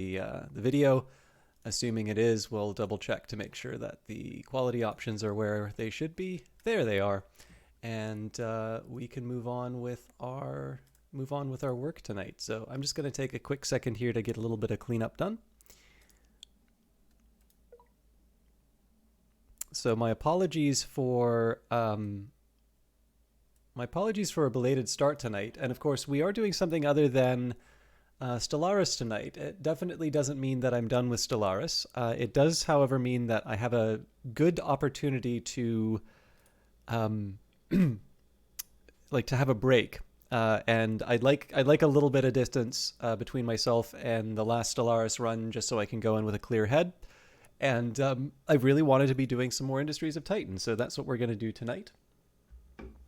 the video. Assuming it is, we'll double check to make sure that the quality options are where they should be. There they are. And we can move on with our work tonight. So I'm just going to take a quick second here to get a little bit of cleanup done. So my apologies for a belated start tonight. And of course, we are doing something other than Stellaris tonight. It definitely doesn't mean that I'm done with Stellaris. It does, however, mean that I have a good opportunity to like to have a break. And I'd like a little bit of distance between myself and the last Stellaris run, just so I can go in with a clear head. And I really wanted to be doing some more Industries of Titan, so that's what we're going to do tonight.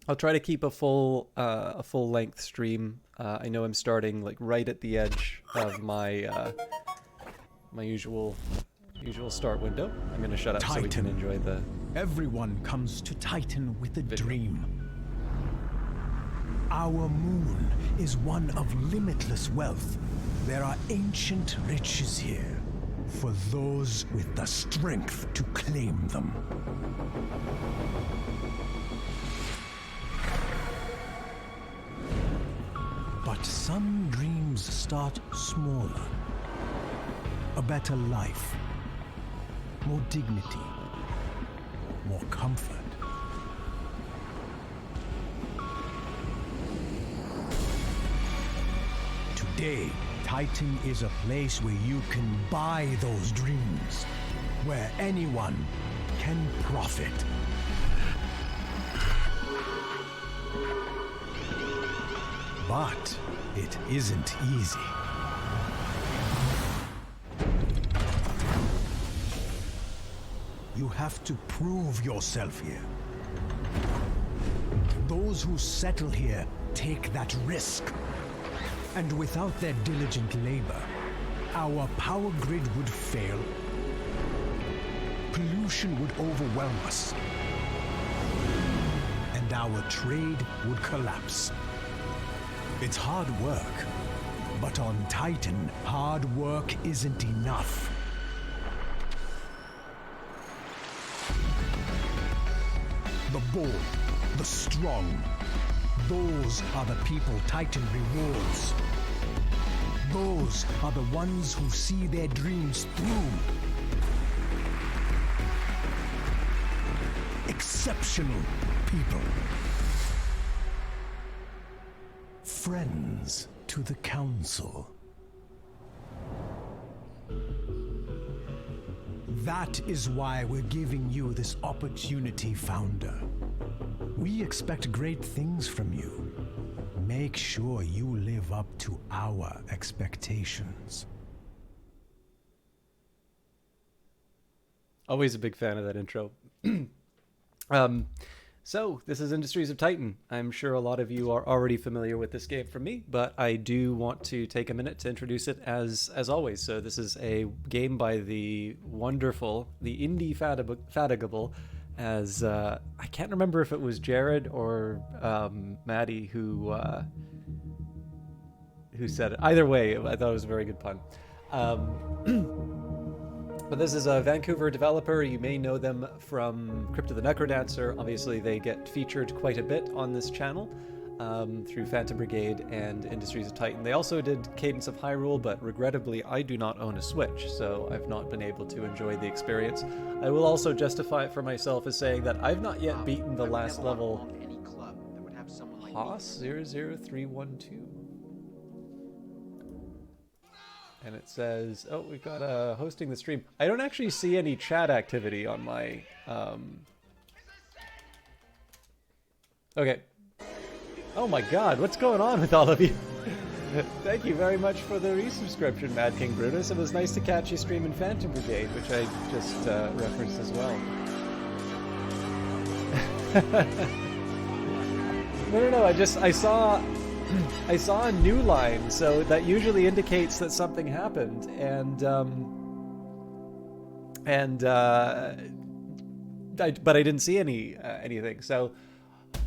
I'll try to keep a full length stream. I know I'm starting like right at the edge of my my usual start window. I'm going to shut up Titan. So we can enjoy the. Everyone comes to Titan with a dream. Our moon is one of limitless wealth. There are ancient riches here for those with the strength to claim them. But some dreams start smaller. A better life, more dignity, more comfort. Today, Titan is a place where you can buy those dreams, where anyone can profit. But it isn't easy. You have to prove yourself here. Those who settle here take that risk. And without their diligent labor, our power grid would fail. Pollution would overwhelm us. And our trade would collapse. It's hard work, but on Titan, hard work isn't enough. The bold, the strong, those are the people Titan rewards. Those are the ones who see their dreams through. Exceptional people. Friends to the Council. That is why we're giving you this opportunity, Founder. We expect great things from you. Make sure you live up to our expectations. Always a big fan of that intro. So, this is Industries of Titan. I'm sure a lot of you are already familiar with this game from me, but I do want to take a minute to introduce it as always. So this is a game by the wonderful, the indefatigable, as I can't remember if it was Jared or Maddie who said it. Either way, I thought it was a very good pun. But this is a Vancouver developer. You may know them from Crypt of the Necrodancer. Obviously, they get featured quite a bit on this channel through Phantom Brigade and Industries of Titan. They also did Cadence of Hyrule, but regrettably, I do not own a Switch, so I've not been able to enjoy the experience. I will also justify it for myself as saying that I've not yet beaten the last level. Haas 00312. And it says, oh, we've got hosting the stream. I don't actually see any chat activity on my... Okay. Oh my god, what's going on with all of you? Thank you very much for the resubscription, Mad King Brutus. It was nice to catch you streaming Phantom Brigade, which I just referenced as well. No, I saw a new line, so that usually indicates that something happened, but I didn't see anything. So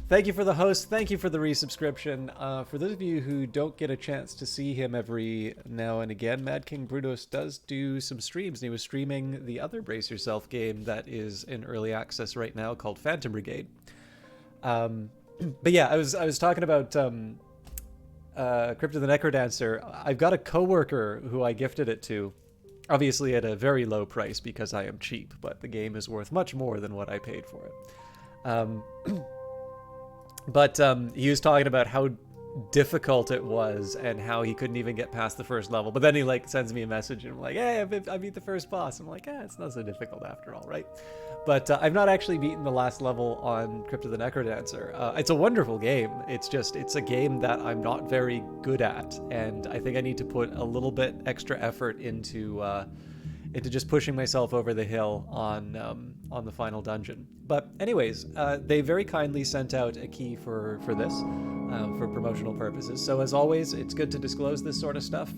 Thank you for the host. Thank you for the resubscription. For those of you who don't get a chance to see him every now and again, Mad King Brutus does do some streams. And he was streaming the other Brace Yourself game that is in early access right now called Phantom Brigade. But yeah, I was talking about Crypt of the Necrodancer. I've got a coworker who I gifted it to, obviously at a very low price because I am cheap, but the game is worth much more than what I paid for it. But he was talking about how difficult it was and how he couldn't even get past the first level. But then he like sends me a message and I'm like, hey, I beat the first boss. I'm like, it's not so difficult after all, right? But I've not actually beaten the last level on Crypt of the Necrodancer. It's a wonderful game. It's a game that I'm not very good at, and I think I need to put a little bit extra effort into just pushing myself over the hill on the final dungeon. But anyways, they very kindly sent out a key for this for promotional purposes. So as always, it's good to disclose this sort of stuff.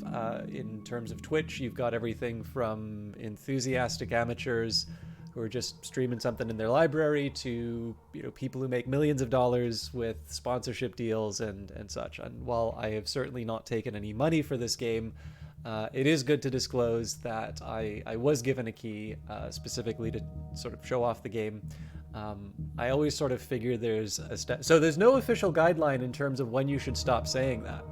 In terms of Twitch, you've got everything from enthusiastic amateurs who are just streaming something in their library to people who make millions of dollars with sponsorship deals and such. And while I have certainly not taken any money for this game, it is good to disclose that I was given a key specifically to sort of show off the game. I always sort of figure there's so there's no official guideline in terms of when you should stop saying that.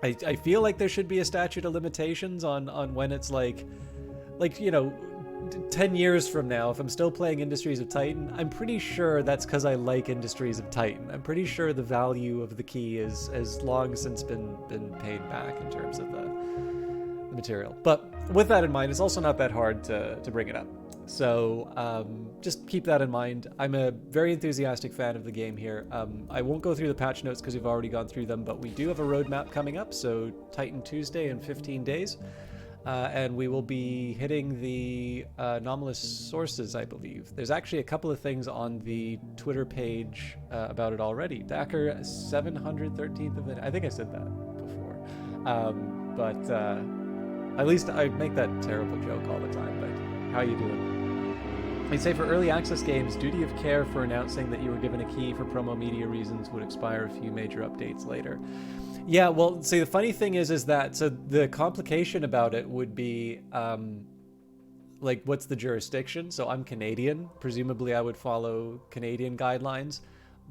I feel like there should be a statute of limitations on when it's like 10 years from now, if I'm still playing Industries of Titan, I'm pretty sure that's because I like Industries of Titan. I'm pretty sure the value of the key is has long since been paid back in terms of the material. But with that in mind, it's also not that hard to bring it up. So just keep that in mind. I'm a very enthusiastic fan of the game here. I won't go through the patch notes because we've already gone through them, but we do have a roadmap coming up. So Titan Tuesday in 15 days. And we will be hitting the anomalous sources, I believe. There's actually a couple of things on the Twitter page about it already. Dacker 713th of it. I think I said that before. But at least I make that terrible joke all the time. But how you doing? I'd say for early access games, duty of care for announcing that you were given a key for promo media reasons would expire a few major updates later. Yeah, well, see, the funny thing is that, so the complication about it would be, what's the jurisdiction? So I'm Canadian. Presumably I would follow Canadian guidelines.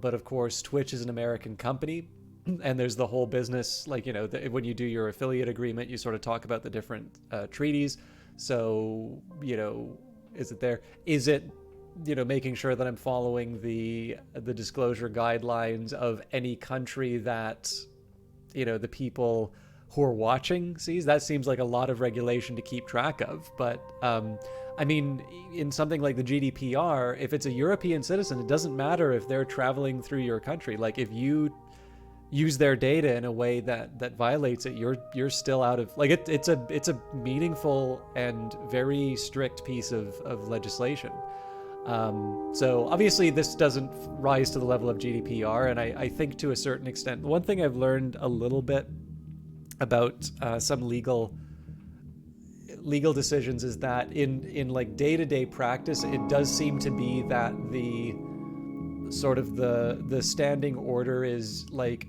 But of course, Twitch is an American company. And there's the whole business, when you do your affiliate agreement, you sort of talk about the different treaties. So, is it there? Is it, making sure that I'm following the disclosure guidelines of any country that the people who are watching sees? That seems like a lot of regulation to keep track of. But I mean, in something like the GDPR, if it's a European citizen, it doesn't matter if they're traveling through your country. Like if you use their data in a way that violates it, you're still out of, like, it's a meaningful and very strict piece of legislation. So obviously this doesn't rise to the level of GDPR, and I think to a certain extent, one thing I've learned a little bit about some legal decisions is that in like day-to-day practice, it does seem to be that the sort of the standing order is like,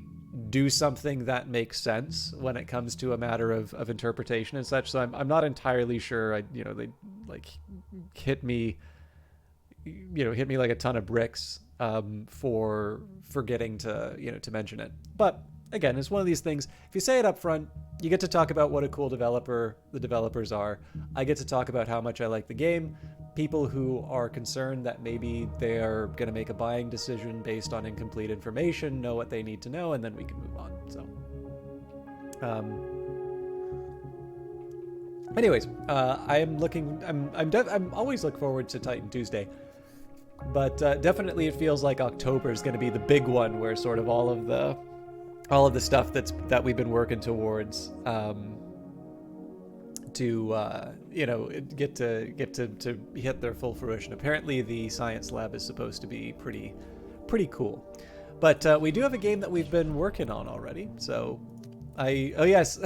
do something that makes sense when it comes to a matter of interpretation and such. So I'm not entirely sure. They like hit me like a ton of bricks for forgetting to mention it. But again, it's one of these things. If you say it up front, you get to talk about what a cool developer the developers are. I get to talk about how much I like the game. People who are concerned that maybe they're going to make a buying decision based on incomplete information know what they need to know, and then we can move on. So, anyways, I'm always look forward to Titan Tuesday, but definitely it feels like October is going to be the big one, where sort of all of the stuff that we've been working towards to get to hit their full fruition. Apparently the science lab is supposed to be pretty cool. But we do have a game that we've been working on already. So yes,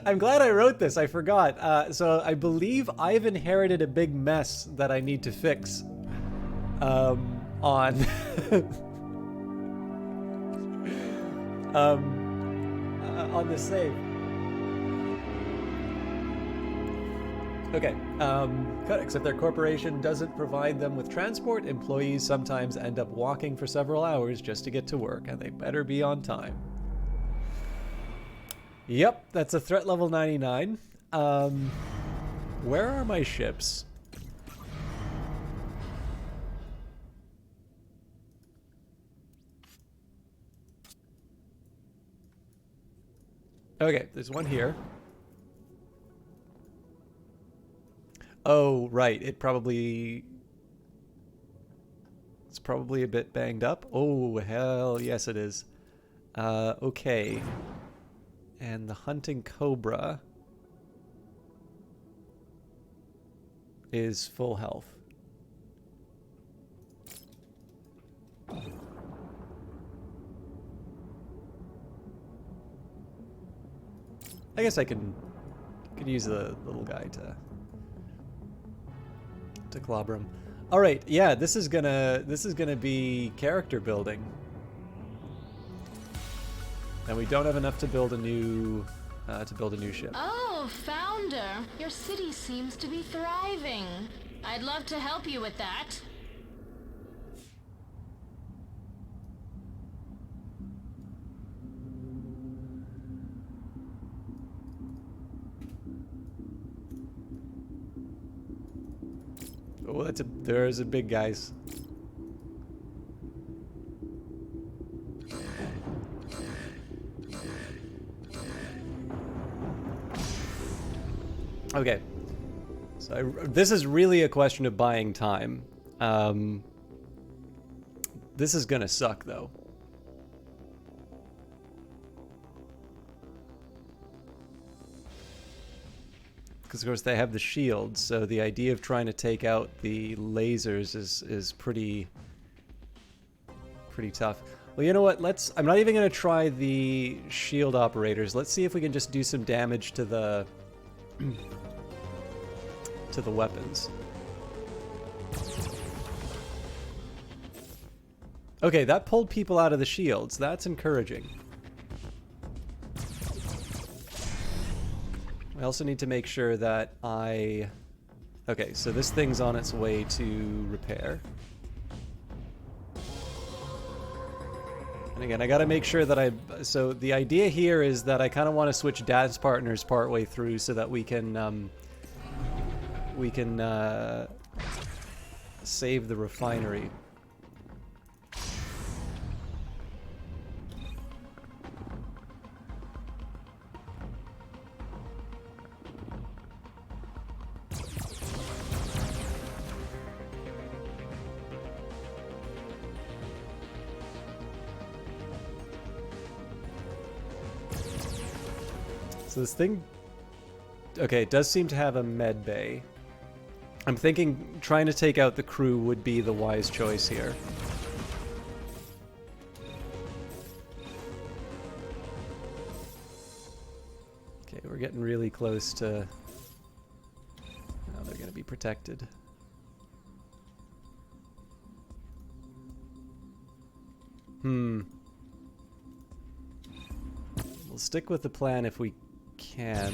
I'm glad I wrote this. I forgot. So I believe I've inherited a big mess that I need to fix on On the save. Okay. Codex, if their corporation doesn't provide them with transport, employees sometimes end up walking for several hours just to get to work, and they better be on time. Yep, that's a threat level 99. Where are my ships? Okay, there's one here. Oh, right. It's probably a bit banged up. Oh, hell yes it is. Okay. And the hunting cobra is full health. I guess I could use the little guy to clobber him. All right, yeah, this is gonna be character building, and we don't have enough to build a new ship. Oh, Founder, your city seems to be thriving. I'd love to help you with that. Oh, there's a big guys. Okay. So this is really a question of buying time. This is gonna suck though. Because of course they have the shields, so the idea of trying to take out the lasers is pretty tough. Well, you know what? I'm not even gonna try the shield operators. Let's see if we can just do some damage to the weapons. Okay, that pulled people out of the shields. That's encouraging. I also need to make sure that okay, so this thing's on its way to repair. And again, I gotta make sure that so the idea here is that I kind of want to switch dance partners partway through so that we can save the refinery. So this thing, okay, it does seem to have a med bay. I'm thinking trying to take out the crew would be the wise choice here. Okay, we're getting really close to... Now they're going to be protected. We'll stick with the plan if we can.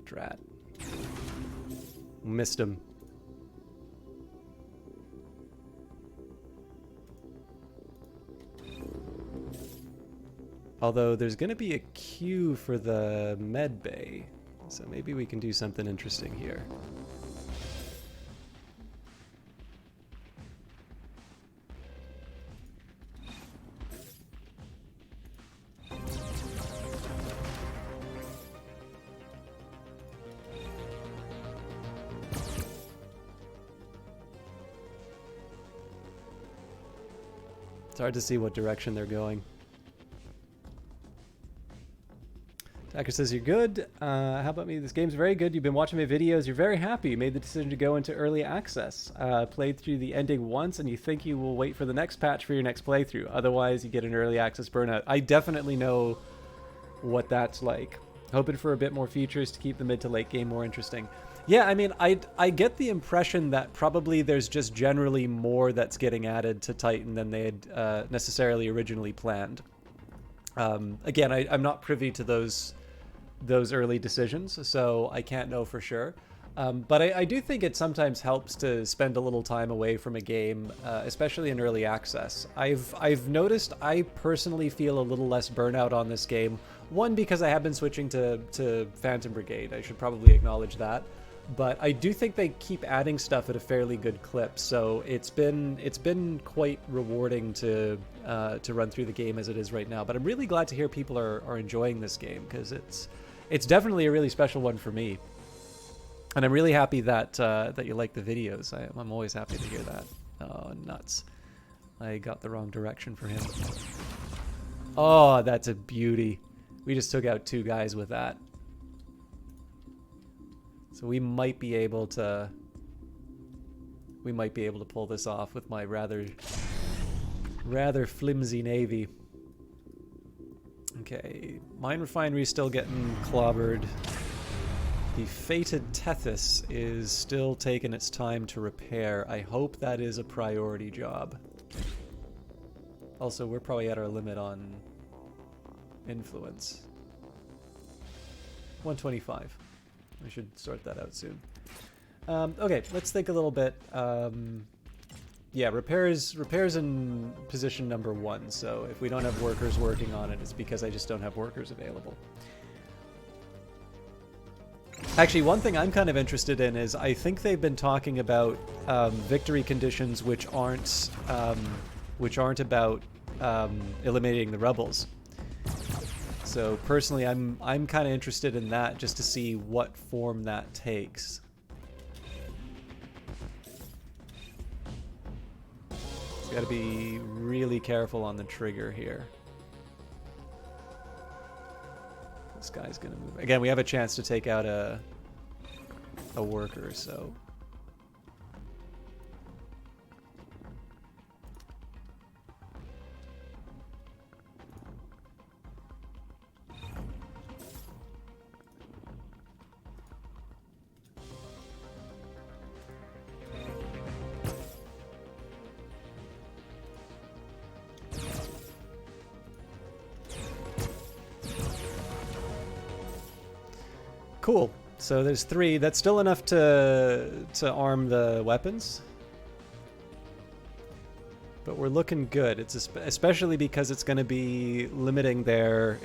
Drat. Missed him. Although there's going to be a queue for the med bay, so maybe we can do something interesting here. It's hard to see what direction they're going. Attacker says, you're good. How about me? This game's very good. You've been watching my videos. You're very happy. You made the decision to go into early access. Played through the ending once, and you think you will wait for the next patch for your next playthrough. Otherwise, you get an early access burnout. I definitely know what that's like. Hoping for a bit more features to keep the mid to late game more interesting. Yeah, I mean, I get the impression that probably there's just generally more that's getting added to Titan than they had necessarily originally planned. Again, I'm not privy to those early decisions, so I can't know for sure. But I do think it sometimes helps to spend a little time away from a game, especially in early access. I've noticed I personally feel a little less burnout on this game. One, because I have been switching to Phantom Brigade. I should probably acknowledge that. But I do think they keep adding stuff at a fairly good clip, so it's been quite rewarding to run through the game as it is right now. But I'm really glad to hear people are enjoying this game, because it's definitely a really special one for me. And I'm really happy that that you like the videos. I'm always happy to hear that. Oh, nuts. I got the wrong direction for him. Oh, that's a beauty. We just took out 2 guys with that. So we might be able to pull this off with my rather flimsy navy. Okay, mine refinery is still getting clobbered. The fated Tethys is still taking its time to repair. I hope that is a priority job. Also, we're probably at our limit on influence. 125. We should sort that out soon. Okay, let's think a little bit. Yeah, repairs in position number 1. So if we don't have workers working on it, it's because I just don't have workers available. Actually, one thing I'm kind of interested in is I think they've been talking about victory conditions which aren't about eliminating the rebels. So personally, I'm kind of interested in that, just to see what form that takes. Got to be really careful on the trigger here. This guy's gonna move. Again, we have a chance to take out a worker, so. Cool. So there's 3. That's still enough to arm the weapons. But we're looking good. It's especially because it's going to be limiting their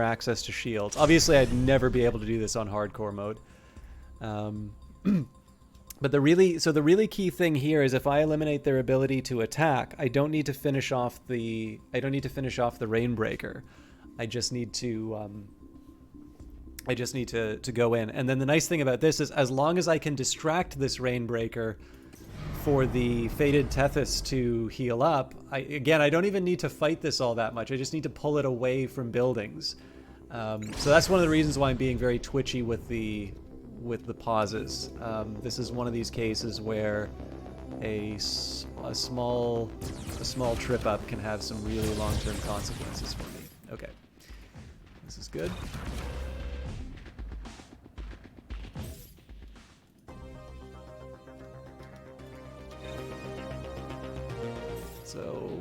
access to shields. Obviously, I'd never be able to do this on hardcore mode. But the really key thing here is if I eliminate their ability to attack, I don't need to finish off the Rainbreaker. I just need to go in. And then the nice thing about this is, as long as I can distract this Rainbreaker for the fated Tethys to heal up, I don't even need to fight this all that much. I just need to pull it away from buildings. So that's one of the reasons why I'm being very twitchy with the pauses. This is one of these cases where a small trip up can have some really long-term consequences for me. Okay, this is good. So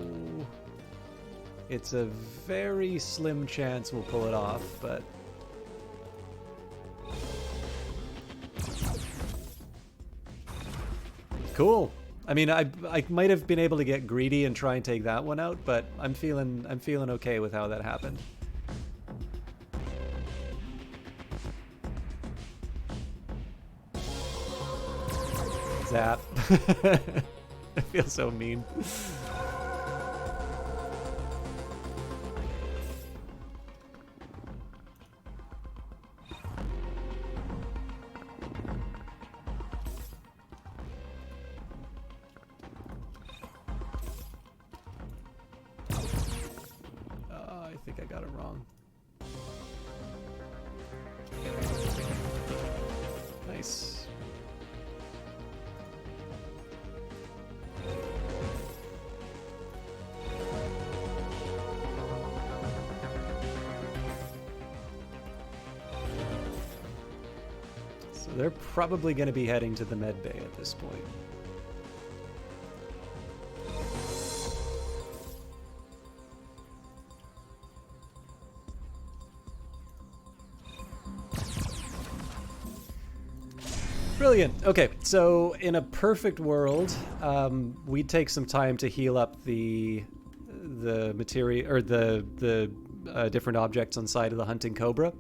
it's a very slim chance we'll pull it off, but cool. I mean, I might have been able to get greedy and try and take that one out, but I'm feeling okay with how that happened. Zap. I feel so mean. I think I got it wrong. Nice. So So they're probably going to be heading to the med bay at this point. Brilliant. Okay, so in a perfect world, we'd take some time to heal up the material or the different objects on side of the hunting cobra.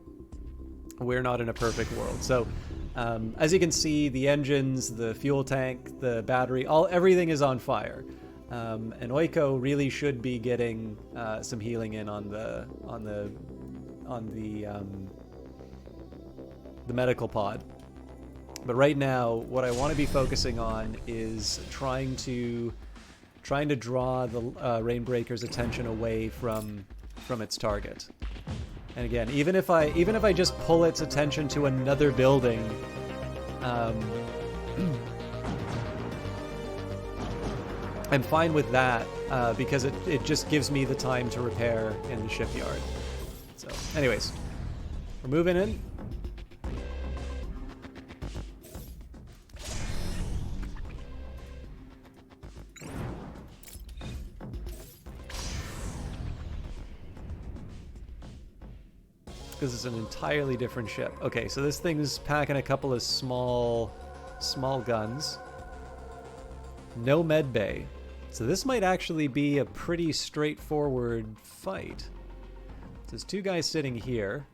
We're not in a perfect world. So as you can see, the engines, the fuel tank, the battery, everything is on fire. And Oiko really should be getting some healing in on the medical pod. But right now, what I want to be focusing on is trying to draw the Rainbreaker's attention away from its target. And again, even if I just pull its attention to another building, I'm fine with that because it just gives me the time to repair in the shipyard. So, anyways, we're moving in. Because it's an entirely different ship. Okay, so this thing's packing a couple of small guns. No med bay. So this might actually be a pretty straightforward fight. There's two guys sitting here.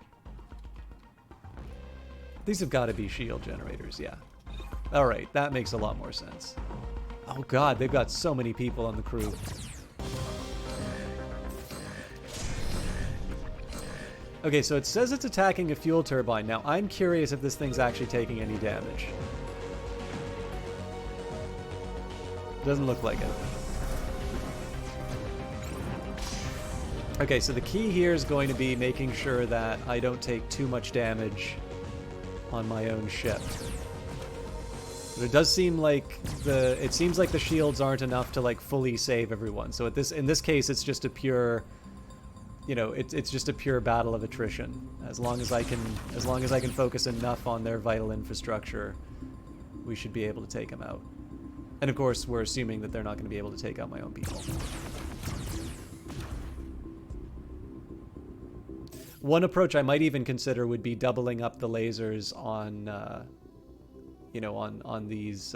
These have got to be shield generators, yeah. Alright, that makes a lot more sense. Oh god, they've got so many people on the crew. Okay, so it says it's attacking a fuel turbine. Now, I'm curious if this thing's actually taking any damage. Doesn't look like it. Okay, so the key here is going to be making sure that I don't take too much damage on my own ship. But it does seem like it seems like the shields aren't enough to like fully save everyone. So in this case, it's just a pure, you know, it's just a pure battle of attrition. As long as I can focus enough on their vital infrastructure, we should be able to take them out. And of course, we're assuming that they're not going to be able to take out my own people. One approach I might even consider would be doubling up the lasers on, you know, on these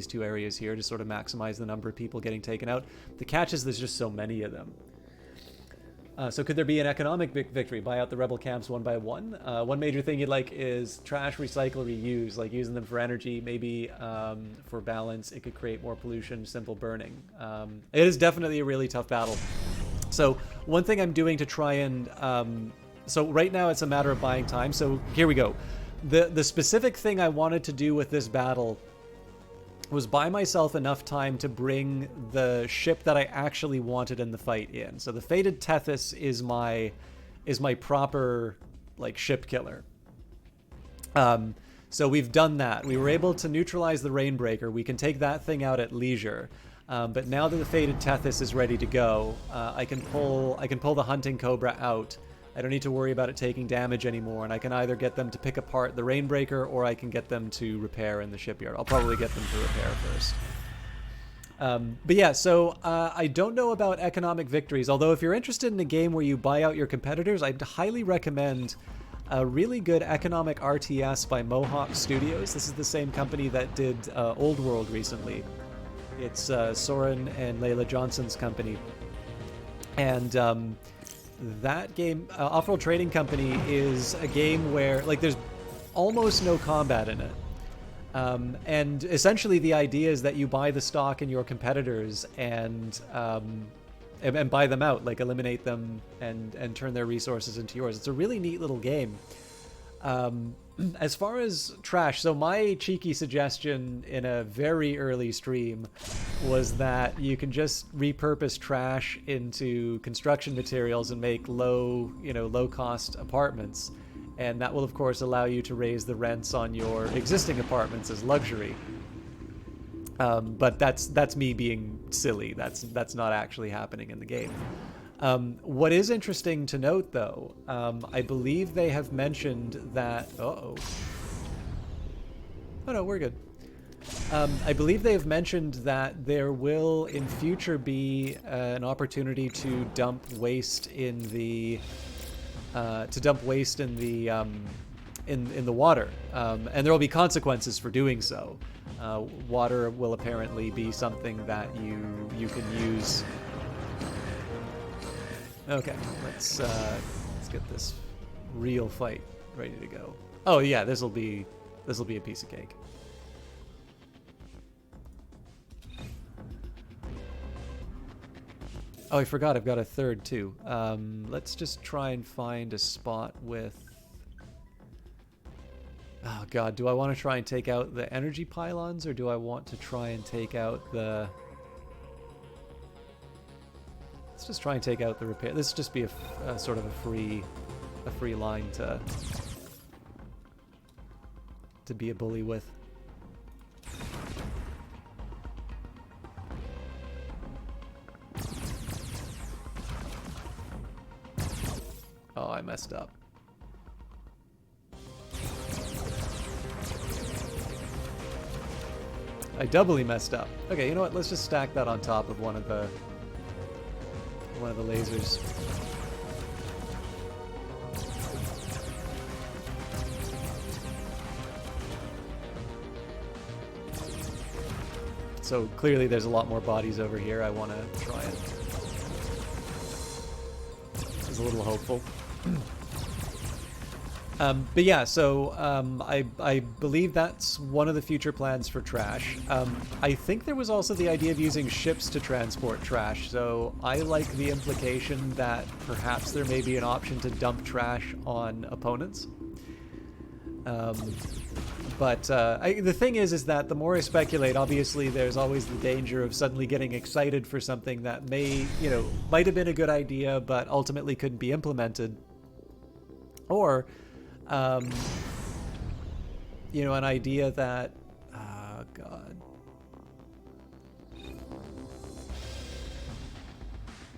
two areas here to sort of maximize the number of people getting taken out. The catch is there's just so many of them. So could there be an economic victory? Buy out the rebel camps one by one. One major thing you'd like is trash, recycle, reuse, like using them for energy. Maybe for balance, it could create more pollution, simple burning. It is definitely a really tough battle. So one thing I'm doing to try and... so right now it's a matter of buying time. So here we go. The specific thing I wanted to do with this battle was buy myself enough time to bring the ship that I actually wanted in the fight in. So the Fated Tethys is my proper like ship killer. So we've done that. We were able to neutralize the Rainbreaker. We can take that thing out at leisure. But now that the Fated Tethys is ready to go, I can pull the Hunting Cobra out. I don't need to worry about it taking damage anymore, and I can either get them to pick apart the Rainbreaker or I can get them to repair in the shipyard. I'll probably get them to repair first. But yeah, so I don't know about economic victories, although if you're interested in a game where you buy out your competitors, I'd highly recommend a really good economic RTS by Mohawk Studios. This is the same company that did Old World recently. It's Soren and Layla Johnson's company. And that game, Off-Road Trading Company, is a game where like there's almost no combat in it. And essentially the idea is that you buy the stock in your competitors and buy them out, like eliminate them and turn their resources into yours. It's a really neat little game. As far as trash, so my cheeky suggestion in a very early stream was that you can just repurpose trash into construction materials and make low cost apartments. And that will of course allow you to raise the rents on your existing apartments as luxury. But that's me being silly. That's not actually happening in the game. What is interesting to note, though, I believe they have mentioned that... Oh no, we're good. I believe they've mentioned that there will in future be an opportunity to dump waste in the in the water, and there will be consequences for doing so. Water will apparently be something that you can use. Okay, let's get this real fight ready to go. Oh yeah, this will be a piece of cake. Oh, I forgot I've got a third too. Let's just try and find a spot with... Oh god, do I want to try and take out the energy pylons, or do I want to try and take out the... Let's just try and take out the repair. This will just be a sort of a free line to be a bully with. Oh, I messed up. I doubly messed up. Okay, you know what? Let's just stack that on top of one of the lasers. So clearly there's a lot more bodies over here. I want to try it. This is a little hopeful. But yeah, so I believe that's one of the future plans for trash. I think there was also the idea of using ships to transport trash, so I like the implication that perhaps there may be an option to dump trash on opponents. But the thing is that the more I speculate, obviously there's always the danger of suddenly getting excited for something that might have been a good idea, but ultimately couldn't be implemented. Or, an idea that, oh god. I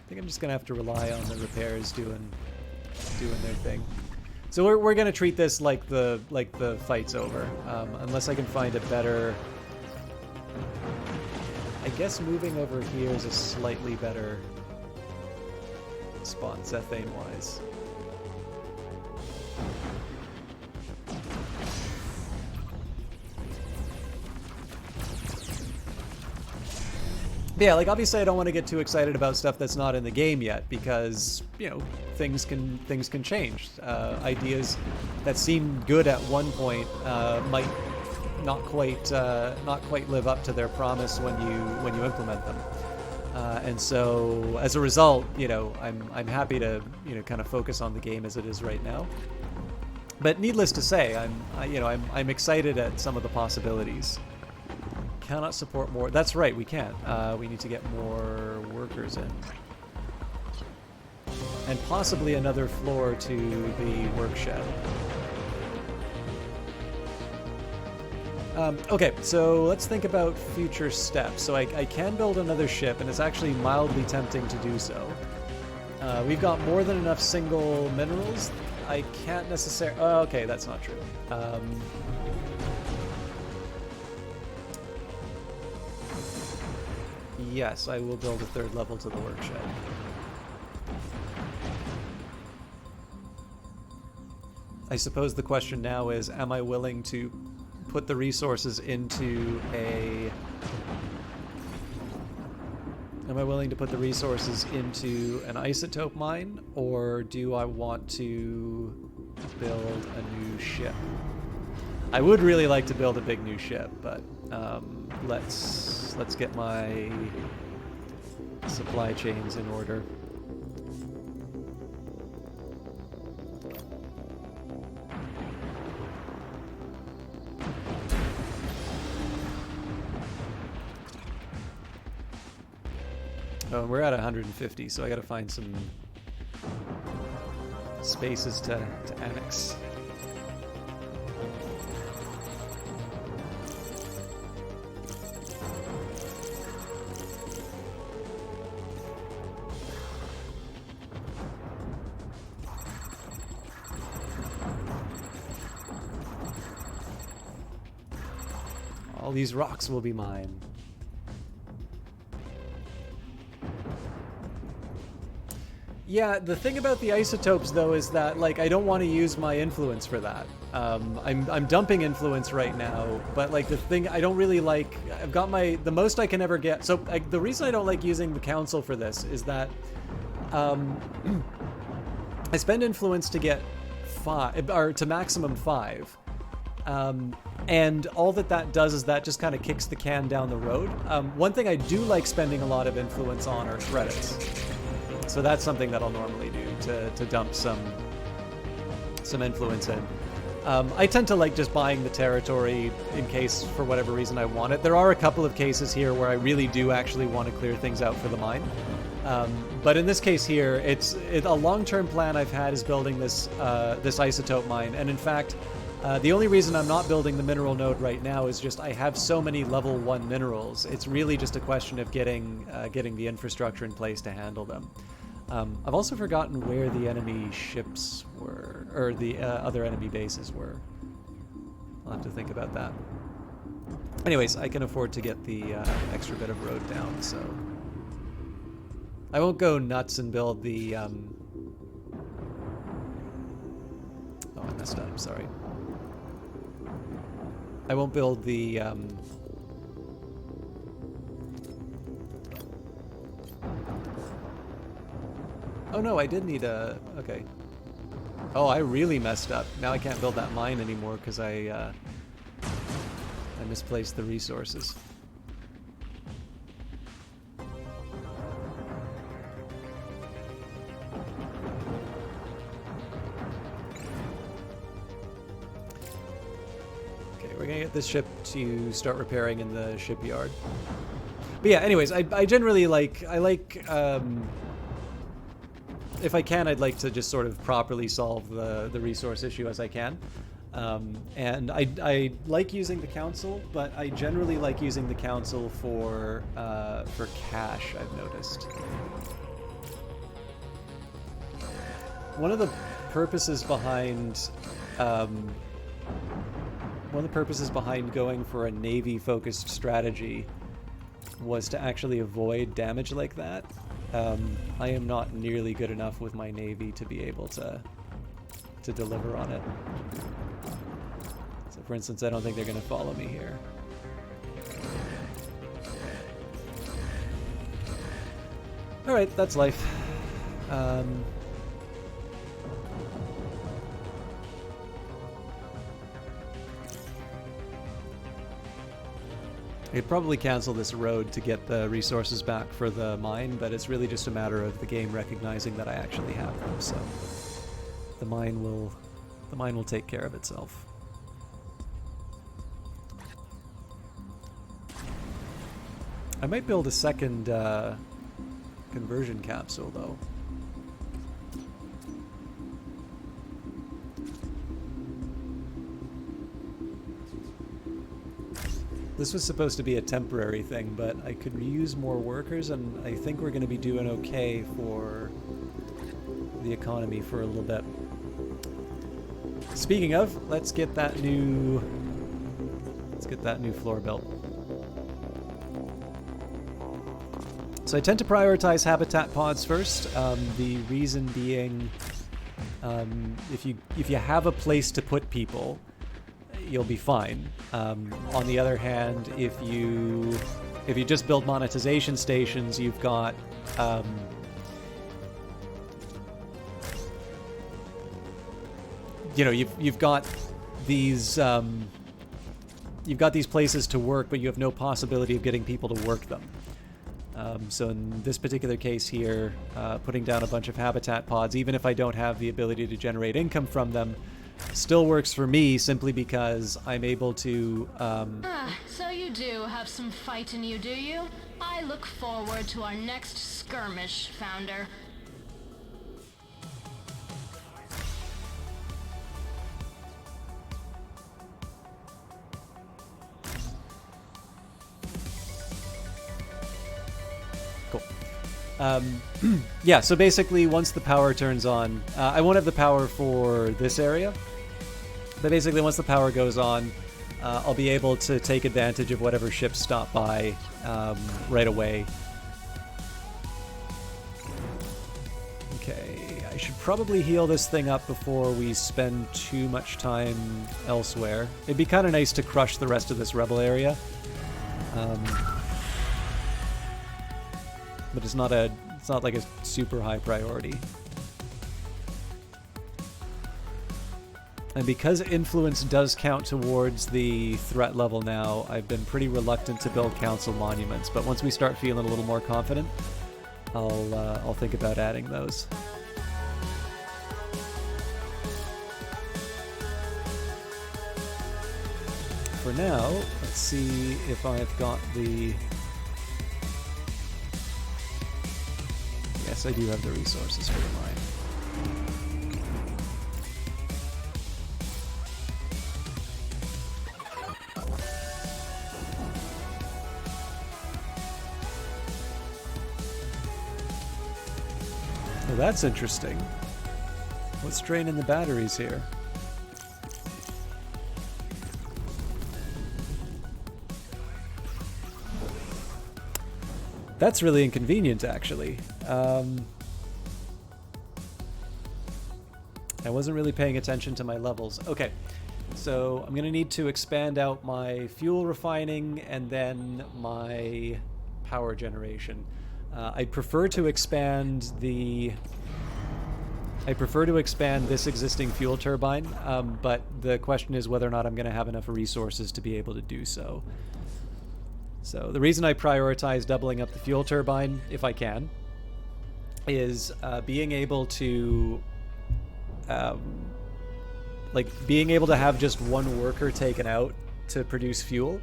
think I'm just gonna have to rely on the repairs doing their thing. So we're gonna treat this like the fight's over, unless I can find a better. I guess moving over here is a slightly better spot, Zethane-wise. Yeah, like obviously I don't want to get too excited about stuff that's not in the game yet, because things can change. Ideas that seem good at one point might not quite live up to their promise when you implement them. And so as a result, I'm happy to kind of focus on the game as it is right now. But needless to say, I'm excited at some of the possibilities. Cannot support more. That's right, we can't. We need to get more workers in. And possibly another floor to the workshed. Okay, so let's think about future steps. So I can build another ship, and it's actually mildly tempting to do so. We've got more than enough single minerals. I can't necessarily... Oh, okay, that's not true. Yes, I will build a third level to the workshed. I suppose the question now is, am I willing to put the resources into an isotope mine, or do I want to build a new ship? I would really like to build a big new ship, but let's get my supply chains in order. Oh, we're at 150, so I gotta find some spaces to annex. All these rocks will be mine. Yeah, the thing about the isotopes, though, is that, like, I don't want to use my influence for that. I'm dumping influence right now, but, like, the thing I don't really like... I've got the most I can ever get... So, the reason I don't like using the council for this is that I spend influence to get 5, or to maximum 5. And all that does is that just kind of kicks the can down the road. One thing I do like spending a lot of influence on are credits. So that's something that I'll normally do to dump some influence in. I tend to like just buying the territory in case, for whatever reason, I want it. There are a couple of cases here where I really do actually want to clear things out for the mine. But in this case here, a long-term plan I've had is building this isotope mine. And in fact, the only reason I'm not building the mineral node right now is just I have so many level 1 minerals. It's really just a question of getting the infrastructure in place to handle them. I've also forgotten where the enemy ships were, or the other enemy bases were. I'll have to think about that. Anyways, I can afford to get the extra bit of road down, so... I won't go nuts and build the... Oh, I messed up, sorry. I won't build the... Oh no, I did need a... Okay. Oh, I really messed up. Now I can't build that mine anymore because I misplaced the resources. Okay, we're gonna get this ship to start repairing in the shipyard. But yeah, anyways, I generally like... if I can, I'd like to just sort of properly solve the resource issue as I can. And I like using the council, but I generally like using the council for cash, I've noticed. One of the purposes behind going for a Navy-focused strategy was to actually avoid damage like that. I am not nearly good enough with my Navy to be able to deliver on it. So for instance, I don't think they're going to follow me here. Alright, that's life. I could probably cancel this road to get the resources back for the mine, but it's really just a matter of the game recognizing that I actually have them, so the mine will take care of itself. I might build a second conversion capsule though. This was supposed to be a temporary thing, but I could use more workers, and I think we're going to be doing okay for the economy for a little bit. Speaking of, let's get that new floor built. So I tend to prioritize habitat pods first. The reason being, if you have a place to put people, you'll be fine. On the other hand, if you just build monetization stations, you've got you've got these places to work, but you have no possibility of getting people to work them. So in this particular case here, putting down a bunch of habitat pods, even if I don't have the ability to generate income from them, still works for me simply because I'm able to... So you do have some fight in you, do you? I look forward to our next skirmish, Founder. Cool. Yeah, so basically once the power turns on, I won't have the power for this area, but basically once the power goes on, I'll be able to take advantage of whatever ships stop by right away. Okay, I should probably heal this thing up before we spend too much time elsewhere. It'd be kind of nice to crush the rest of this rebel area. But it's not like a super high priority. And because influence does count towards the threat level now, I've been pretty reluctant to build council monuments. But once we start feeling a little more confident, I'll think about adding those. For now, let's see if I've got the... Yes, I do have the resources for the mine. Oh, that's interesting. What's draining the batteries here? That's really inconvenient, actually. I wasn't really paying attention to my levels. Okay, so I'm going to need to expand out my fuel refining and then my power generation. I prefer to expand this existing fuel turbine, but the question is whether or not I'm going to have enough resources to be able to do so. So the reason I prioritize doubling up the fuel turbine, if I can, is being able to being able to have just one worker taken out to produce fuel,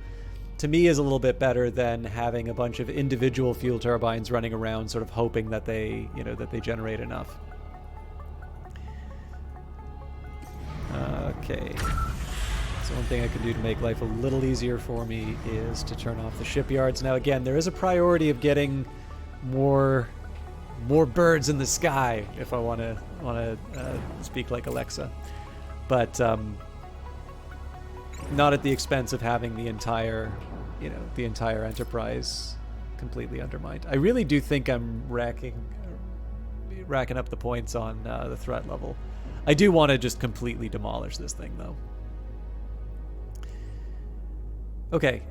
to me is a little bit better than having a bunch of individual fuel turbines running around sort of hoping that they generate enough. Okay. So one thing I can do to make life a little easier for me is to turn off the shipyards. Now again, there is a priority of getting more birds in the sky if I want to speak like Alexa, but not at the expense of having the entire enterprise completely undermined. I really do think I'm racking up the points on the threat level. I do want to just completely demolish this thing though. Okay,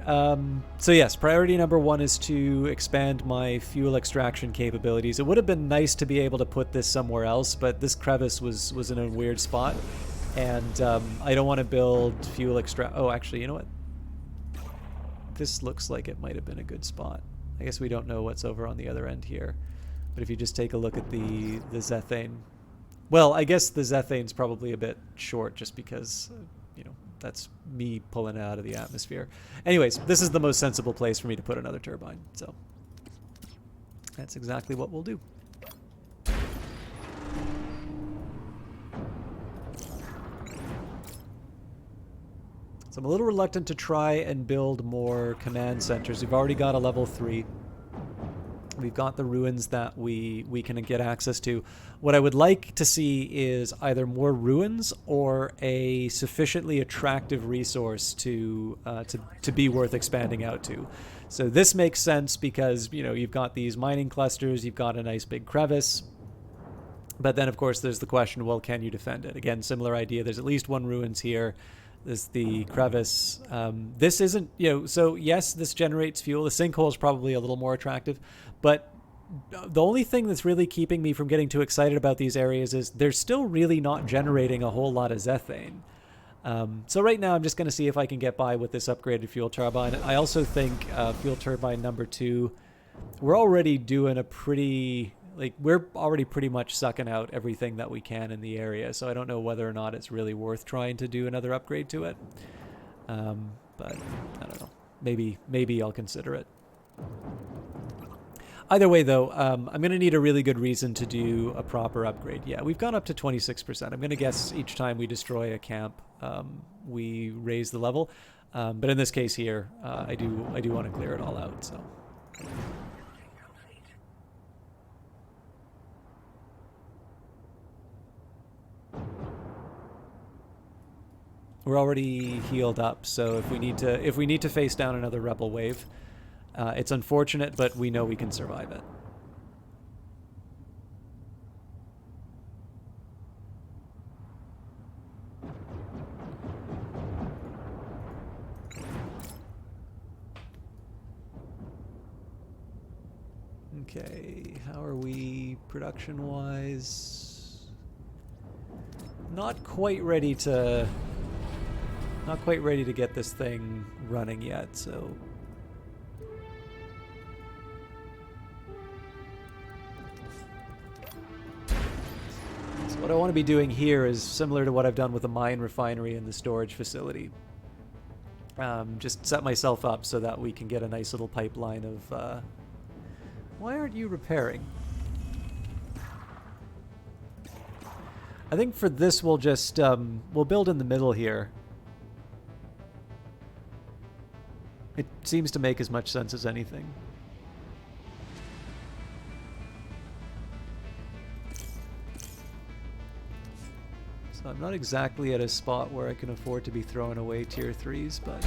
so yes, priority number 1 is to expand my fuel extraction capabilities. It would have been nice to be able to put this somewhere else, but this crevice was in a weird spot, and I don't want to build fuel Oh, actually, you know what? This looks like it might have been a good spot. I guess we don't know what's over on the other end here, but if you just take a look at the Zethane, well, I guess the Zethane's probably a bit short just because, that's me pulling it out of the atmosphere. Anyways, this is the most sensible place for me to put another turbine, so that's exactly what we'll do. So I'm a little reluctant to try and build more command centers. We've already got a level 3. We've got the ruins that we can get access to. What I would like to see is either more ruins or a sufficiently attractive resource to be worth expanding out to. So this makes sense because, you've got these mining clusters, you've got a nice big crevice. But then, of course, there's the question, well, can you defend it? Again, similar idea. There's at least one ruins here. There's the crevice. This isn't, so yes, this generates fuel. The sinkhole is probably a little more attractive. But the only thing that's really keeping me from getting too excited about these areas is they're still really not generating a whole lot of Zethane. So right now I'm just going to see if I can get by with this upgraded fuel turbine. I also think fuel turbine number 2, we're already doing we're already pretty much sucking out everything that we can in the area. So I don't know whether or not it's really worth trying to do another upgrade to it. But I don't know. Maybe I'll consider it. Either way, though, I'm going to need a really good reason to do a proper upgrade. Yeah, we've gone up to 26%. I'm going to guess each time we destroy a camp, we raise the level. But in this case here, I do want to clear it all out. So. We're already healed up, so if we need to face down another rebel wave, it's unfortunate, but we know we can survive it. Okay, how are we production-wise? Not quite ready to get this thing running yet, so what I want to be doing here is similar to what I've done with the mine refinery and the storage facility. Just set myself up so that we can get a nice little pipeline of why aren't you repairing? I think for this we'll just we'll build in the middle here. It seems to make as much sense as anything. So I'm not exactly at a spot where I can afford to be throwing away tier 3s, but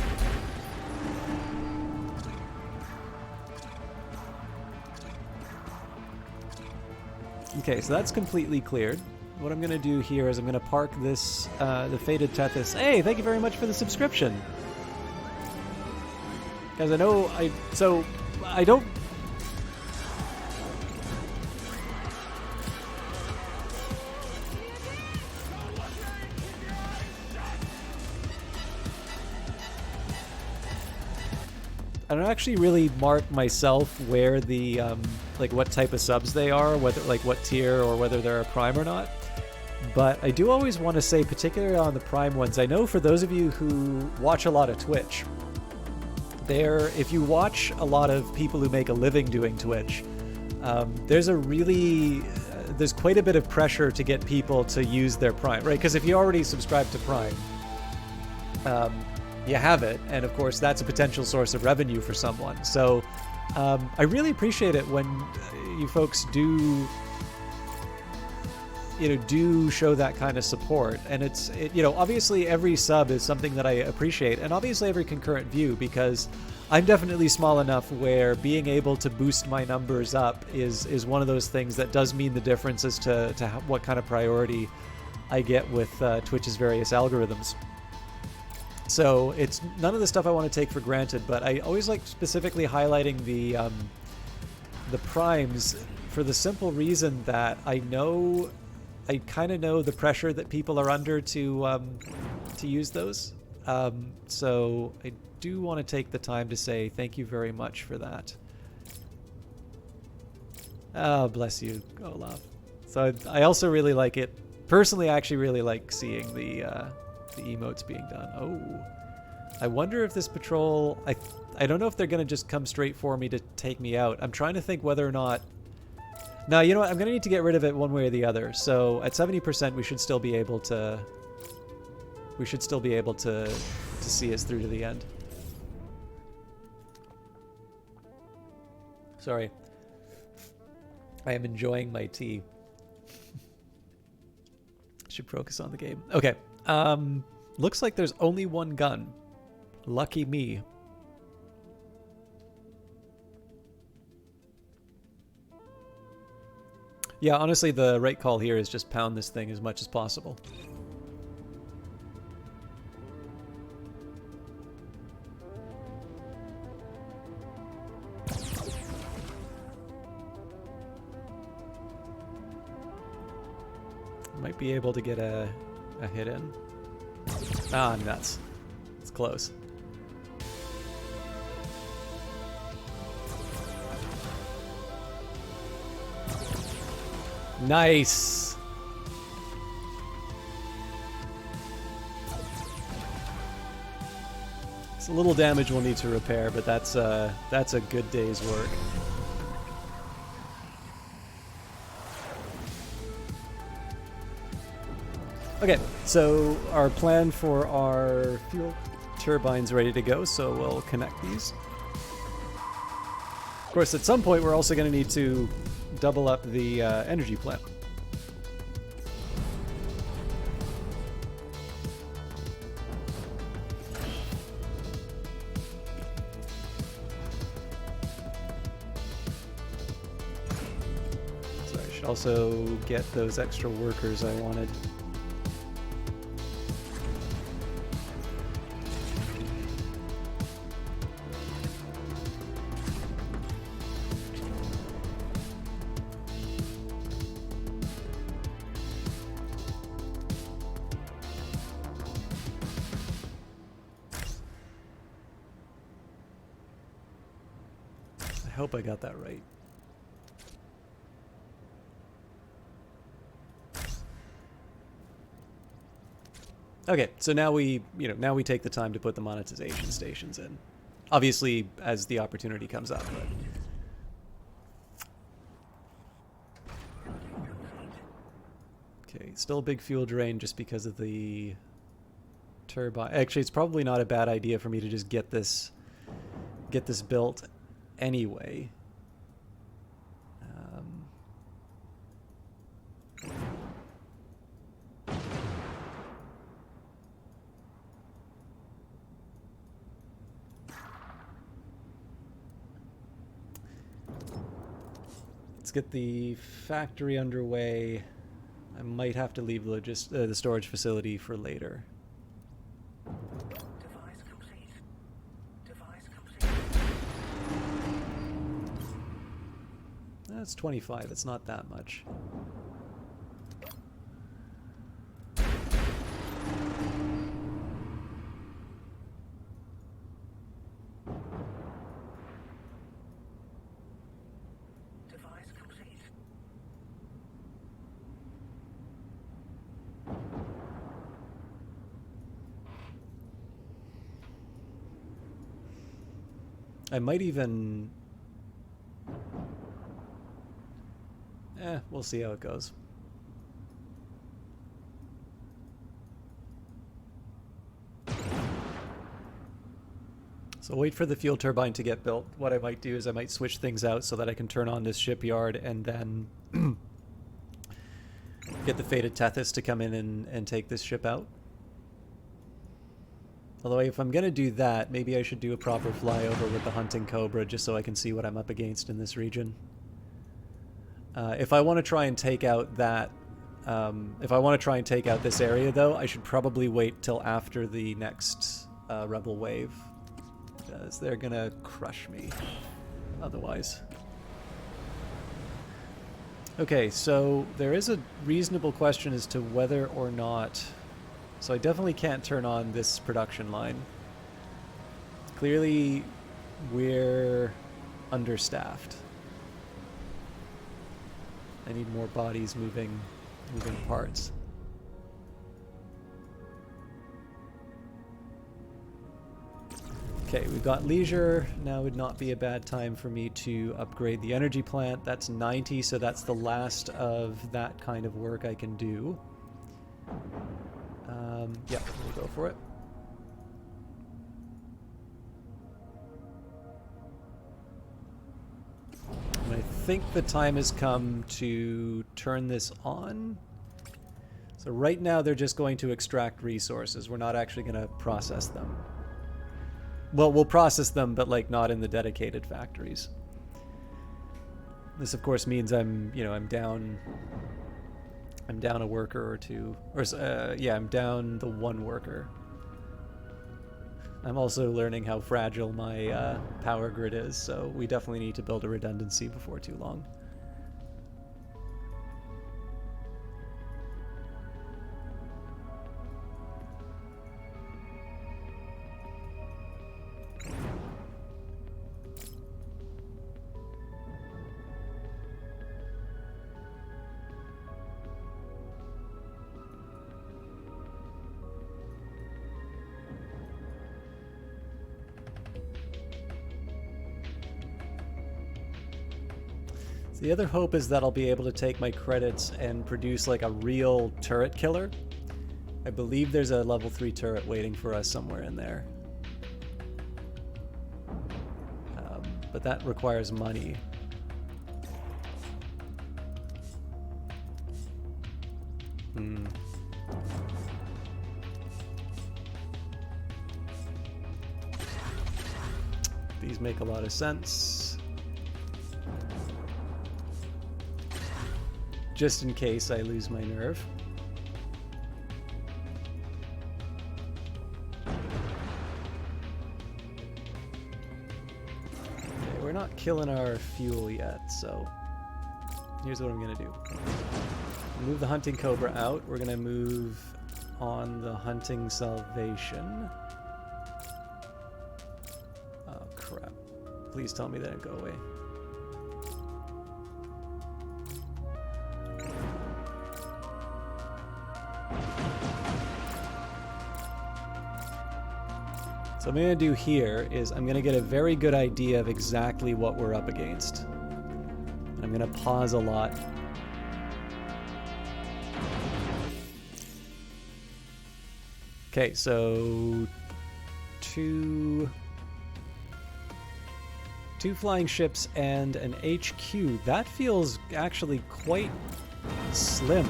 okay, so that's completely cleared. What I'm going to do here is I'm going to park this, the Fated Tethys. Hey, thank you very much for the subscription. Guys, I know I don't... I don't actually really mark myself where the, like what type of subs they are, whether, like what tier or whether they're a Prime or not. But I do always want to say, particularly on the Prime ones, I know for those of you who watch a lot of Twitch, if you watch a lot of people who make a living doing Twitch, there's quite a bit of pressure to get people to use their Prime, right? Because if you already subscribe to Prime, you have it, and of course that's a potential source of revenue for someone. So I really appreciate it when you folks do show that kind of support. And it's obviously every sub is something that I appreciate, and obviously every concurrent view, because I'm definitely small enough where being able to boost my numbers up is one of those things that does mean the difference as to what kind of priority I get with Twitch's various algorithms. So it's none of the stuff I want to take for granted, but I always like specifically highlighting the primes for the simple reason that I kind of know the pressure that people are under to use those. So I do want to take the time to say thank you very much for that. Oh, bless you, Olaf. So I also really like it. Personally, I actually really like seeing the emotes being done. Oh, I wonder if this patrol... I don't know if they're going to just come straight for me to take me out. I'm trying to think whether or not... No, you know what? I'm going to need to get rid of it one way or the other. So at 70%, we should still be able to... see us through to the end. Sorry. I am enjoying my tea. Should focus on the game. Okay. Looks like there's only one gun. Lucky me. Yeah, honestly, the right call here is just pound this thing as much as possible. Might be able to get a hit in. Ah, nuts. It's close. Nice. It's a little damage we'll need to repair, but that's a good day's work. Okay, so our plan for our fuel turbine's ready to go, so we'll connect these. Of course, at some point we're also going to need to double up the energy plant. also get those extra workers I wanted. I hope I got that right. Okay, so now we take the time to put the monetization stations in. Obviously, as the opportunity comes up, but... Okay, still a big fuel drain just because of the turbine. Actually, it's probably not a bad idea for me to just get this built anyway. Let's get the factory underway. I might have to leave the storage facility for later. Device complete. Device complete. That's 25. It's not that much. Device complete. I might even... we'll see how it goes. So wait for the fuel turbine to get built. What I might do is I might switch things out so that I can turn on this shipyard and then get the Fated Tethys to come in and take this ship out. Although if I'm going to do that, maybe I should do a proper flyover with the Hunting Cobra just so I can see what I'm up against in this region. If I want to try and take out that... if I want to try and take out this area, though, I should probably wait till after the next Rebel wave. Because they're going to crush me otherwise. Okay, so there is a reasonable question as to whether or not... So I definitely can't turn on this production line. Clearly, we're understaffed. I need more bodies moving parts. Okay, we've got leisure. Now would not be a bad time for me to upgrade the energy plant. That's 90, so that's the last of that kind of work I can do. Yeah, we'll go for it. And I think the time has come to turn this on. So right now they're just going to extract resources. We're not actually going to process them. Well, we'll process them, but like not in the dedicated factories. This, of course, means I'm down a worker or two, or yeah, I'm down the one worker. I'm also learning how fragile my power grid is, so we definitely need to build a redundancy before too long. The other hope is that I'll be able to take my credits and produce like a real turret killer. I believe there's a level 3 turret waiting for us somewhere in there. But that requires money. These make a lot of sense. just in case I lose my nerve. Okay, we're not killing our fuel yet, so here's what I'm gonna do. Move the hunting cobra out. We're gonna move on the hunting salvation. Oh crap. Please tell me that it'll go away. So what I'm going to do here is I'm going to get a very good idea of exactly what we're up against. And I'm going to pause a lot. Okay, so two flying ships and an HQ. That feels actually quite slim.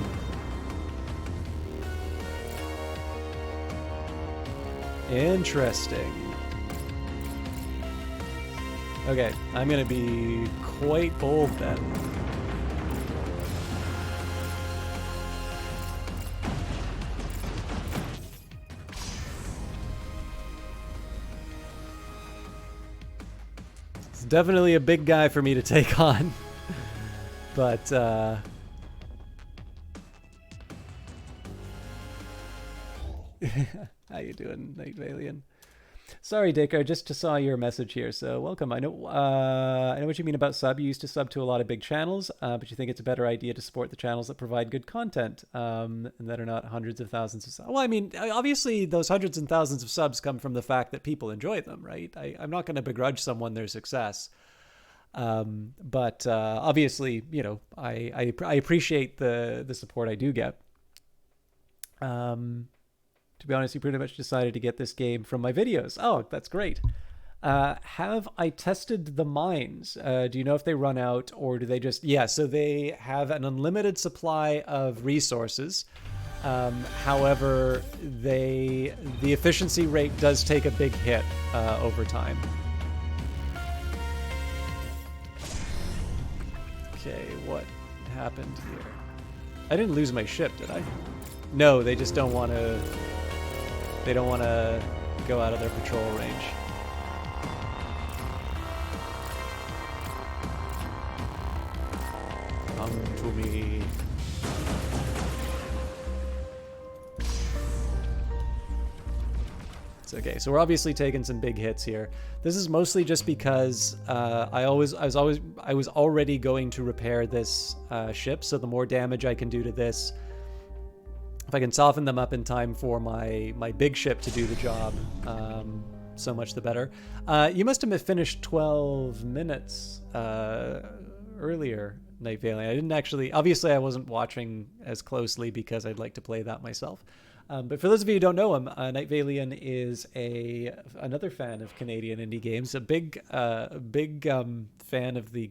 Interesting. Okay, I'm gonna be quite bold then. It's definitely a big guy for me to take on. But, how you doing, Night Valian? Sorry, Dick, I just saw your message here, so welcome. I know what you mean about sub. You used to sub to a lot of big channels, but you think it's a better idea to support the channels that provide good content and that are not hundreds of thousands of subs. Well, I mean, obviously those hundreds and thousands of subs come from the fact that people enjoy them, right? I'm not going to begrudge someone their success. But obviously, you know, I appreciate the support I do get. To be honest, you pretty much decided to get this game from my videos. Oh, that's great. Have I tested the mines? Do you know if they run out or do they just... Yeah, so they have an unlimited supply of resources. However, the efficiency rate does take a big hit over time. Okay, what happened here? I didn't lose my ship, did I? No, they just don't want to... They don't want to go out of their patrol range. Come to me. It's okay. So we're obviously taking some big hits here. This is mostly just because I was already going to repair this ship. So the more damage I can do to this, if I can soften them up in time for my big ship to do the job, so much the better. You must have finished 12 minutes earlier, Night Valiant. I didn't actually... Obviously, I wasn't watching as closely because I'd like to play that myself. But for those of you who don't know him, Night Valiant is another fan of Canadian indie games, a big fan of the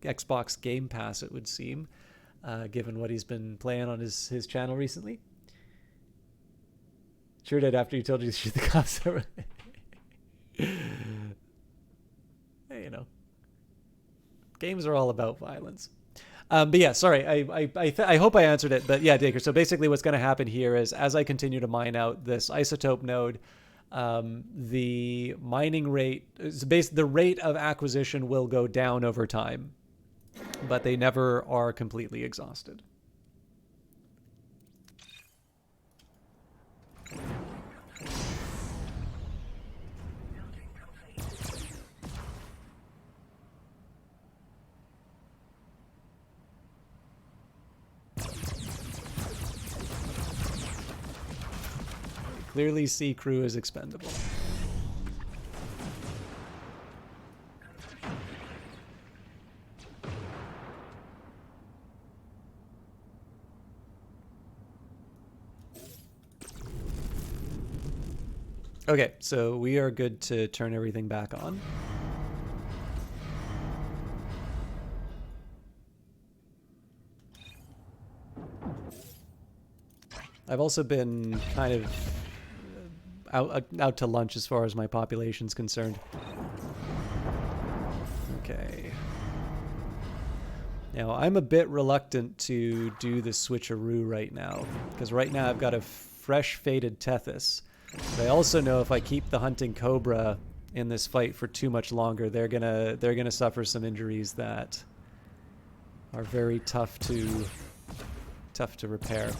Xbox Game Pass, it would seem, given what he's been playing on his channel recently. Sure did after you told you to shoot the cops. Hey, you know, games are all about violence. But yeah, sorry, I hope I answered it. But yeah, Dacre, so basically what's going to happen here is as I continue to mine out this isotope node, the mining rate, the rate of acquisition will go down over time, but they never are completely exhausted. Clearly, sea crew is expendable. Okay, so we are good to turn everything back on. I've also been kind of out to lunch as far as my population's concerned. Okay. Now, I'm a bit reluctant to do the switcheroo right now, because right now I've got a fresh Fated Tethys. But I also know if I keep the Hunting Cobra in this fight for too much longer, they're gonna suffer some injuries that are very tough to repair.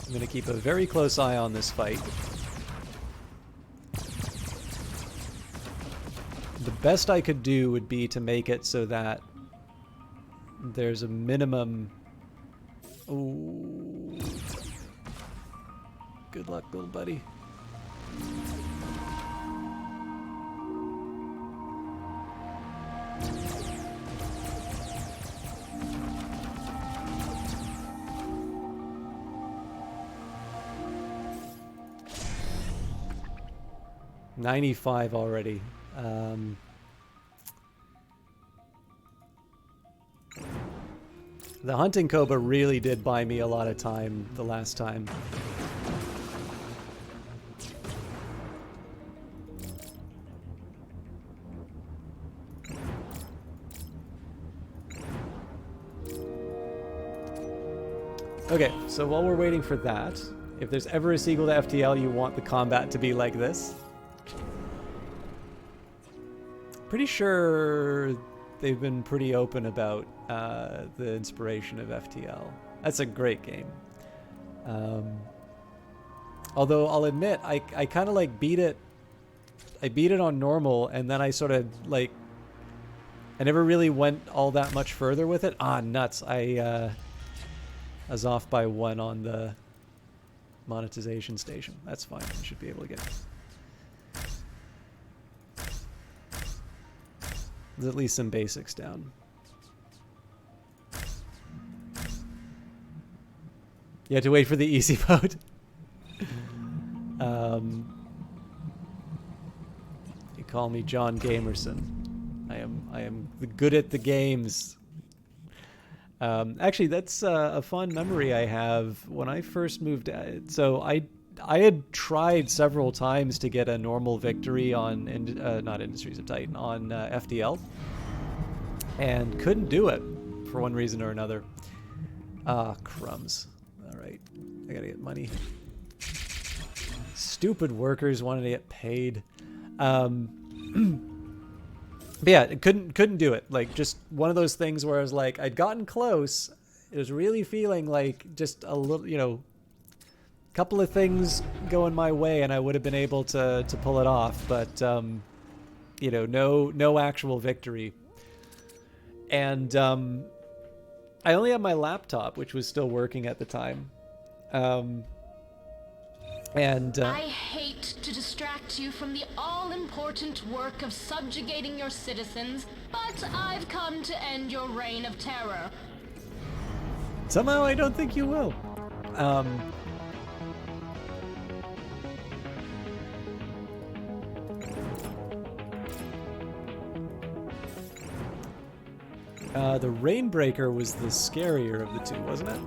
I'm gonna keep a very close eye on this fight. The best I could do would be to make it so that there's a minimum... Ooh. Good luck, little buddy. $95 already. The Hunting Cobra really did buy me a lot of time the last time. Okay, so while we're waiting for that, if there's ever a sequel to FTL you want the combat to be like this, pretty sure they've been pretty open about the inspiration of FTL. That's a great game. Although I'll admit, I kind of like beat it. I beat it on normal, and then I sort of like, I never really went all that much further with it. Ah, nuts! I was off by 1 on the monetization station. That's fine. I should be able to get it. There's at least some basics down. You had to wait for the easy mode. You call me John Gamerson. I am good at the games. Actually, that's a fond memory I have when I first moved. So I had tried several times to get a normal victory on, not Industries of Titan, on FTL, and couldn't do it for one reason or another. Ah, crumbs. All right, I gotta get money. Stupid workers wanted to get paid. But yeah, couldn't do it. Like, just one of those things where I was like, I'd gotten close. It was really feeling like just a little, you know, couple of things going my way and I would have been able to pull it off, but you know, no actual victory. And I only had my laptop, which was still working at the time. I hate to distract you from the all-important work of subjugating your citizens, but I've come to end your reign of terror. Somehow I don't think you will. The Rainbreaker was the scarier of the two, wasn't it?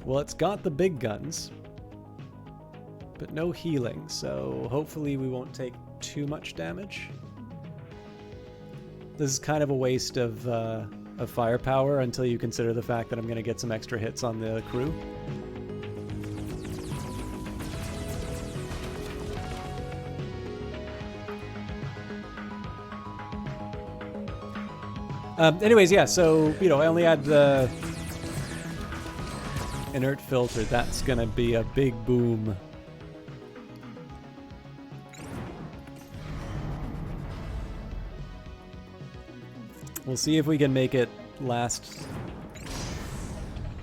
Well, it's got the big guns, but no healing, so hopefully we won't take too much damage. This is kind of a waste of firepower until you consider the fact that I'm going to get some extra hits on the crew. Anyways, yeah, so, you know, I only had the inert filter. That's gonna be a big boom. We'll see if we can make it last.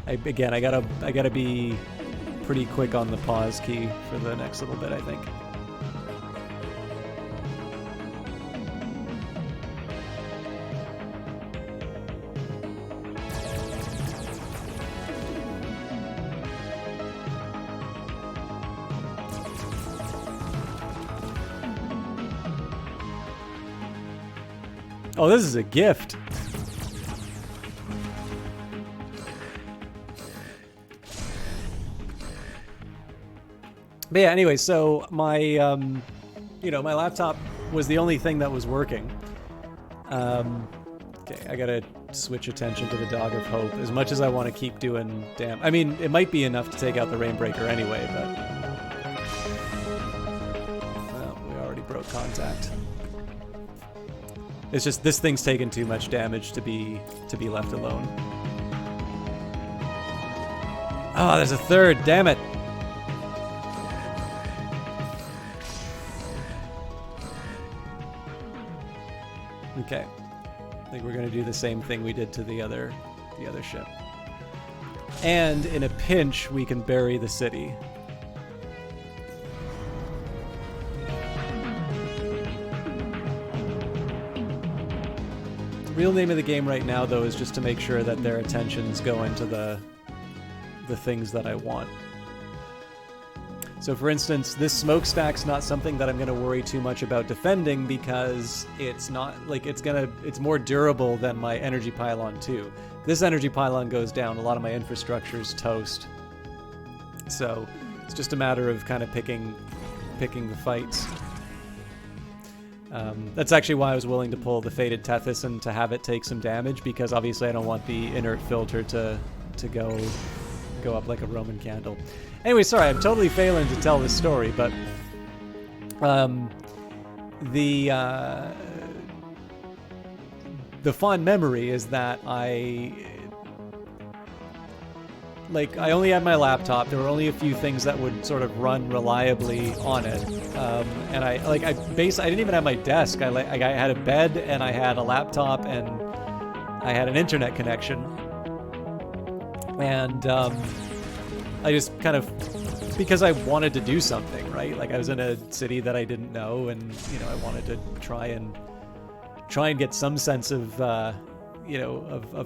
I gotta be pretty quick on the pause key for the next little bit, I think. Oh, this is a gift. But yeah, anyway, so my, my laptop was the only thing that was working. Okay, I gotta switch attention to the Dog of Hope. As much as I want to keep doing I mean, it might be enough to take out the Rainbreaker anyway, but... Well, we already broke contact. It's just, this thing's taken too much damage to be left alone. Oh, there's a third, damn it! Okay. I think we're going to do the same thing we did to the other ship. And in a pinch, we can bury the city. The real name of the game right now, though, is just to make sure that their attentions go into the things that I want. So for instance, this smokestack's not something that I'm going to worry too much about defending because it's not like it's more durable than my energy pylon too. This energy pylon goes down, a lot of my infrastructure's toast. So it's just a matter of kind of picking the fights. That's actually why I was willing to pull the Fated Tethys and to have it take some damage, because obviously I don't want the inert filter to go up like a Roman candle. Anyway, sorry, I'm totally failing to tell this story, but the fond memory is that I only had my laptop. There were only a few things that would sort of run reliably on it, and I didn't even have my desk. I had a bed and I had a laptop and I had an internet connection, and I just kind of, because I wanted to do something, right? Like I was in a city that I didn't know, and I wanted to try and get some sense of of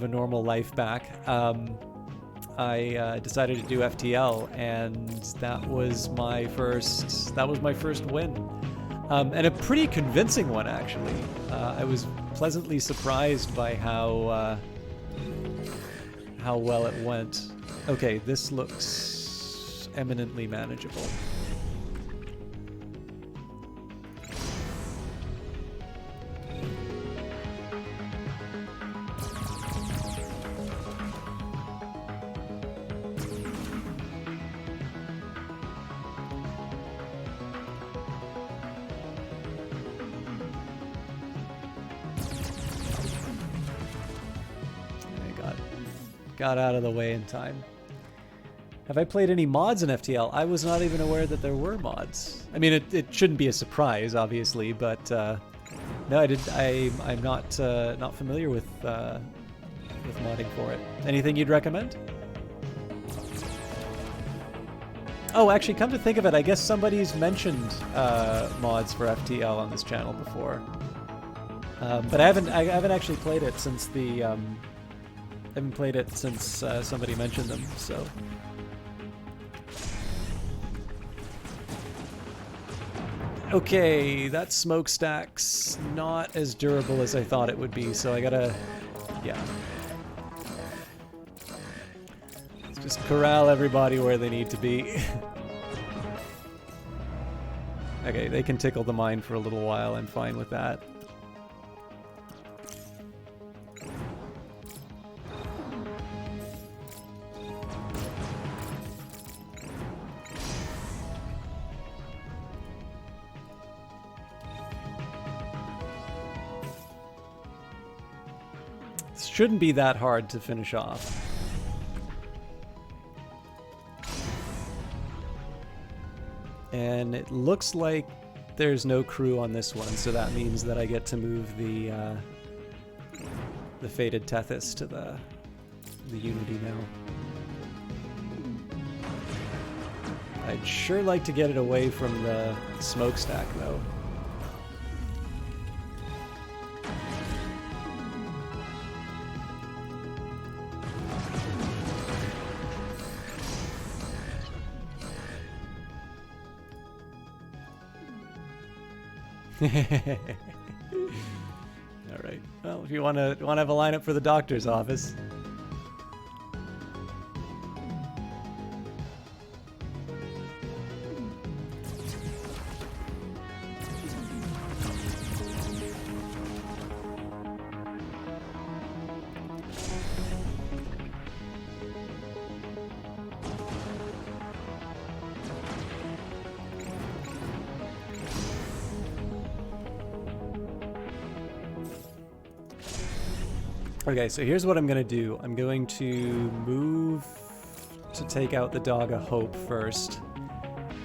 a normal life back. I decided to do FTL, and that was my first win, and a pretty convincing one actually. I was pleasantly surprised by how well it went. Okay, this looks eminently manageable. Got out of the way in time. Have I played any mods in FTL? I was not even aware that there were mods. I mean, it shouldn't be a surprise, obviously, but no, I'm not familiar with modding for it. Anything you'd recommend? Oh, actually, come to think of it, I guess somebody's mentioned mods for FTL on this channel before, but I haven't actually played it since somebody mentioned them, so. Okay, that smokestack's not as durable as I thought it would be, so I gotta, yeah. Let's just corral everybody where they need to be. Okay, they can tickle the mine for a little while, I'm fine with that. Shouldn't be that hard to finish off. And it looks like there's no crew on this one, so that means that I get to move the Fated Tethys to the Unity now. I'd sure like to get it away from the smokestack though. All right. Well, if you want to have a lineup for the doctor's office. Okay, so here's what I'm going to do. I'm going to move to take out the Dog of Hope first.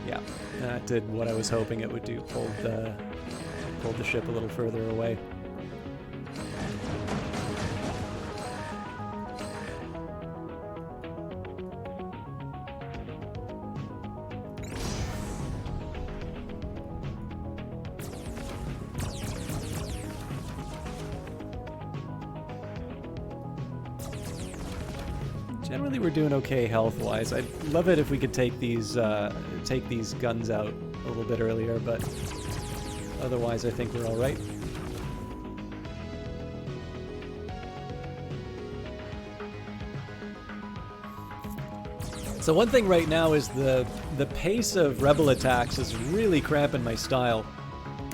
Yeah, that did what I was hoping it would do. Pulled the ship a little further away. Generally, we're doing okay health-wise. I'd love it if we could take these guns out a little bit earlier, but otherwise, I think we're all right. So one thing right now is the pace of rebel attacks is really cramping my style.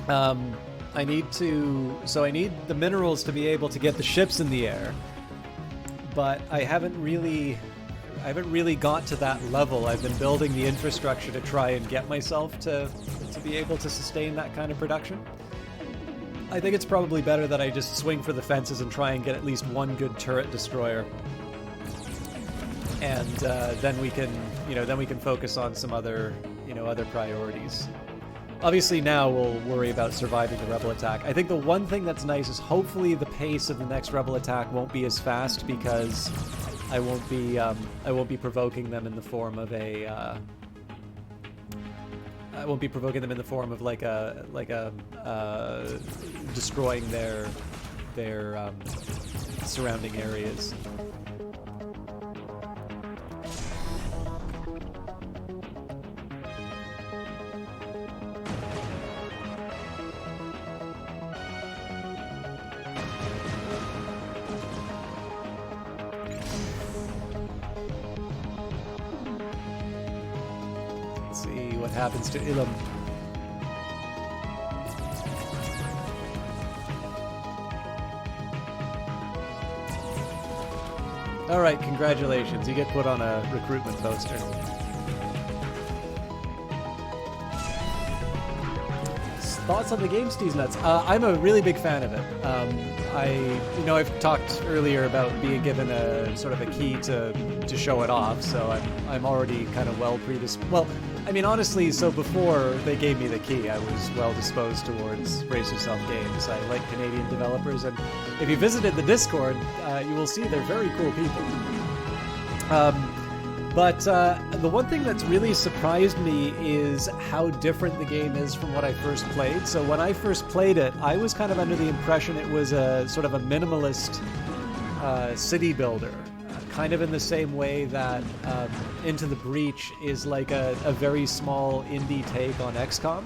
I need the minerals to be able to get the ships in the air. But I haven't really got to that level. I've been building the infrastructure to try and get myself to be able to sustain that kind of production. I think it's probably better that I just swing for the fences and try and get at least one good turret destroyer, and then we can focus on some other priorities. Obviously now we'll worry about surviving the rebel attack. I think the one thing that's nice is hopefully the pace of the next rebel attack won't be as fast, because I won't be provoking them in the form of destroying their surrounding areas. Happens to Ilum. All right, congratulations. You get put on a recruitment poster. Thoughts on the game, Steve's Nuts? I'm a really big fan of it. I've talked earlier about being given a sort of a key to show it off, so I'm already kind of well predisposed. Well, I mean, honestly, so before they gave me the key, I was well disposed towards Brace Yourself Games. I like Canadian developers, and if you visited the Discord, you will see they're very cool people. But the one thing that's really surprised me is how different the game is from what I first played. So when I first played it, I was kind of under the impression it was a sort of a minimalist city builder. Kind of in the same way that Into the Breach is like a very small indie take on XCOM.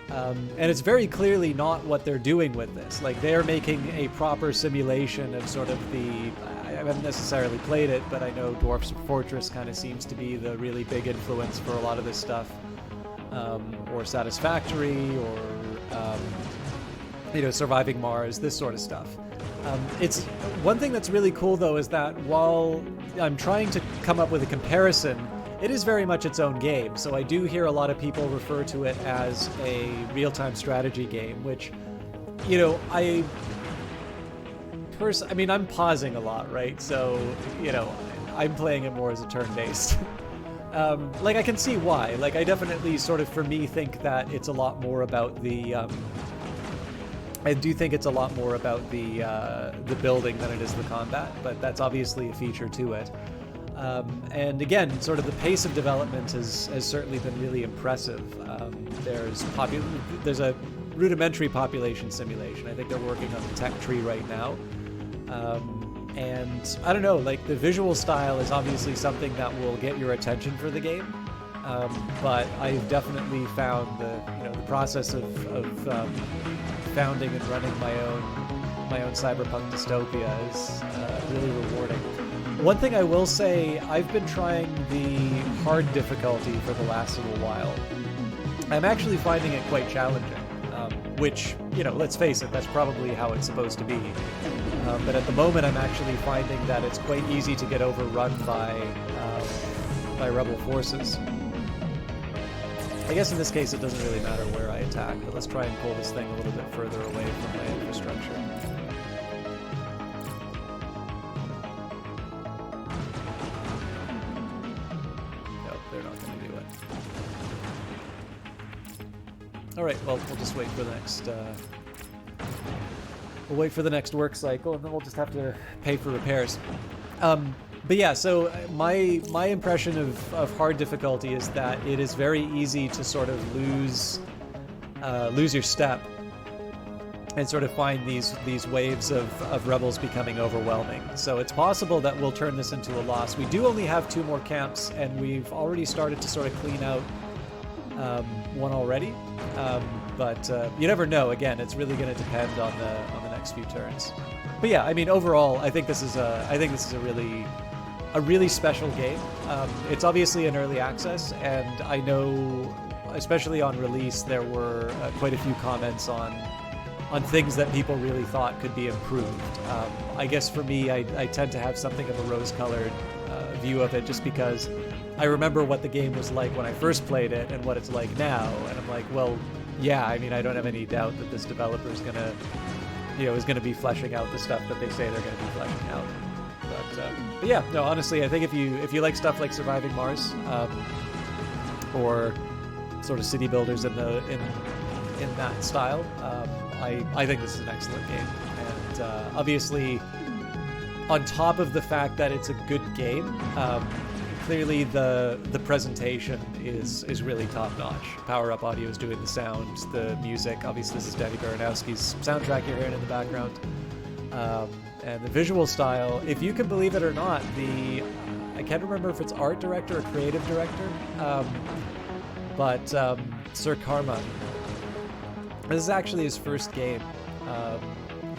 And it's very clearly not what they're doing with this. Like, they're making a proper simulation of sort of I haven't necessarily played it, but I know Dwarf's Fortress kind of seems to be the really big influence for a lot of this stuff. Or Satisfactory, or Surviving Mars, this sort of stuff. It's one thing that's really cool, though, is that while I'm trying to come up with a comparison, it is very much its own game. So I do hear a lot of people refer to it as a real-time strategy game, which, I'm pausing a lot, right? So, I'm playing it more as a turn-based. I can see why. Like, I definitely sort of, for me, think that it's a lot more about the... I do think it's a lot more about the building than it is the combat, but that's obviously a feature to it. And again, sort of the pace of development has certainly been really impressive. There's a rudimentary population simulation. I think they're working on the tech tree right now. And I don't know, like, the visual style is obviously something that will get your attention for the game. But I've definitely found the process of founding and running my own cyberpunk dystopia is really rewarding. One thing I will say, I've been trying the hard difficulty for the last little while. I'm actually finding it quite challenging, which, let's face it, that's probably how it's supposed to be. But at the moment, I'm actually finding that it's quite easy to get overrun by rebel forces. I guess in this case it doesn't really matter where I attack, but let's try and pull this thing a little bit further away from my infrastructure. right. Well, we'll just wait for the next. We'll wait for the next work cycle, and then we'll just have to pay for repairs. But yeah, so my impression of hard difficulty is that it is very easy to sort of lose your step and sort of find these waves of rebels becoming overwhelming. So it's possible that we'll turn this into a loss. We do only have 2 more camps, and we've already started to sort of clean out one already. But you never know. Again, it's really going to depend on the next few turns. But yeah, I mean, overall, I think this is a really special game. It's obviously an early access, and I know, especially on release, there were quite a few comments on things that people really thought could be improved. I guess for me, I tend to have something of a rose-colored view of it, just because I remember what the game was like when I first played it and what it's like now, and I'm like, well, yeah, I mean, I don't have any doubt that this developer is gonna be fleshing out the stuff that they say they're gonna be fleshing out. But yeah, no, honestly, I think if you like stuff like Surviving Mars, or sort of city builders in that style, I think this is an excellent game. And obviously, on top of the fact that it's a good game, clearly the presentation is really top notch. Power Up Audio is doing the sound, the music. Obviously, this is Danny Baranowski's soundtrack you're hearing in the background. And the visual style, if you can believe it or not, I can't remember if it's art director or creative director, but Sir Karma, this is actually his first game.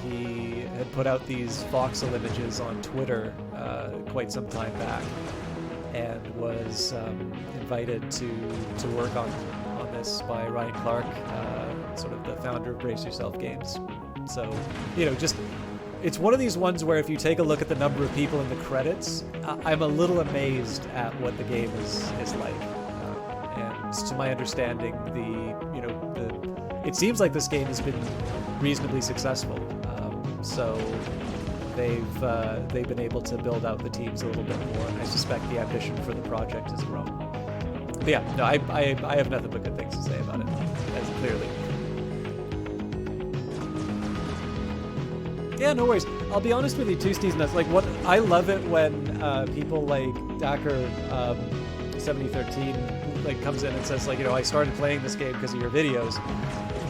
He had put out these voxel images on Twitter quite some time back, and was invited to work on this by Ryan Clark, sort of the founder of Brace Yourself Games. So, just it's one of these ones where if you take a look at the number of people in the credits, I'm a little amazed at what the game is like. And to my understanding, it seems like this game has been reasonably successful. So they've been able to build out the teams a little bit more, and I suspect the ambition for the project has grown. But yeah, no, I have nothing but good things to say about it, as clearly. Yeah, no worries. I'll be honest with you, Tuesdays nuts. Like, what I love it when people like Dakar 7013 like comes in and says like, I started playing this game because of your videos.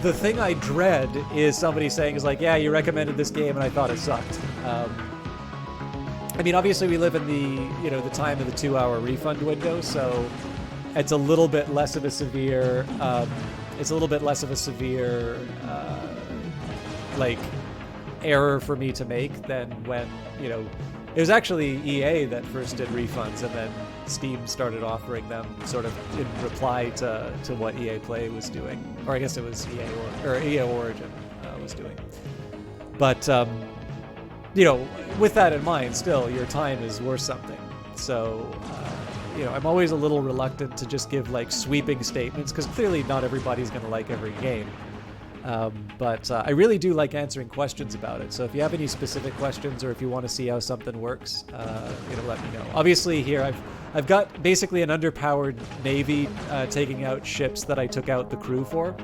The thing I dread is somebody saying is like, yeah, you recommended this game and I thought it sucked. I mean, obviously we live in the time of the 2-hour refund window, so it's a little bit less of a severe like error for me to make than when it was actually EA that first did refunds, and then Steam started offering them sort of in reply to what EA Play was doing, or I guess it was EA Origin was doing. But with that in mind, still your time is worth something. So I'm always a little reluctant to just give like sweeping statements, because clearly not everybody's going to like every game. But I really do like answering questions about it. So if you have any specific questions, or if you want to see how something works, let me know. Obviously here I've got basically an underpowered navy taking out ships that I took out the crew for.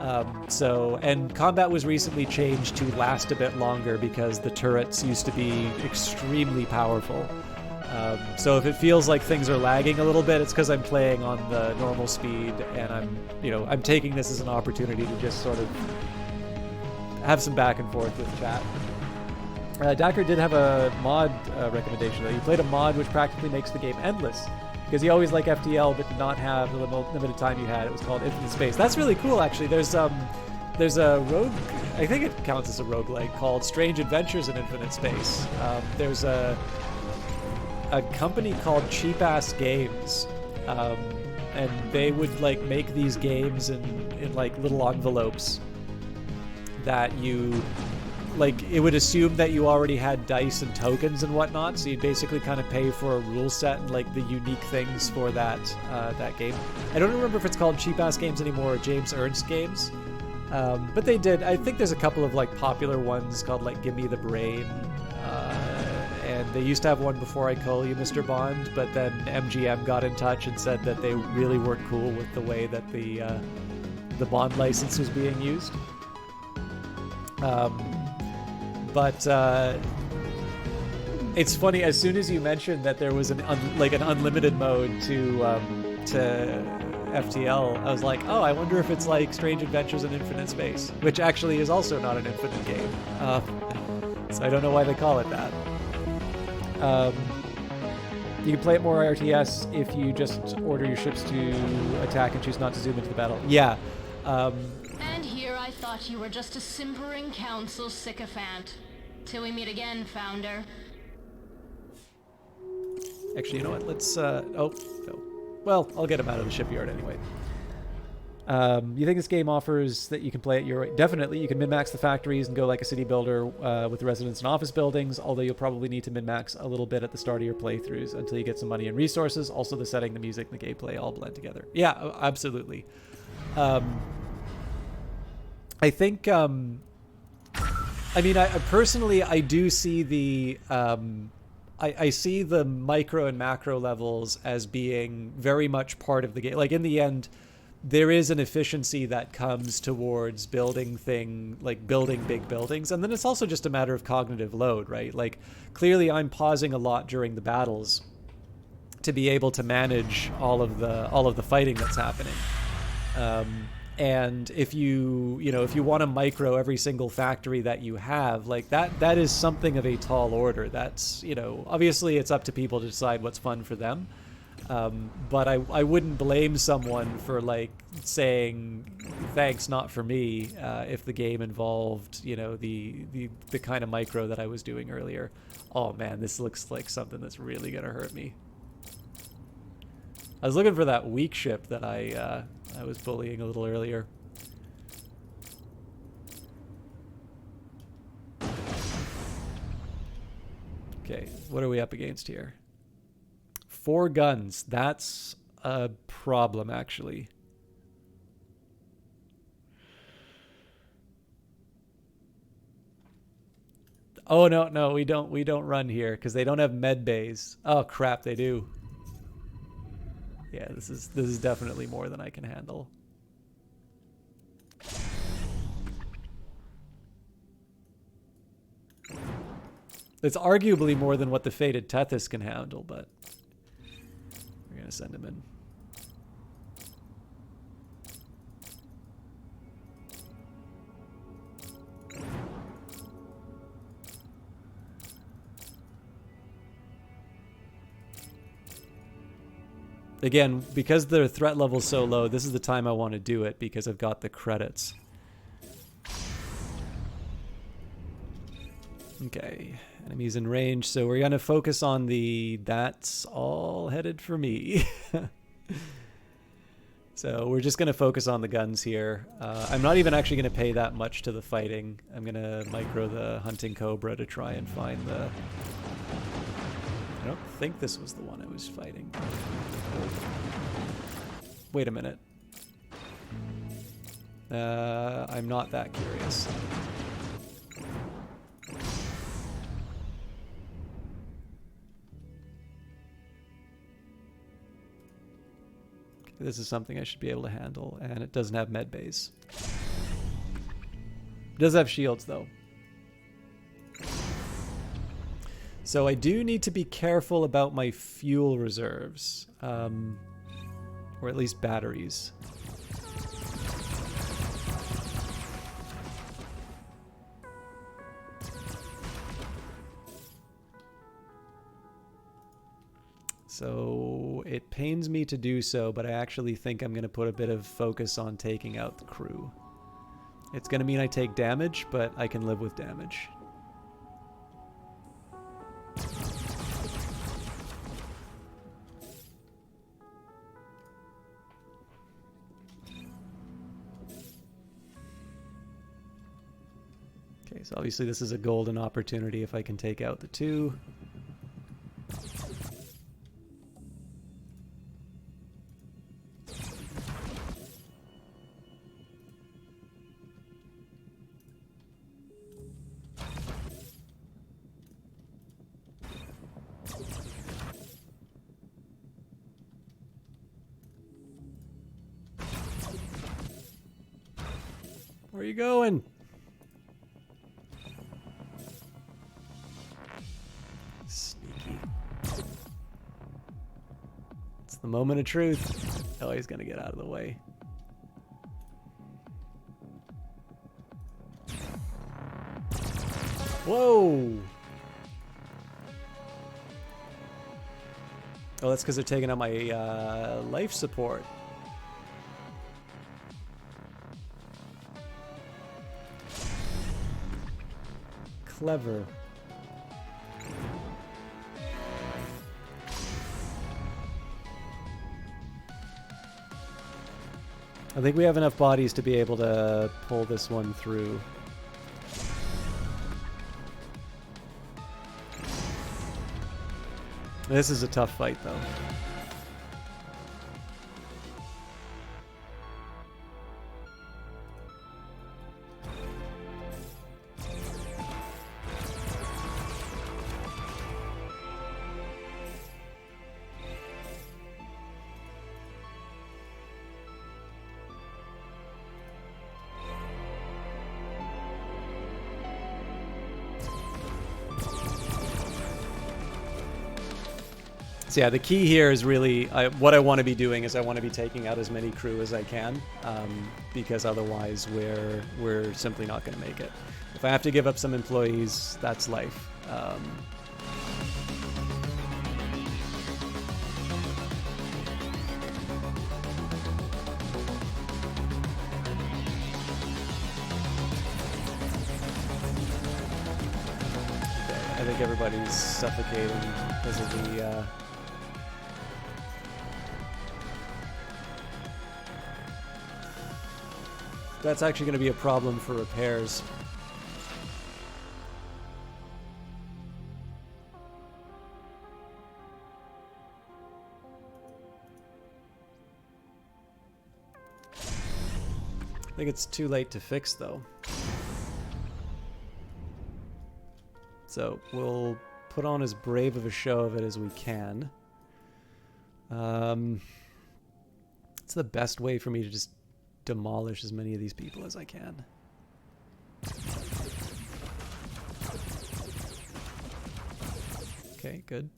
And combat was recently changed to last a bit longer because the turrets used to be extremely powerful. So if it feels like things are lagging a little bit, it's because I'm playing on the normal speed, and I'm taking this as an opportunity to just sort of have some back and forth with chat. Dakar did have a mod recommendation, though. He played a mod which practically makes the game endless, because you always like FTL but did not have the limited time you had. It was called Infinite Space. That's really cool, actually. There's a rogue, I think it counts as a roguelike, called Strange Adventures in Infinite Space. There's a company called Cheap Ass Games, and they would like make these games in like little envelopes that you like. It would assume that you already had dice and tokens and whatnot, so you'd basically kind of pay for a rule set and like the unique things for that game. I don't remember if it's called Cheap Ass Games anymore or James Ernst Games, but they did. I think there's a couple of like popular ones called like Give Me the Brain. And they used to have one before I Call You Mr. Bond, but then MGM got in touch and said that they really weren't cool with the way that the the Bond license was being used. But it's funny, as soon as you mentioned that there was an unlimited mode to FTL, I was like, oh, I wonder if it's like Strange Adventures in Infinite Space, which actually is also not an infinite game. So I don't know why they call it that. You can play it more RTS if you just order your ships to attack and choose not to zoom into the battle. Yeah. And here I thought you were just a simpering council sycophant. Till we meet again, Founder. Actually, you know what? Let's, oh, no. Well, I'll get him out of the shipyard anyway. You think this game offers that you can play at your... Definitely, you can min-max the factories and go like a city builder with the residence and office buildings, although you'll probably need to min-max a little bit at the start of your playthroughs until you get some money and resources. Also, the setting, the music, and the gameplay all blend together. Yeah, absolutely. I think... I mean, I personally, I do see the... I see the micro and macro levels as being very much part of the game. Like, in the end, there is an efficiency that comes towards building building big buildings. And then it's also just a matter of cognitive load, right? Like, clearly I'm pausing a lot during the battles to be able to manage all of the fighting that's happening. And if you want to micro every single factory that you have, like that is something of a tall order. That's, obviously it's up to people to decide what's fun for them. But I wouldn't blame someone for like saying thanks, not for me, if the game involved, the kind of micro that I was doing earlier. Oh man, this looks like something that's really gonna hurt me. I was looking for that weak ship that I was bullying a little earlier. Okay, what are we up against here? 4 guns. That's a problem, actually. Oh no, we don't run here because they don't have med bays. Oh crap, they do. Yeah, this is definitely more than I can handle. It's arguably more than what the Fated Tethys can handle, but we're gonna send him in. Again, because the threat level's so low, this is the time I want to do it because I've got the credits. Okay, enemies in range, so we're gonna focus on that's all headed for me. So we're just gonna focus on the guns here. I'm not even actually gonna pay that much to the fighting. I'm gonna micro the Hunting Cobra to try and find the... I don't think this was the one I was fighting. Wait a minute. I'm not that curious. Okay, this is something I should be able to handle, and it doesn't have med bays. It does have shields, though. So I do need to be careful about my fuel reserves, or at least batteries. So it pains me to do so, but I actually think I'm going to put a bit of focus on taking out the crew. It's going to mean I take damage, but I can live with damage. Okay, so obviously this is a golden opportunity if I can take out the 2. Where are you going? Sneaky. It's the moment of truth. Oh, he's gonna get out of the way. Whoa! Oh, that's because they're taking out my life support. Clever. I think we have enough bodies to be able to pull this one through. This is a tough fight, though. So yeah, the key here is really, what I want to be doing is I want to be taking out as many crew as I can, because otherwise we're simply not going to make it. If I have to give up some employees, that's life. I think everybody's suffocating because of the that's actually going to be a problem for repairs. I think it's too late to fix, though. So we'll put on as brave of a show of it as we can. It's the best way for me to just demolish as many of these people as I can. Okay, good.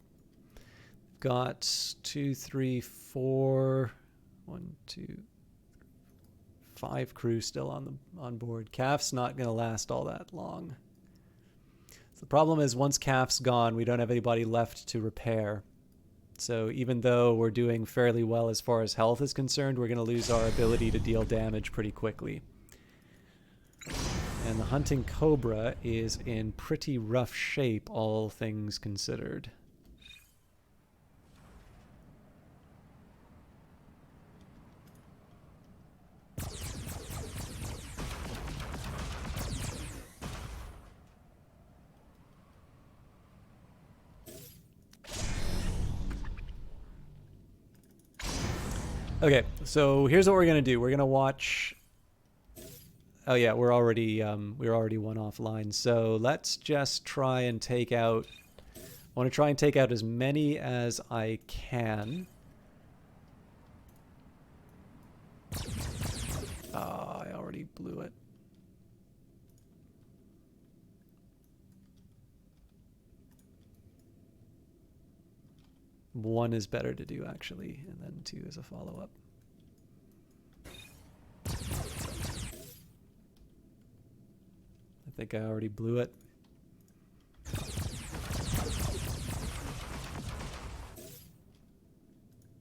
Got 2, 3, 4, 1, 2, 5 crew still on board. CAF's not going to last all that long. So the problem is once CAF's gone, we don't have anybody left to repair. So even though we're doing fairly well as far as health is concerned, we're going to lose our ability to deal damage pretty quickly. And the Hunting Cobra is in pretty rough shape, all things considered. Okay, so here's what we're gonna do. We're gonna watch. Oh yeah, we're already one offline. So let's just try and take out. I want to try and take out as many as I can. Oh, I already blew it. One is better to do, actually, and then 2 is a follow-up. I think I already blew it.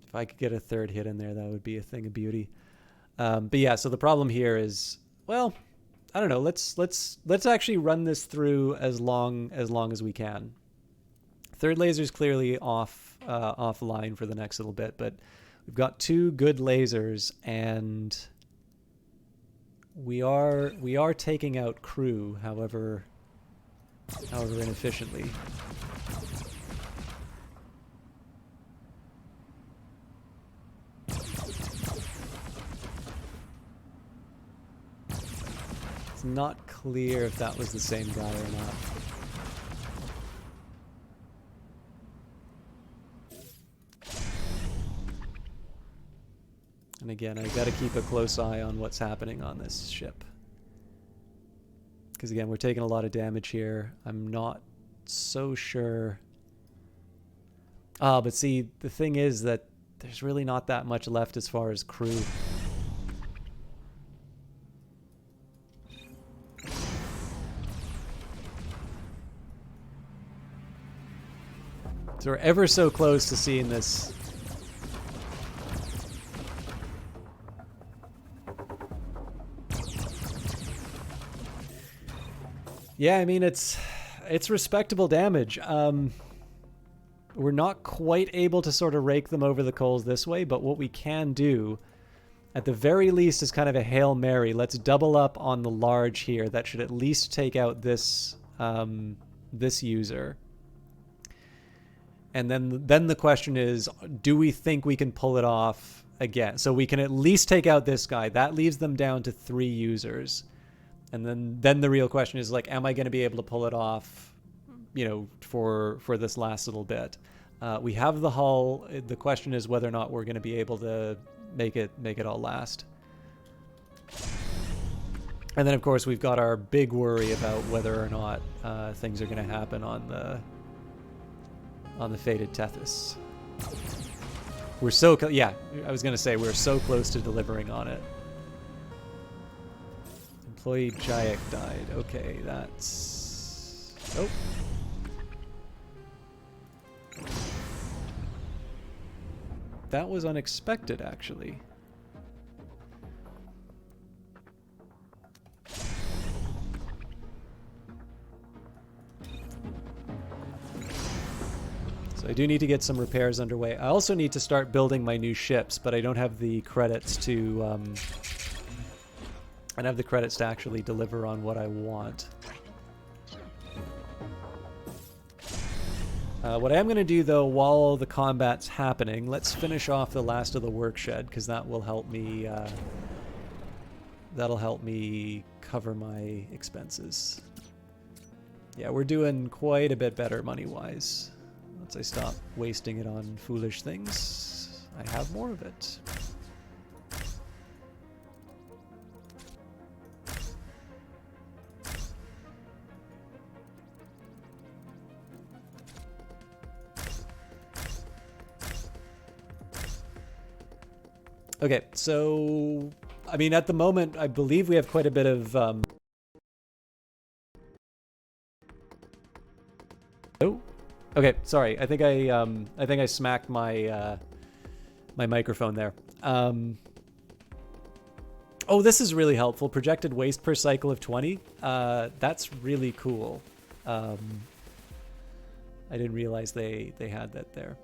If I could get a 3rd hit in there, that would be a thing of beauty. But yeah, so the problem here is, well, I don't know. Let's actually run this through as long as we can. 3rd laser's clearly offline for the next little bit, but we've got 2 good lasers, and we are taking out crew, however inefficiently. It's not clear if that was the same guy or not. And again, I gotta keep a close eye on what's happening on this ship. Because again, we're taking a lot of damage here. I'm not so sure. But see, the thing is that there's really not that much left as far as crew. So we're ever so close to seeing this. Yeah, I mean, it's respectable damage. We're not quite able to sort of rake them over the coals this way, but what we can do, at the very least, is kind of a Hail Mary. Let's double up on the large here. That should at least take out this this user. And then the question is, do we think we can pull it off again? So we can at least take out this guy. That leaves them down to 3 users. And then the real question is, like, am I going to be able to pull it off, you know, for this last little bit? We have the hull. The question is whether or not we're going to be able to make it all last. And then, of course, we've got our big worry about whether or not things are going to happen on the fated Tethys. We're so yeah, I was going to say we're so close to delivering on it. Employee Jayek died. Okay, that's... Oh. That was unexpected, actually. So I do need to get some repairs underway. I also need to start building my new ships, but I don't have the credits to... I don't have the credits to actually deliver on what I want. What I am going to do, though, while the combat's happening, let's finish off the last of the work shed, because that will help me. That'll help me cover my expenses. Yeah, we're doing quite a bit better money-wise. Once I stop wasting it on foolish things, I have more of it. Okay, so, I mean, at the moment, I believe we have quite a bit of, Oh, okay, sorry. I think I smacked my, my microphone there. Oh, this is really helpful. Projected waste per cycle of 20. That's really cool. I didn't realize they had that there.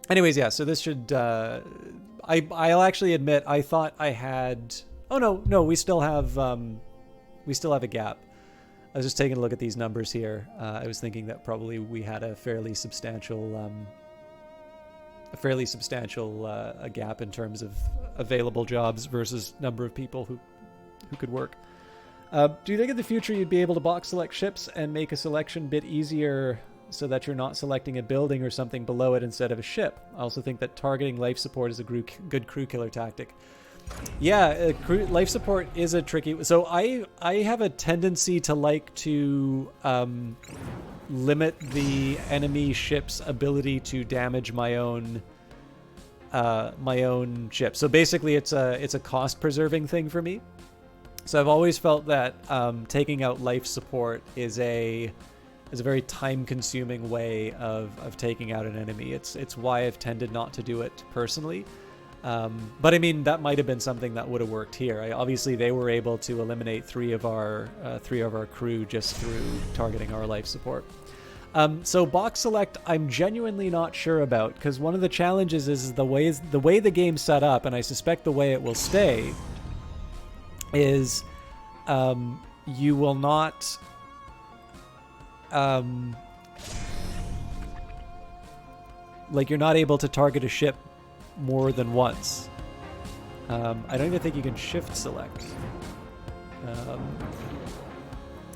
Anyways, yeah, so this should, I'll actually admit, I thought I had, oh no, we still have a gap. I was just taking a look at these numbers here. I was thinking that probably we had a fairly substantial gap in terms of available jobs versus number of people who could work. Do you think in the future you'd be able to box select ships and make a selection bit easier so that you're not selecting a building or something below it instead of a ship? I also think that targeting life support is a good crew killer tactic. Yeah, life support is a tricky... So I have a tendency to like to limit the enemy ship's ability to damage my own ship. So basically it's a cost-preserving thing for me. So I've always felt that taking out life support is a very time-consuming way of taking out an enemy. It's why I've tended not to do it personally. But I mean, that might have been something that would have worked here. Obviously, they were able to eliminate three of our crew just through targeting our life support. So box select, I'm genuinely not sure about, because one of the challenges is the way the game's set up, and I suspect the way it will stay is you will not. Like, you're not able to target a ship more than once. I don't even think you can shift select.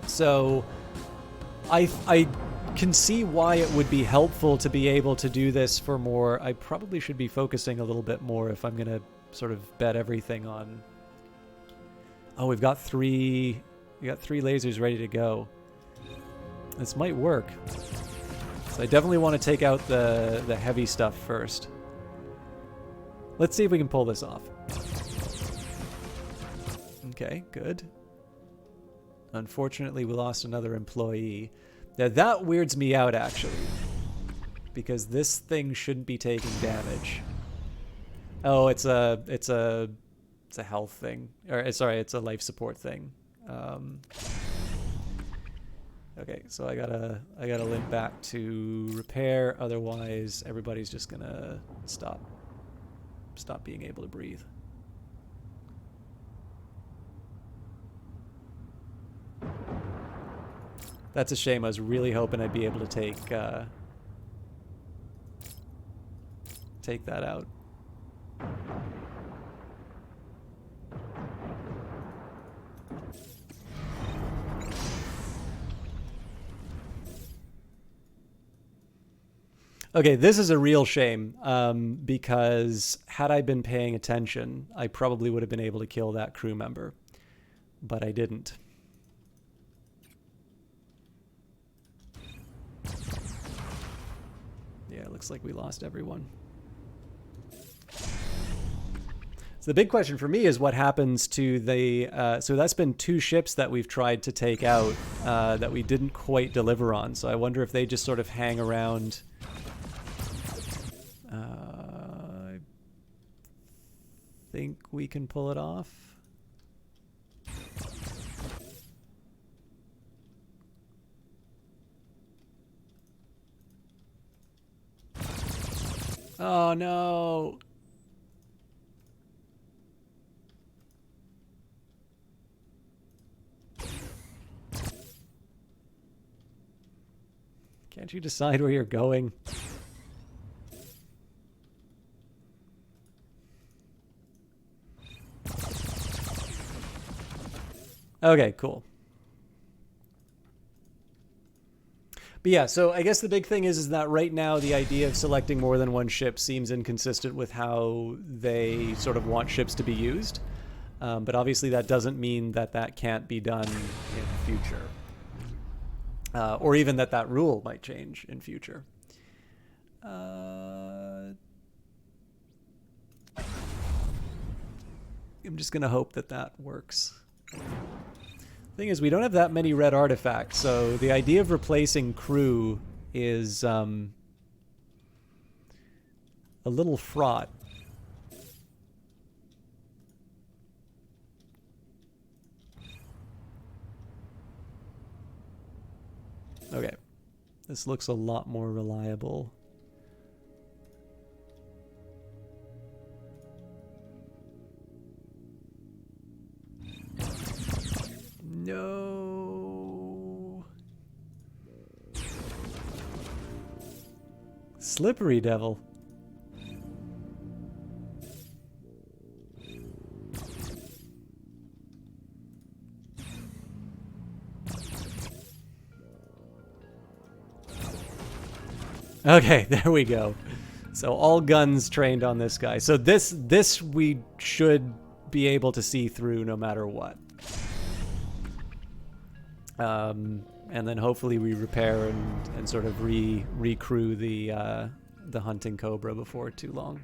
So I can see why it would be helpful to be able to do this for more. I probably should be focusing a little bit more if I'm going to sort of bet everything on... Oh, we've got three We got 3 lasers ready to go. This might work. So I definitely want to take out the heavy stuff first. Let's see if we can pull this off. Okay, good. Unfortunately, we lost another employee. Now that weirds me out, actually. Because this thing shouldn't be taking damage. Oh, it's a health thing. Or sorry, it's a life support thing. Okay, so I gotta limp back to repair. Otherwise, everybody's just gonna stop being able to breathe. That's a shame. I was really hoping I'd be able to take that out. Okay, this is a real shame, because had I been paying attention, I probably would have been able to kill that crew member, but I didn't. Yeah, it looks like we lost everyone. So the big question for me is what happens to the... so that's been 2 ships that we've tried to take out that we didn't quite deliver on. So I wonder if they just sort of hang around... I think we can pull it off. Oh no! Can't you decide where you're going? Okay, cool. But yeah, so I guess the big thing is that right now the idea of selecting more than one ship seems inconsistent with how they sort of want ships to be used. But obviously that doesn't mean that that can't be done in the future. Or even that rule might change in future. I'm just going to hope that works. Thing is, we don't have that many red artifacts, so the idea of replacing crew is a little fraught. Okay, this looks a lot more reliable. No. Slippery devil. Okay, there we go. So all guns trained on this guy. So this we should be able to see through no matter what. And then hopefully we repair and sort of recrew the hunting cobra before too long.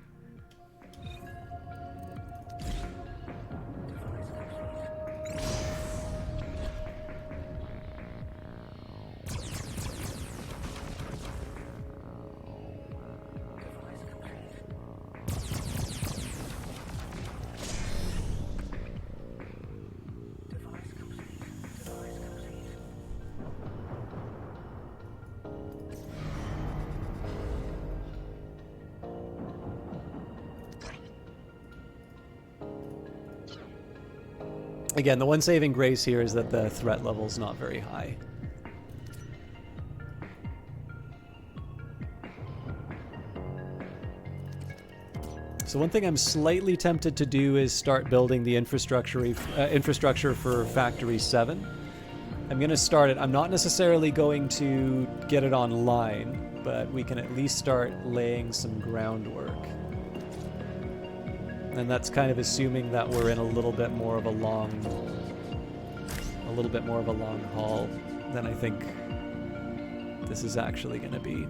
Again, the one saving grace here is that the threat level is not very high. So one thing I'm slightly tempted to do is start building the infrastructure for Factory 7. I'm going to start it. I'm not necessarily going to get it online, but we can at least start laying some groundwork. And that's kind of assuming that we're in a little bit more of a a little bit more of a long haul than I think this is actually going to be.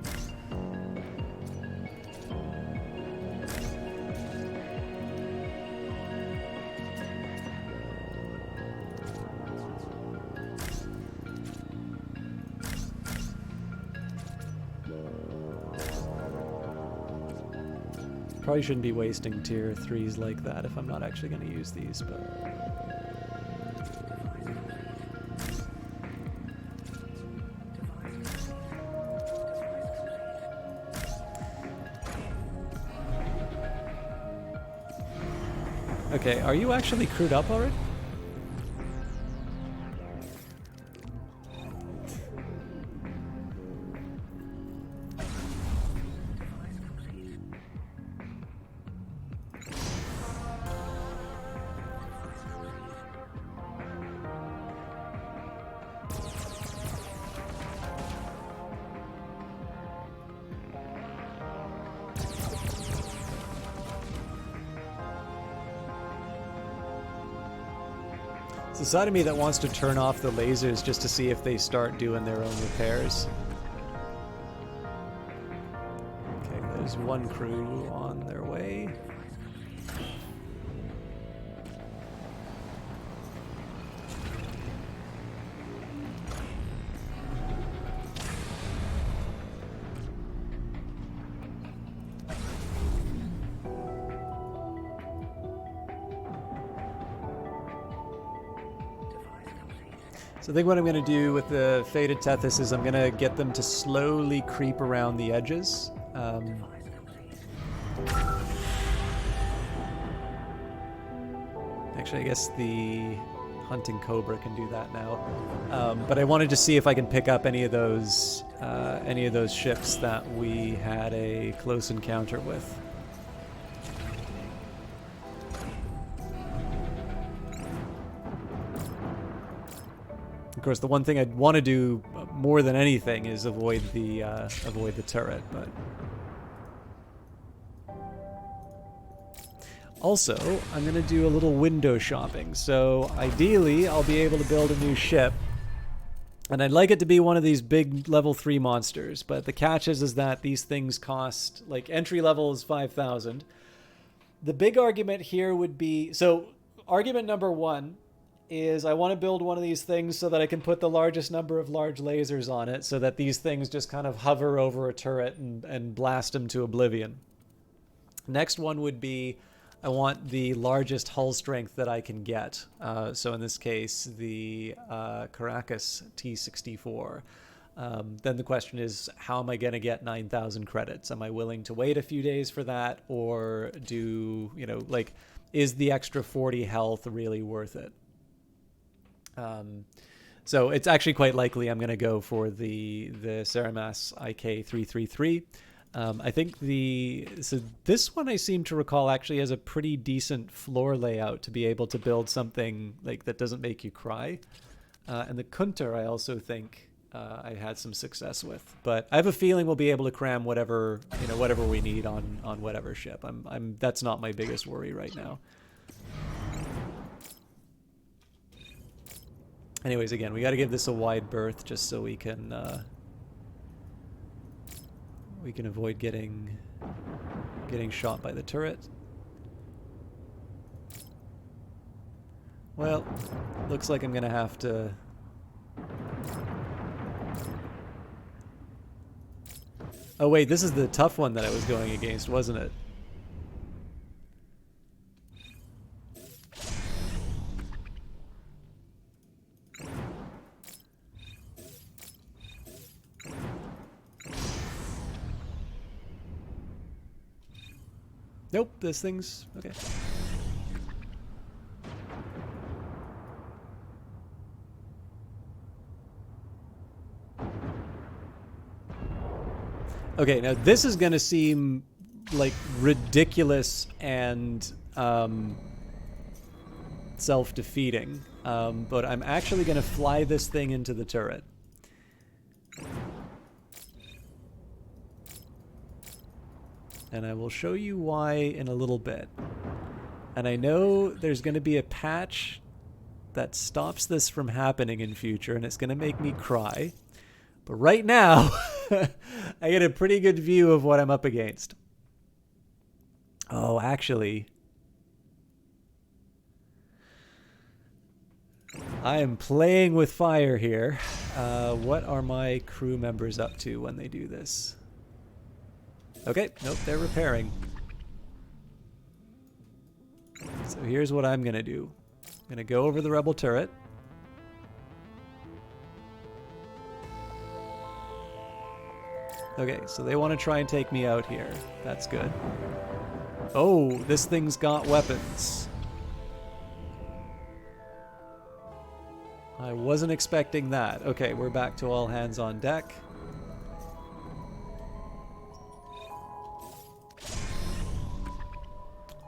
Probably shouldn't be wasting tier 3s like that if I'm not actually going to use these, but... Okay, are you actually crewed up already? It's the side of me that wants to turn off the lasers just to see if they start doing their own repairs. Okay, there's one crew on their way. So I think what I'm going to do with the Fated Tethys is I'm going to get them to slowly creep around the edges. Actually, I guess the Hunting Cobra can do that now. But I wanted to see if I can pick up any of those ships that we had a close encounter with. Of course, the one thing I'd want to do more than anything is avoid the turret, but also I'm going to do a little window shopping. So ideally, I'll be able to build a new ship, and I'd like it to be one of these big level 3 monsters. But the catch is that these things cost, like, entry level is 5,000. The big argument here would be, so argument number 1 is I want to build one of these things so that I can put the largest number of large lasers on it so that these things just kind of hover over a turret and blast them to oblivion. Next one would be I want the largest hull strength that I can get. So in this case, the Caracas T-64. Then the question is, how am I going to get 9,000 credits? Am I willing to wait a few days for that? Or do, is the extra 40 health really worth it? So it's actually quite likely I'm going to go for the Ceramas IK333. I think this one I seem to recall actually has a pretty decent floor layout to be able to build something like that doesn't make you cry. And the Kunter I also think I had some success with, but I have a feeling we'll be able to cram whatever we need on whatever ship. That's not my biggest worry right now. Anyways, again, we got to give this a wide berth just so we can avoid getting shot by the turret. Well, looks like I'm gonna have to. Oh wait, this is the tough one that I was going against, wasn't it? Nope, this thing's okay. Okay, now this is going to seem like ridiculous and self-defeating, but I'm actually going to fly this thing into the turret. And I will show you why in a little bit. And I know there's going to be a patch that stops this from happening in future, and it's going to make me cry. But right now, I get a pretty good view of what I'm up against. Oh, actually, I am playing with fire here. What are my crew members up to when they do this? Okay, nope, they're repairing. So here's what I'm going to do. I'm going to go over the rebel turret. Okay, so they want to try and take me out here. That's good. Oh, this thing's got weapons. I wasn't expecting that. Okay, we're back to all hands on deck.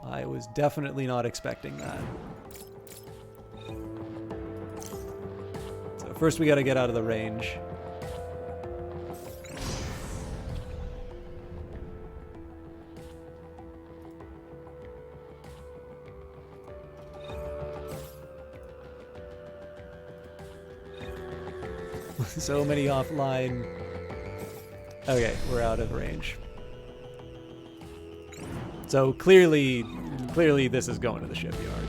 I was definitely not expecting that. So first we got to get out of the range. So many offline. Okay, we're out of range. So clearly this is going to the shipyard.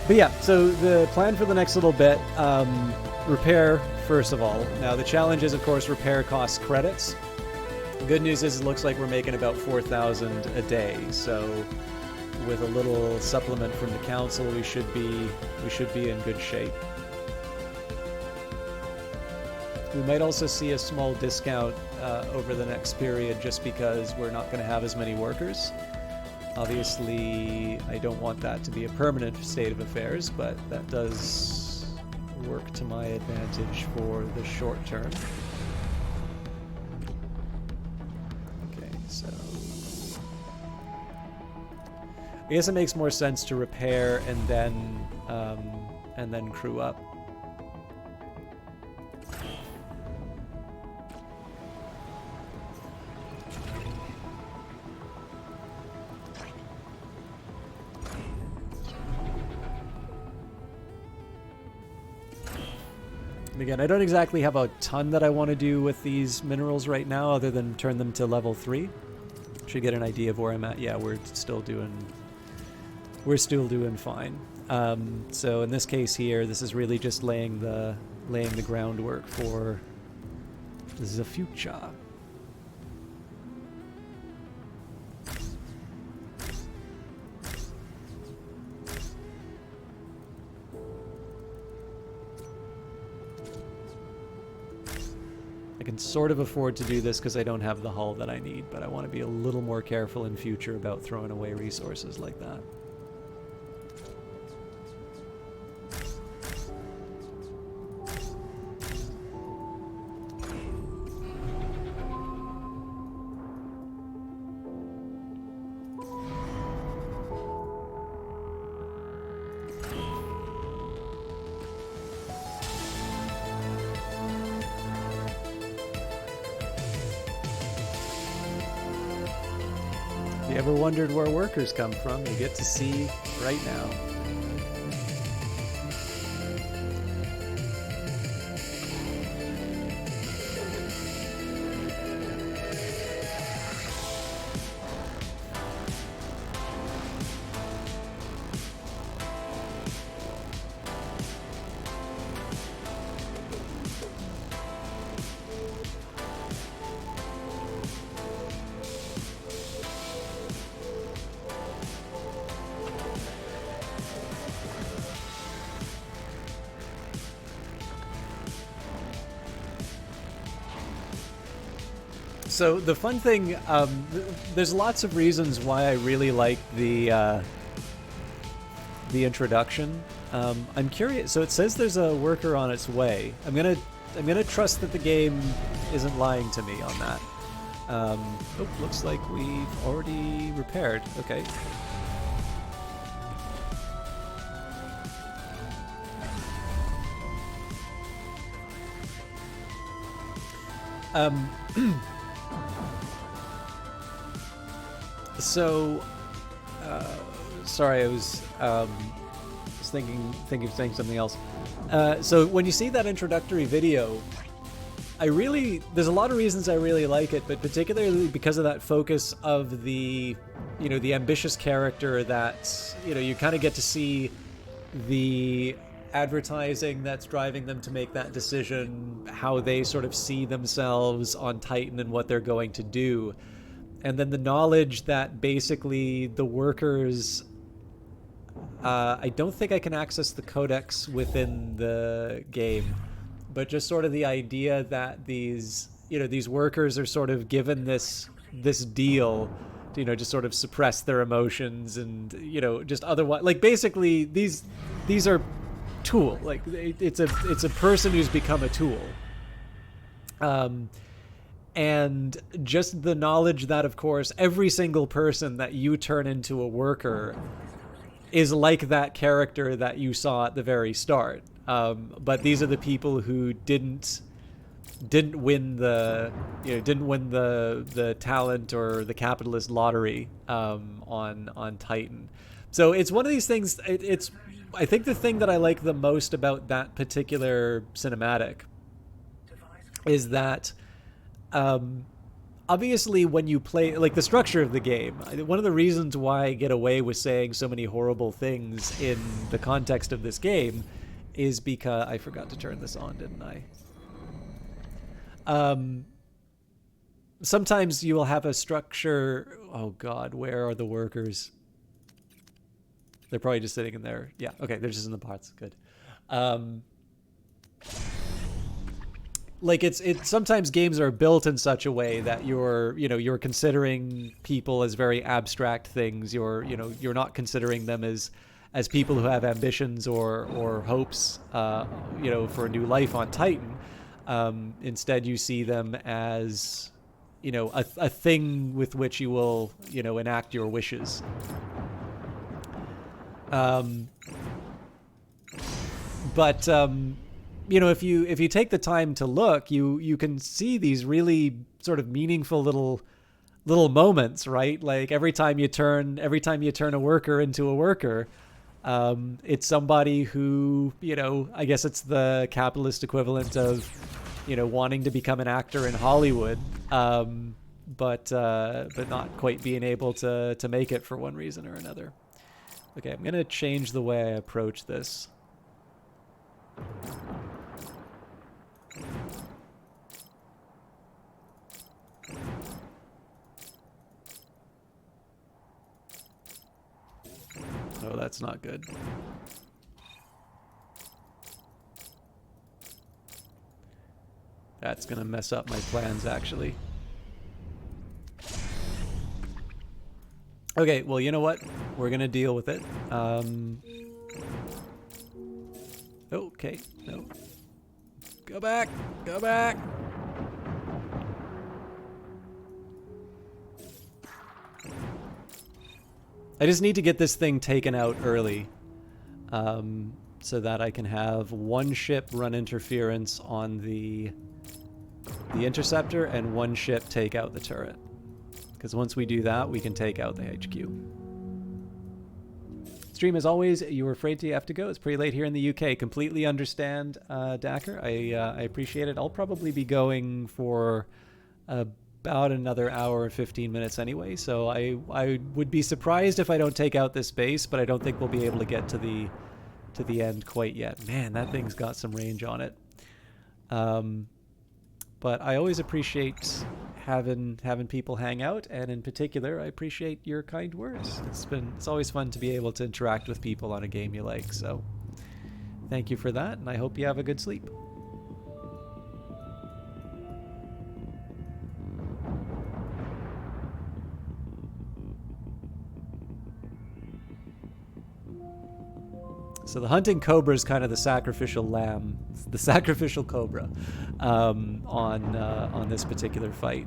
But yeah, so the plan for the next little bit, repair first of all. Now the challenge is, of course, repair costs credits. The good news is it looks like we're making about 4,000 a day, so with a little supplement from the council, we should be in good shape. We might also see a small discount over the next period just because we're not going to have as many workers. Obviously, I don't want that to be a permanent state of affairs, but that does work to my advantage for the short term. Okay, so I guess it makes more sense to repair and then crew up. And again, I don't exactly have a ton that I want to do with these minerals right now other than turn them to level 3. Should get an idea of where I'm at. Yeah, we're still doing fine. So in this case here, this is really just laying the groundwork for the future. I can sort of afford to do this because I don't have the hull that I need, but I want to be a little more careful in future about throwing away resources like that. If you ever wondered where workers come from, you get to see right now. So the fun thing, there's lots of reasons why I really like the introduction. I'm curious. So it says there's a worker on its way. I'm gonna trust that the game isn't lying to me on that. Oh, looks like we've already repaired. Okay. So, sorry, I was thinking of saying something else. So when you see that introductory video, there's a lot of reasons I really like it, but particularly because of that focus of the ambitious character that, you kind of get to see the advertising that's driving them to make that decision, how they sort of see themselves on Titan and what they're going to do. And then the knowledge that basically the workers, I don't think I can access the codex within the game, but just sort of the idea that these workers are sort of given this deal to, just sort of suppress their emotions and, just otherwise, like basically these are tool, like it's a person who's become a tool. And just the knowledge that, of course, every single person that you turn into a worker is like that character that you saw at the very start. But these are the people who didn't win the talent or the capitalist lottery on Titan. So it's one of these things. I think the thing that I like the most about that particular cinematic is that obviously when you play, like, the structure of the game, one of the reasons why I get away with saying so many horrible things in the context of this game is because I forgot to turn this on, didn't I? Sometimes you will have a structure. Oh God, where are the workers? They're probably just sitting in there. Yeah, okay, they're just in the pots. Good. Like it's sometimes games are built in such a way that you're considering people as very abstract things. You're not considering them as people who have ambitions or hopes for a new life on Titan. Instead you see them as a thing with which you will enact your wishes. But if you take the time to look, you can see these really sort of meaningful little moments, right? Like every time you turn a worker into a worker, it's somebody who, I guess it's the capitalist equivalent of, wanting to become an actor in Hollywood, but not quite being able to make it for one reason or another. Okay, I'm gonna change the way I approach this. Oh, that's not good. That's gonna mess up my plans, actually. Okay, well, you know what? We're gonna deal with it. Okay, no. Go back! Go back! I just need to get this thing taken out early, so that I can have one ship run interference on the interceptor and one ship take out the turret. Because once we do that, we can take out the HQ. Stream, as always, you were afraid to have to go. It's pretty late here in the UK. Completely understand, Dacker. I appreciate it. I'll probably be going for about another hour and 15 minutes anyway, so I would be surprised if I don't take out this base, but I don't think we'll be able to get to the end quite yet. Man, that thing's got some range on it. But I always appreciate having people hang out, and in particular, I appreciate your kind words. It's always fun to be able to interact with people on a game you like, so thank you for that, and I hope you have a good sleep. So the hunting cobra is kind of the sacrificial lamb, the sacrificial cobra, on this particular fight.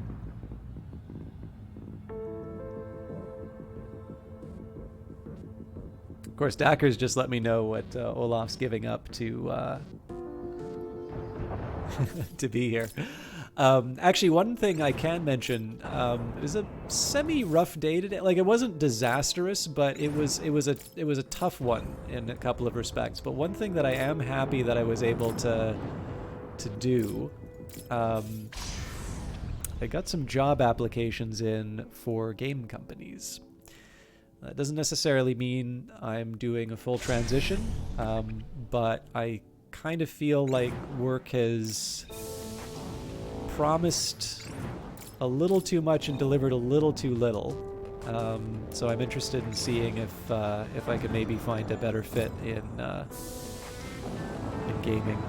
Of course, Dacker's just let me know what Olaf's giving up to to be here. Actually, one thing I can mention, it was a semi-rough day today. Like, it wasn't disastrous, but it was a tough one in a couple of respects. But one thing that I am happy that I was able to do, I got some job applications in for game companies. That doesn't necessarily mean I'm doing a full transition, but I kind of feel like work has promised a little too much and delivered a little too little. So I'm interested in seeing if I can maybe find a better fit in gaming.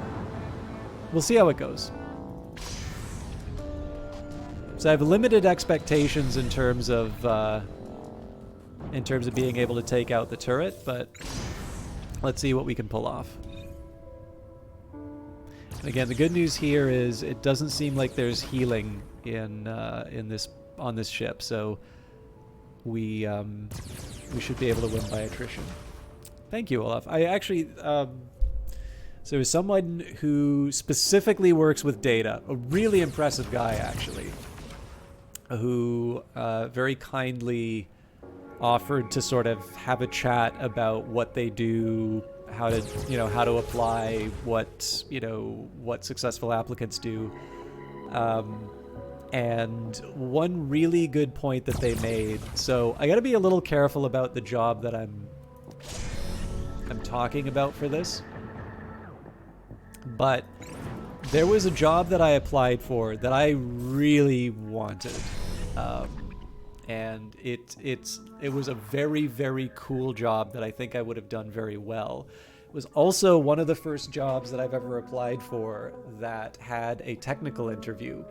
We'll see how it goes. So I have limited expectations in terms of being able to take out the turret, but let's see what we can pull off. Again, the good news here is it doesn't seem like there's healing on this ship, so we should be able to win by attrition. Thank you, Olaf. I actually so there's someone who specifically works with data, a really impressive guy actually, who very kindly offered to sort of have a chat about what they do, how to apply, what successful applicants do. And one really good point that they made. So I got to be a little careful about the job that I'm talking about for this. But there was a job that I applied for that I really wanted. And it was a very, very cool job that I think I would have done very well. It was also one of the first jobs that I've ever applied for that had a technical interview.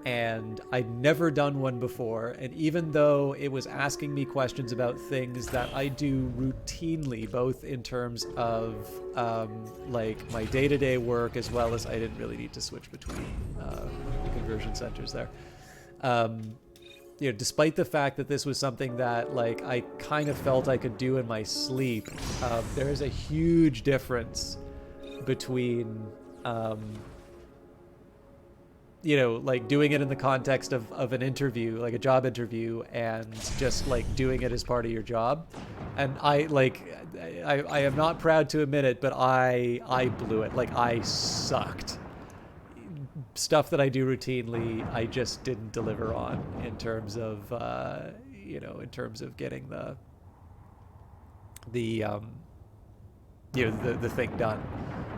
And I'd never done one before, and even though it was asking me questions about things that I do routinely, both in terms of like my day-to-day work, as well as I didn't really need to switch between the conversion centers there. Despite the fact that this was something that like I kind of felt I could do in my sleep, there is a huge difference between like doing it in the context of an interview, like a job interview, and just like doing it as part of your job. And I am not proud to admit it, but I blew it. Like, I sucked. Stuff that I do routinely, I just didn't deliver on in terms of getting the thing done.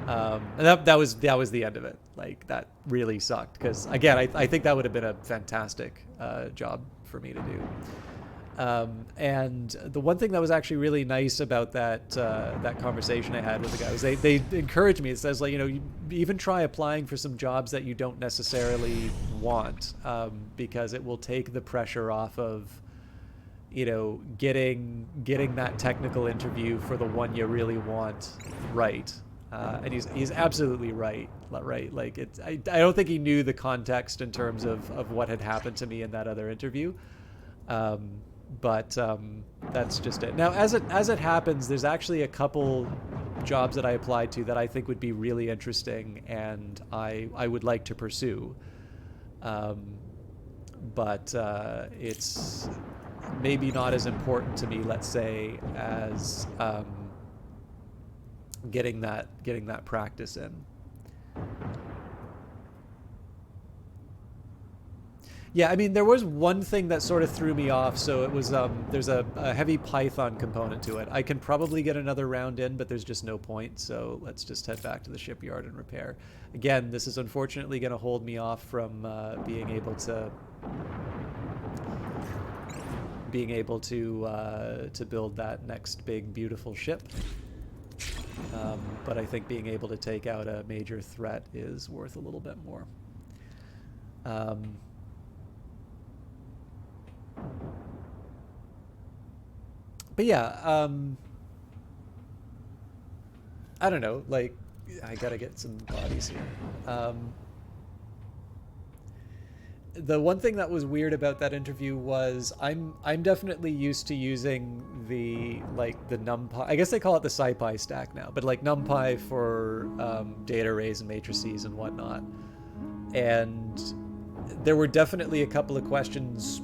And that was the end of it. Like, that really sucked, because again, I think that would have been a fantastic job for me to do. And the one thing that was actually really nice about that conversation I had with the guy was they encouraged me. It says, like, you even try applying for some jobs that you don't necessarily want, because it will take the pressure off of getting that technical interview for the one you really want right. And he's absolutely right. Like, I don't think he knew the context in terms of what had happened to me in that other interview. But that's just it. Now, as it happens, there's actually a couple jobs that I applied to that I think would be really interesting, and I would like to pursue. But it's maybe not as important to me, let's say, as getting that practice in. Yeah, I mean, there was one thing that sort of threw me off. So it was there's a heavy Python component to it. I can probably get another round in, but there's just no point. So let's just head back to the shipyard and repair. Again, this is unfortunately going to hold me off from being able to build that next big beautiful ship. But I think being able to take out a major threat is worth a little bit more. But yeah, I don't know, like, I gotta get some bodies here. The one thing that was weird about that interview was I'm definitely used to using the NumPy. I guess they call it the SciPy stack now, but like NumPy for data arrays and matrices and whatnot. And there were definitely a couple of questions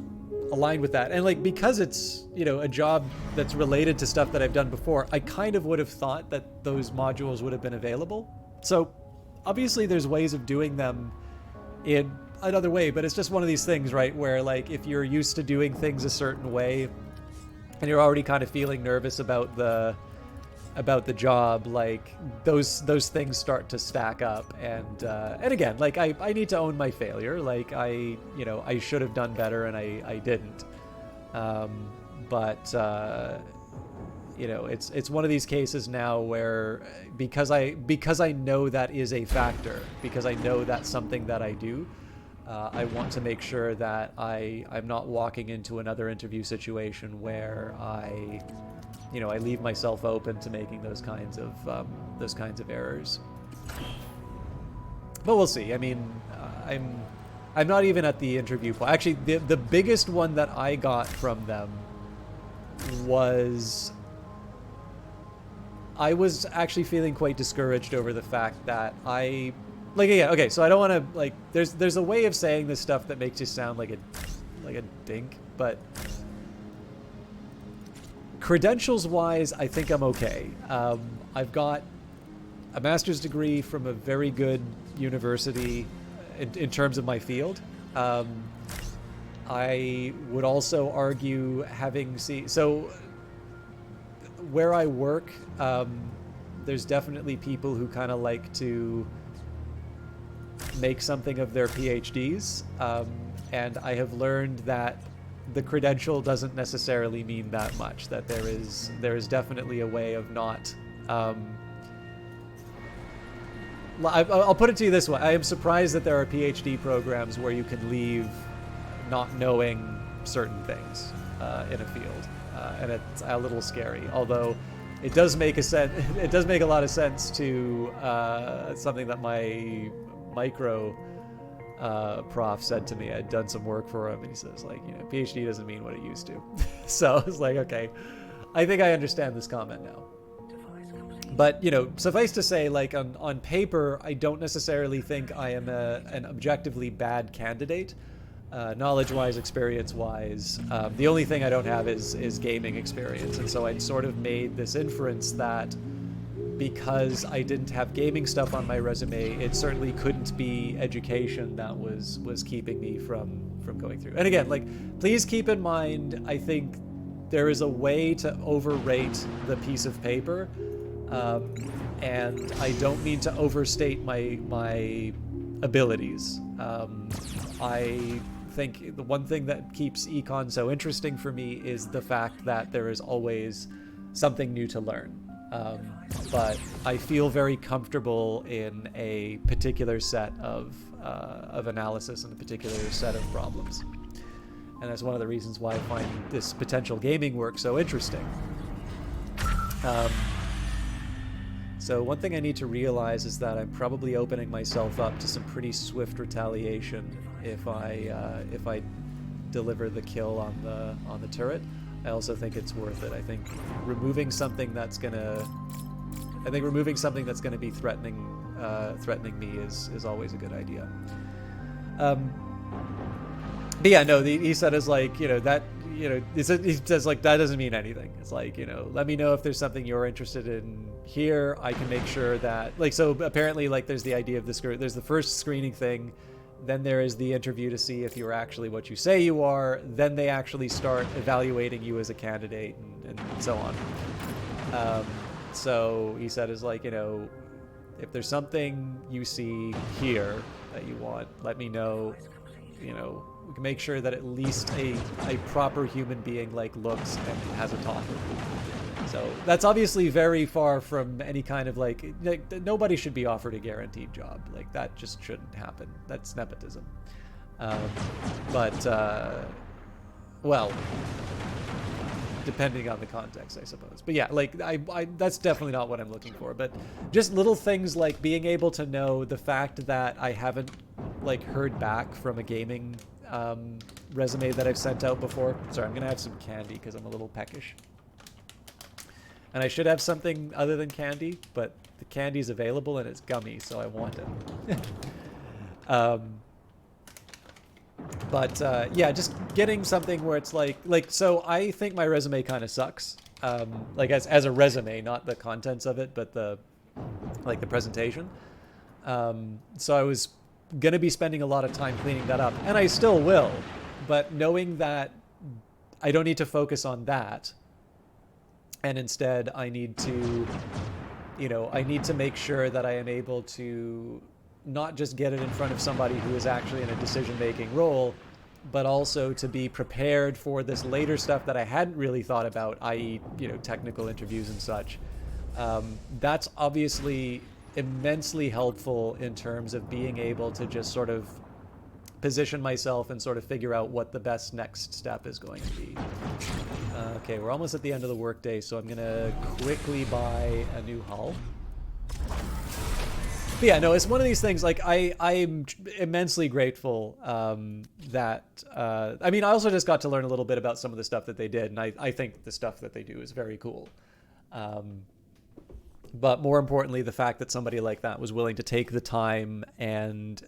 aligned with that. And like, because it's, you know, a job that's related to stuff that I've done before, I kind of would have thought that those modules would have been available. So obviously there's ways of doing them in another way, but it's just one of these things, right, where like if you're used to doing things a certain way and you're already kind of feeling nervous about the job, like those things start to stack up. And again, like I need to own my failure. Like I should have done better and I didn't. You know, it's one of these cases now where because I know that is a factor, because I know that's something that I do, I want to make sure that I'm not walking into another interview situation where I leave myself open to making those kinds of errors. But we'll see. I mean, I'm not even at the interview point. Actually, the biggest one that I got from them was I was actually feeling quite discouraged over the fact that okay, so I don't want to, like, there's a way of saying this stuff that makes you sound like a dink, but credentials wise, I think I'm okay. I've got a master's degree from a very good university in terms of my field. I would also argue so where I work, there's definitely people who kind of like to make something of their PhDs, and I have learned that the credential doesn't necessarily mean that much, that there is definitely a way of not I'll put it to you this way. I am surprised that there are PhD programs where you can leave not knowing certain things in a field, and it's a little scary. Although it does make a lot of sense to something that my micro prof said to me. I'd done some work for him, and he says, like, PhD doesn't mean what it used to. So I was like, okay, I think I understand this comment now. But, suffice to say, like, on paper, I don't necessarily think I am an objectively bad candidate, knowledge-wise, experience-wise. The only thing I don't have is gaming experience, and so I'd sort of made this inference that because I didn't have gaming stuff on my resume, it certainly couldn't be education that was keeping me from going through. And again, like, please keep in mind, I think there is a way to overrate the piece of paper. And I don't mean to overstate my abilities. I think the one thing that keeps econ so interesting for me is the fact that there is always something new to learn. But I feel very comfortable in a particular set of analysis and a particular set of problems. And that's one of the reasons why I find this potential gaming work so interesting. So one thing I need to realize is that I'm probably opening myself up to some pretty swift retaliation if I deliver the kill on the turret. I also think it's worth it. I think removing something that's gonna be threatening me is always a good idea. But yeah, no, he said is like, that. He says, like, that doesn't mean anything. It's like, let me know if there's something you're interested in here. I can make sure that, like, so apparently, like, there's the idea of there's the first screening thing, then there is the interview to see if you're actually what you say you are, then they actually start evaluating you as a candidate and so on. So he said is like, if there's something you see here that you want, let me know. We can make sure that at least a proper human being, like, looks and has a talk with you. So that's obviously very far from any kind of like nobody should be offered a guaranteed job. Like, that just shouldn't happen. That's nepotism. Well, depending on the context, I suppose. But yeah, like I that's definitely not what I'm looking for. But just little things like being able to know the fact that I haven't like heard back from a gaming resume that I've sent out before. Sorry, I'm gonna have some candy because I'm a little peckish. And I should have something other than candy, but the candy's available and it's gummy, so I want it. Yeah, just getting something where it's like so I think my resume kind of sucks. Like as a resume, not the contents of it, but the presentation. So I was gonna be spending a lot of time cleaning that up, and I still will. But knowing that I don't need to focus on that, and instead I need to, I need to make sure that I am able to not just get it in front of somebody who is actually in a decision-making role, but also to be prepared for this later stuff that I hadn't really thought about, i.e., technical interviews and such. That's obviously immensely helpful in terms of being able to just sort of position myself and sort of figure out what the best next step is going to be. Okay, we're almost at the end of the workday, so I'm gonna quickly buy a new hull. But yeah, no, it's one of these things, like, I'm immensely grateful that... I mean, I also just got to learn a little bit about some of the stuff that they did, and I think the stuff that they do is very cool. But more importantly, the fact that somebody like that was willing to take the time and,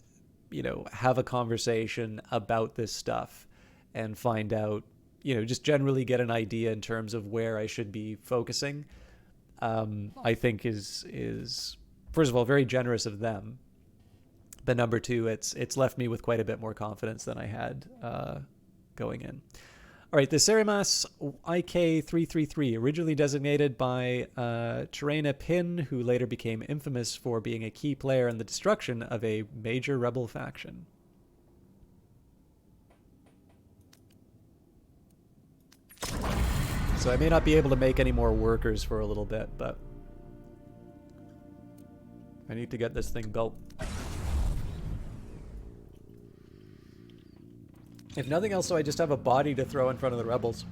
have a conversation about this stuff and find out, just generally get an idea in terms of where I should be focusing, I think is first of all, very generous of them. But number two, it's left me with quite a bit more confidence than I had going in. All right, the Serimas IK-333, originally designated by Cherena Pin, who later became infamous for being a key player in the destruction of a major rebel faction. So I may not be able to make any more workers for a little bit, but I need to get this thing built. If nothing else, so I just have a body to throw in front of the rebels.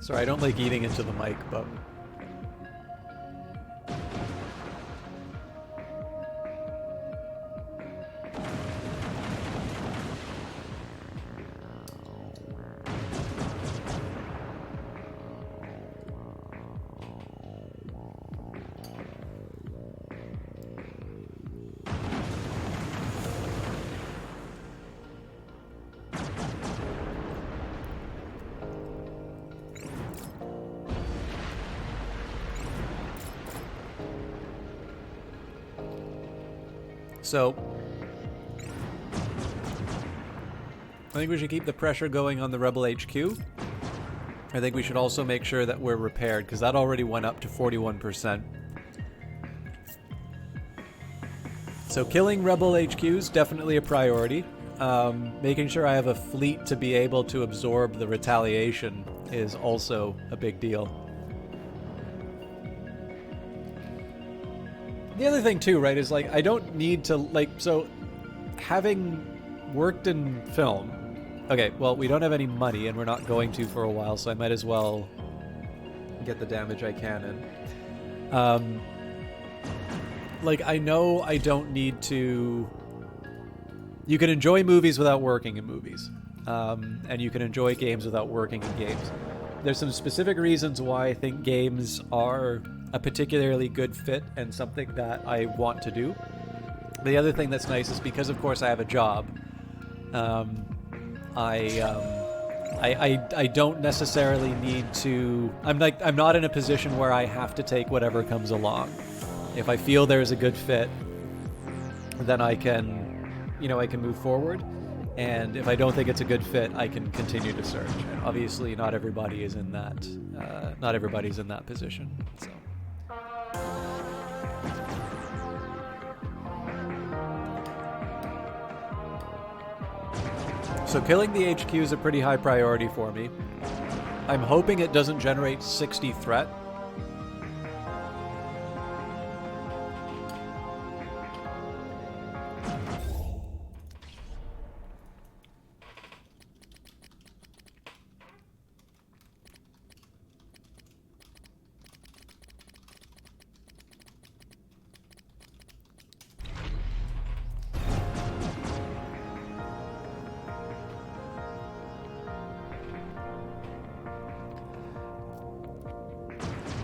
Sorry, I don't like eating into the mic, but... So, I think we should keep the pressure going on the Rebel HQ. I think we should also make sure that we're repaired, because that already went up to 41%. So killing Rebel HQ is definitely a priority. Making sure I have a fleet to be able to absorb the retaliation is also a big deal. The other thing too, right, is like I don't need to so having worked in film. Okay, well, we don't have any money and we're not going to for a while, so I might as well get the damage I can in. Like I know I don't need to. You can enjoy movies without working in movies, and you can enjoy games without working in games. There's some specific reasons why I think games are a particularly good fit and something that I want to do. The other thing that's nice is because, of course, I have a job. I don't necessarily need to. I'm not in a position where I have to take whatever comes along. If I feel there's a good fit, then I can, I can move forward. And if I don't think it's a good fit, I can continue to search. And obviously, not everybody is in that. Not everybody's in that position. So killing the HQ is a pretty high priority for me. I'm hoping it doesn't generate 60 threat.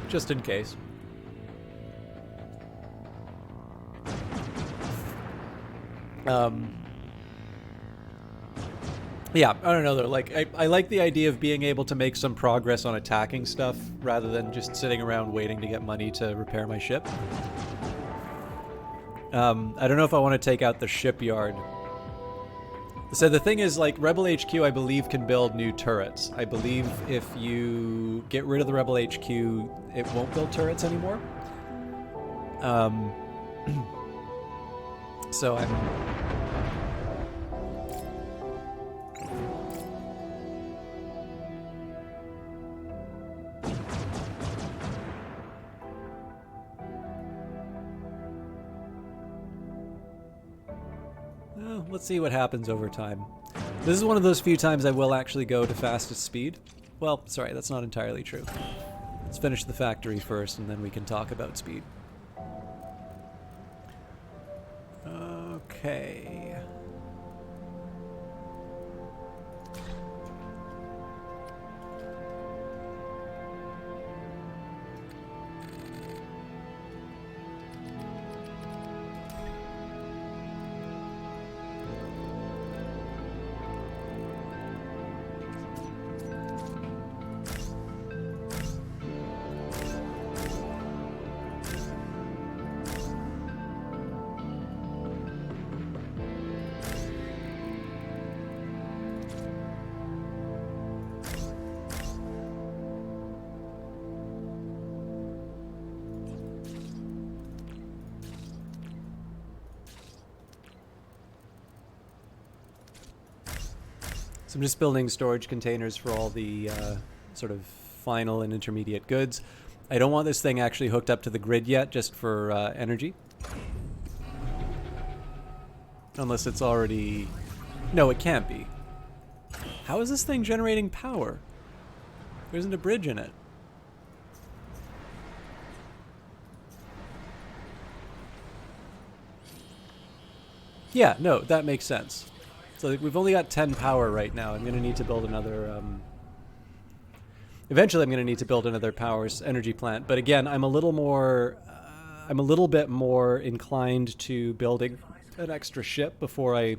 just in case. Yeah, I don't know though. Like, I like the idea of being able to make some progress on attacking stuff rather than just sitting around waiting to get money to repair my ship. I don't know if I want to take out the shipyard. So the thing is, like, Rebel HQ, I believe, can build new turrets. I believe if you get rid of the Rebel HQ, it won't build turrets anymore. So I'm... Well, let's see what happens over time. This is one of those few times I will actually go to fastest speed. Well, sorry, that's not entirely true. Let's finish the factory first, and then we can talk about speed. Okay. So I'm just building storage containers for all the sort of final and intermediate goods. I don't want this thing actually hooked up to the grid yet, just for energy. Unless it's already... No, it can't be. How is this thing generating power? There isn't a bridge in it. Yeah, no, that makes sense. So we've only got 10 power right now. I'm going to need to build another... Eventually I'm going to need to build another energy plant. But again, I'm a little more... I'm a little bit more inclined to building an extra ship before I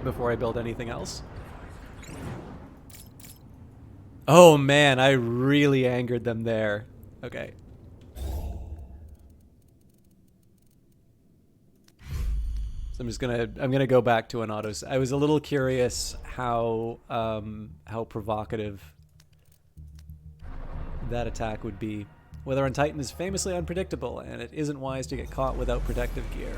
build anything else. Oh man, I really angered them there. Okay. So I'm gonna go back to an auto. I was a little curious how provocative that attack would be. Weather on Titan is famously unpredictable, and it isn't wise to get caught without protective gear.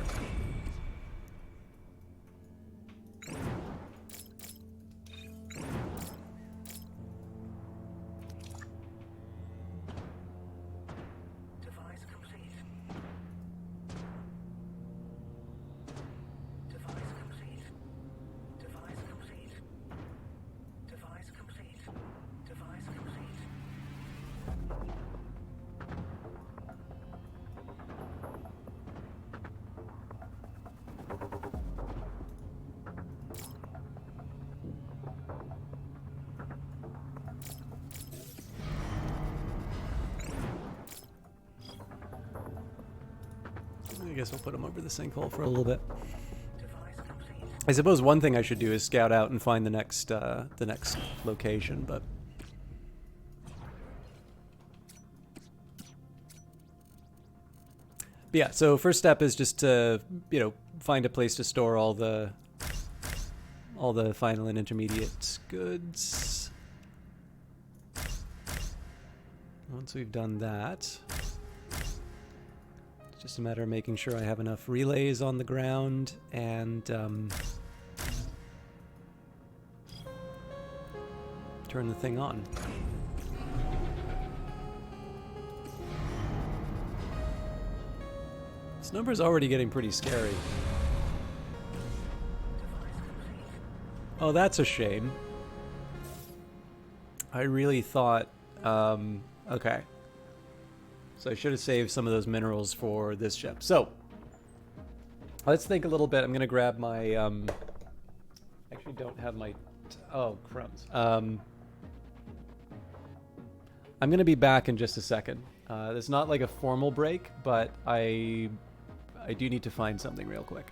I guess we'll put them over the sinkhole for a little bit. I suppose one thing I should do is scout out and find the next location, but yeah. So first step is just to find a place to store all the final and intermediate goods. Once we've done that. Just a matter of making sure I have enough relays on the ground and turn the thing on. This number's already getting pretty scary. Oh, that's a shame. I really thought... okay. So I should have saved some of those minerals for this ship. So, let's think a little bit. I'm going to grab my... actually don't have my... oh, crumbs. I'm I'm going to be back in just a second. It's not like a formal break, but I do need to find something real quick.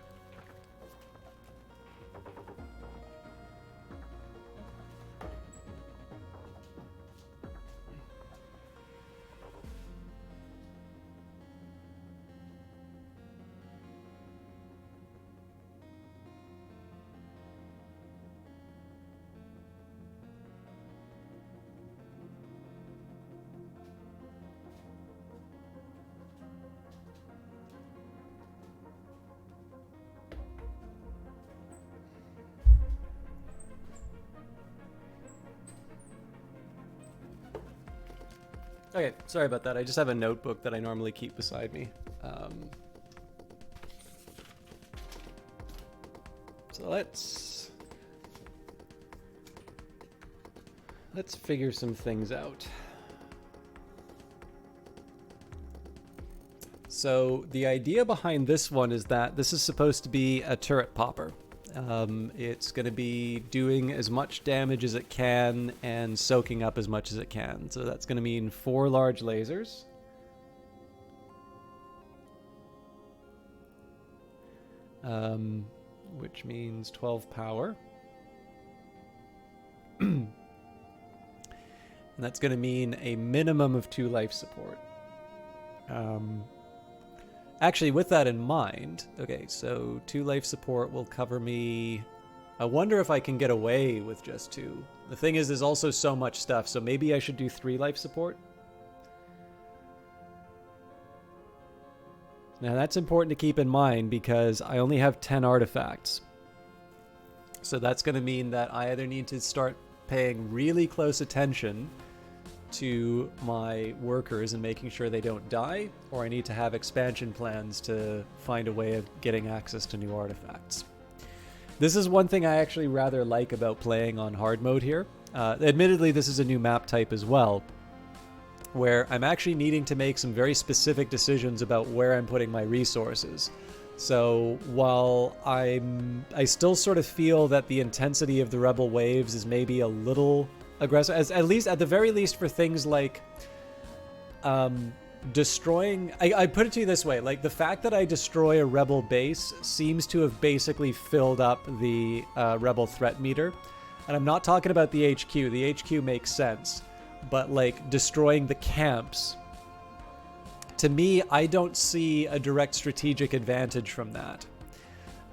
Okay, sorry about that. I just have a notebook that I normally keep beside me. So let's figure some things out. So the idea behind this one is that this is supposed to be a turret popper. It's going to be doing as much damage as it can and soaking up as much as it can. So that's going to mean 4 large lasers. Which means 12 power. And that's going to mean a minimum of 2 life support. Actually, with that in mind, okay, so 2 life support will cover me. I wonder if I can get away with just 2. The thing is, there's also so much stuff, so maybe I should do 3 life support. Now, that's important to keep in mind because I only have 10 artifacts. So that's going to mean that I either need to start paying really close attention to my workers and making sure they don't die, or I need to have expansion plans to find a way of getting access to new artifacts. This is one thing I actually rather like about playing on hard mode here. Admittedly, this is a new map type as well, where I'm actually needing to make some very specific decisions about where I'm putting my resources. So while I still sort of feel that the intensity of the rebel waves is maybe a little aggressive, at least at the very least for things like destroying. I put it to you this way: like the fact that I destroy a rebel base seems to have basically filled up the rebel threat meter, and I'm not talking about the HQ. The HQ makes sense, but like destroying the camps, to me, I don't see a direct strategic advantage from that.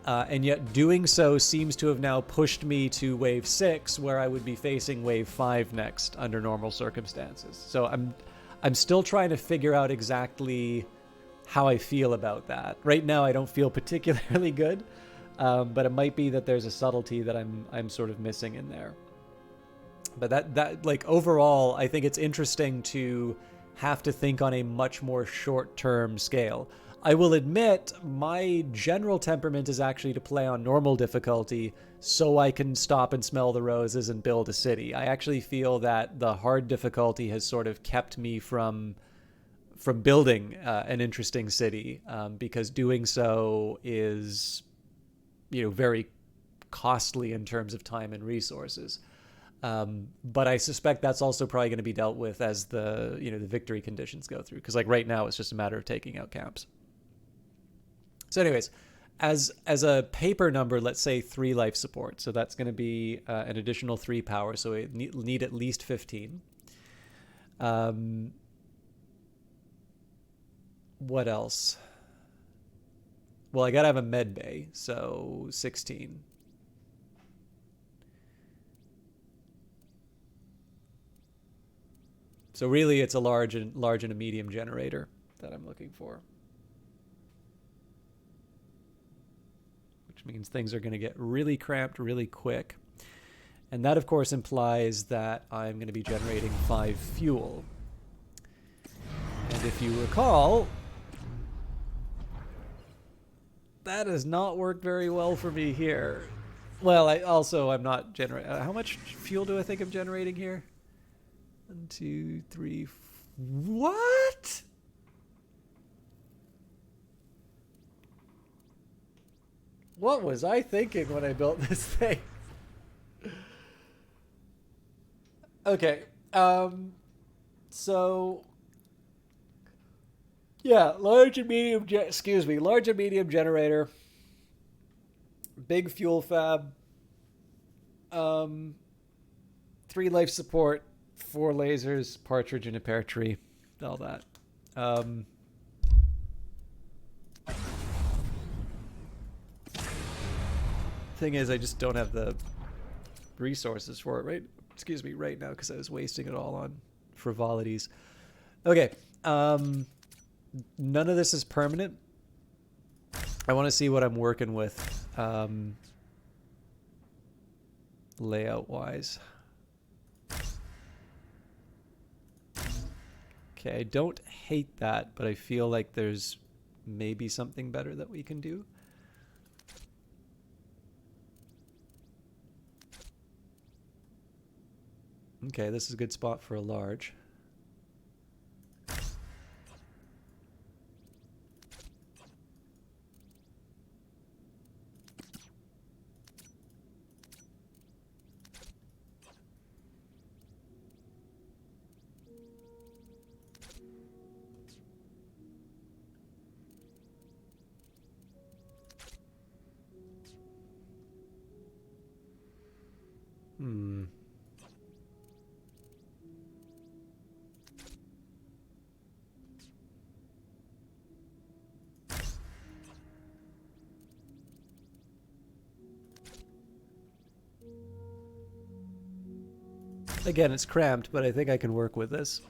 And yet doing so seems to have now pushed me to wave 6, where I would be facing wave 5 next under normal circumstances. So I'm still trying to figure out exactly how I feel about that. Right now, I don't feel particularly good, but it might be that there's a subtlety that I'm sort of missing in there. But that like overall, I think it's interesting to have to think on a much more short-term scale. I will admit my general temperament is actually to play on normal difficulty so I can stop and smell the roses and build a city. I actually feel that the hard difficulty has sort of kept me from building an interesting city, because doing so is, very costly in terms of time and resources. But I suspect that's also probably going to be dealt with as the victory conditions go through, because like right now it's just a matter of taking out camps. So anyways, as a paper number, let's say 3 life support. So that's going to be an additional 3 power. So we need at least 15. What else? Well, I got to have a med bay. So 16. So really it's a large and a medium generator that I'm looking for. Which means things are going to get really cramped really quick. And that, of course, implies that I'm going to be generating 5 fuel. And if you recall, that has not worked very well for me here. Well, I'm not generating. How much fuel do I think I'm generating here? 1, 2, 3. What? What was I thinking when I built this thing? Okay. So yeah, large and medium generator, big fuel fab, 3 life support, 4 lasers, partridge in a pear tree, all that. Thing is, I just don't have the resources for it right now, because I was wasting it all on frivolities. Okay, none of this is permanent. I want to see what I'm working with, layout wise. Okay, I don't hate that, but I feel like there's maybe something better that we can do. Okay, this is a good spot for a large. Again, it's cramped, but I think I can work with this.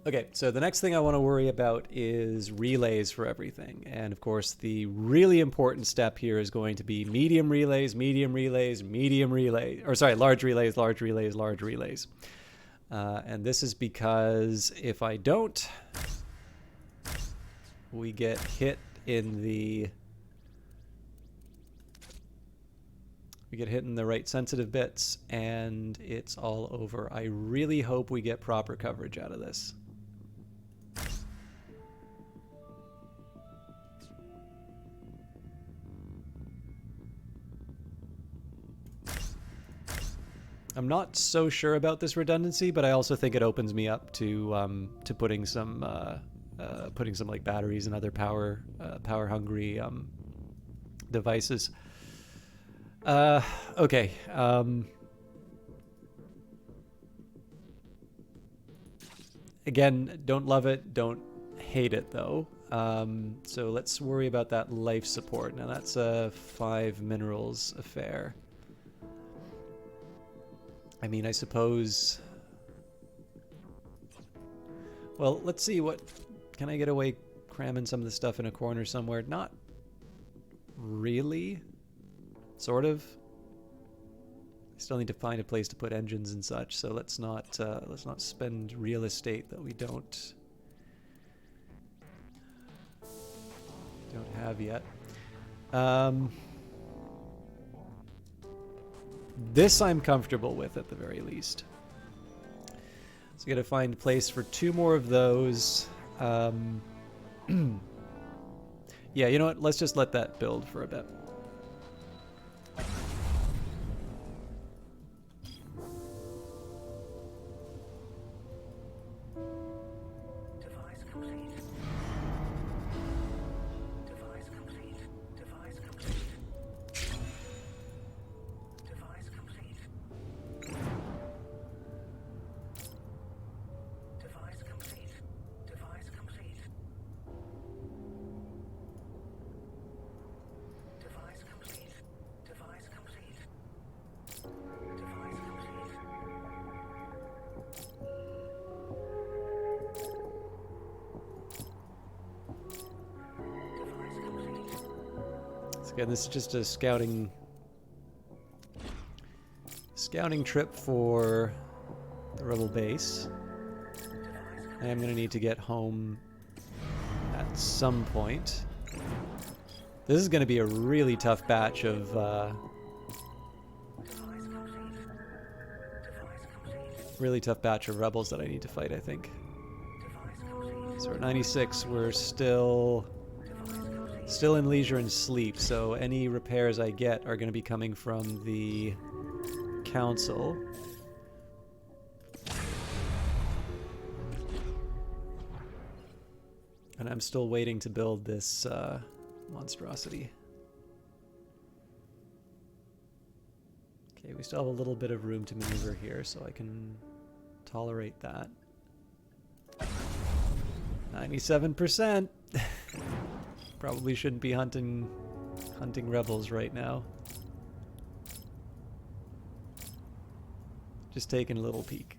Okay, so the next thing I want to worry about is relays for everything. And of course, the really important step here is going to be medium relays, medium relays, medium relays, or sorry, large relays, large relays, large relays. And this is because if I don't, we get hit in the right sensitive bits, and it's all over. I really hope we get proper coverage out of this. I'm not so sure about this redundancy, but I also think it opens me up to putting some like batteries and other power hungry devices. Okay. Again, don't love it, don't hate it though. So let's worry about that life support. Now that's a 5 minerals affair. I mean, I suppose... Well, let's see what... Can I get away cramming some of the stuff in a corner somewhere? Not really. Sort of. I still need to find a place to put engines and such, so let's not spend real estate that we don't have yet. This I'm comfortable with at the very least. So gotta find a place for 2 more of those. Yeah, you know what? Let's just let that build for a bit. Again, this is just a scouting trip for the rebel base. I am going to need to get home at some point. This is going to be a really tough batch of rebels that I need to fight, I think. So at 96, we're still in leisure and sleep, so any repairs I get are going to be coming from the council. And I'm still waiting to build this monstrosity. Okay, we still have a little bit of room to maneuver here, so I can tolerate that. 97%. Probably shouldn't be hunting rebels right now. Just taking a little peek.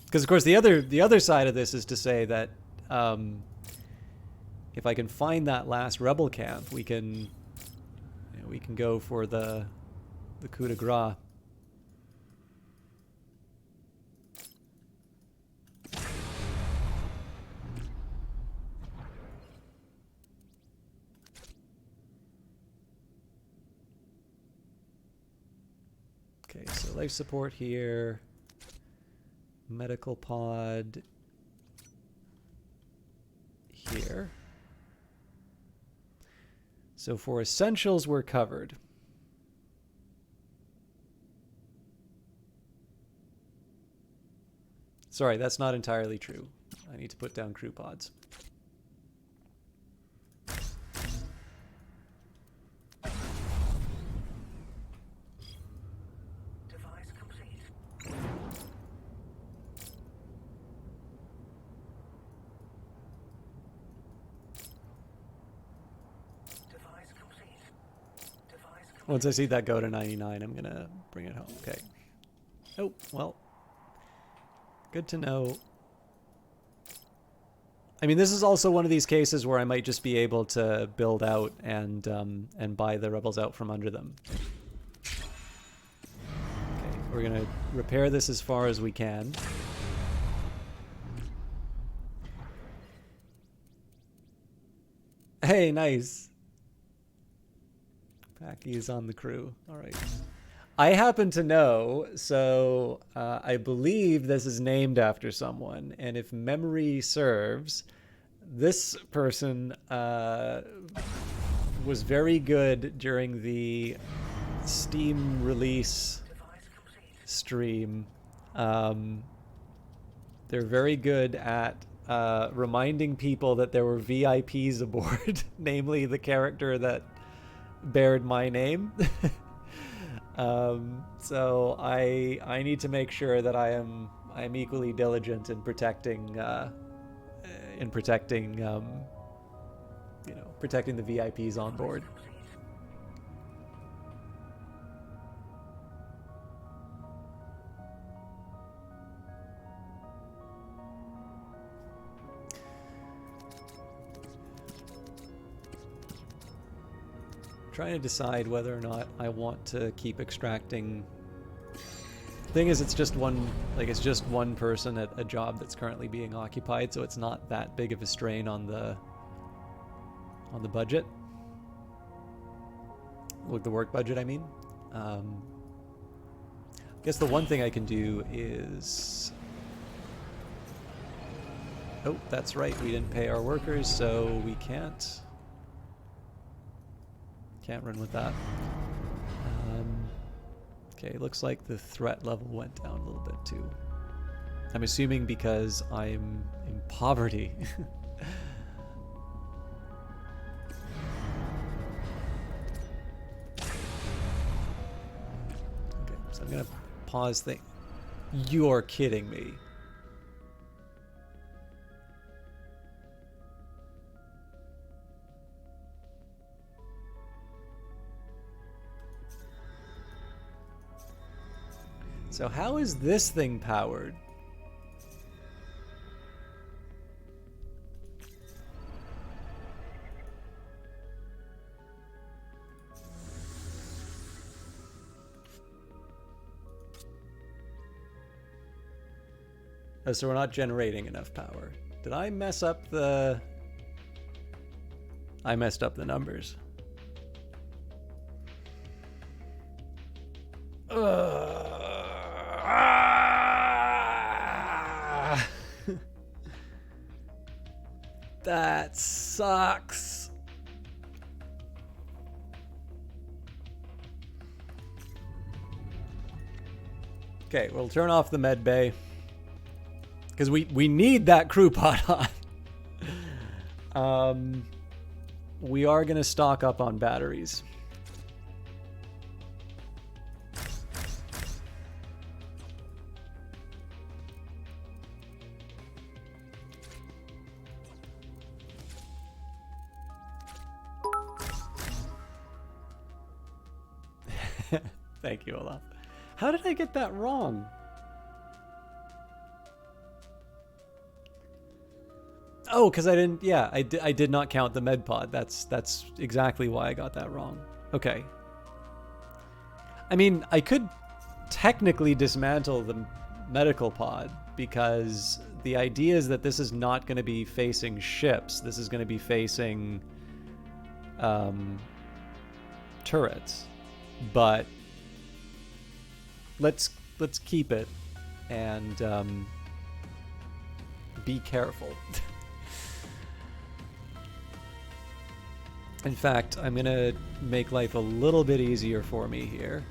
Because of course the other side of this is to say that if I can find that last rebel camp, we can go for the coup de grace. Okay, so life support here. Medical pod here. So for essentials, we're covered. Sorry, that's not entirely true. I need to put down crew pods. Device complete. Device complete. Device complete. Once I see that go to 99, I'm gonna bring it home. Okay. Oh, well. Good to know. I mean, this is also one of these cases where I might just be able to build out and buy the rebels out from under them. Okay, we're gonna repair this as far as we can. Hey, nice. Packy is on the crew. All right. I happen to know, so I believe this is named after someone, and if memory serves, this person was very good during the Steam release stream. They're very good at reminding people that there were VIPs aboard, namely the character that bared my name. So I need to make sure that I'm equally diligent in protecting protecting the VIPs on board. Trying to decide whether or not I want to keep extracting. Thing is, it's just one person at a job that's currently being occupied, so it's not that big of a strain on the budget. Like the work budget, I mean. I guess the one thing I can do is. Oh, that's right. We didn't pay our workers, so we can't run with that. Okay, looks like the threat level went down a little bit too. I'm assuming because I'm in poverty. Okay, so I'm gonna pause thing. You're kidding me. So how is this thing powered? Oh, so we're not generating enough power. Did I mess up the... I messed up the numbers. That sucks. Okay, we'll turn off the med bay. Because we need that crew pod on. We are going to stock up on batteries. Thank you, Olaf. How did I get that wrong? Oh, because I didn't. Yeah, I did not count the med pod. That's exactly why I got that wrong. Okay. I mean, I could technically dismantle the medical pod because the idea is that this is not going to be facing ships. This is going to be facing turrets. But let's keep it and be careful. In fact, I'm gonna make life a little bit easier for me here,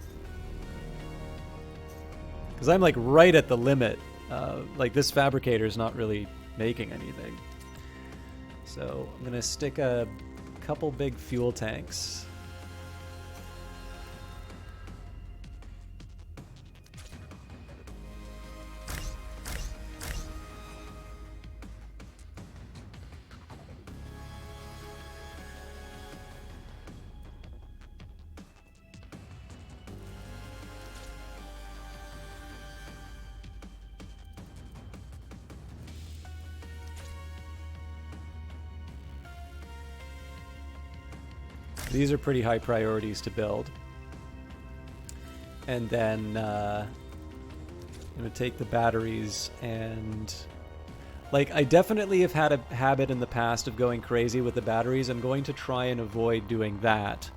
because I'm like right at the limit. Like this fabricator is not really making anything, so I'm gonna stick a couple big fuel tanks. These are pretty high priorities to build. And then I'm going to take the batteries and... Like, I definitely have had a habit in the past of going crazy with the batteries. I'm going to try and avoid doing that.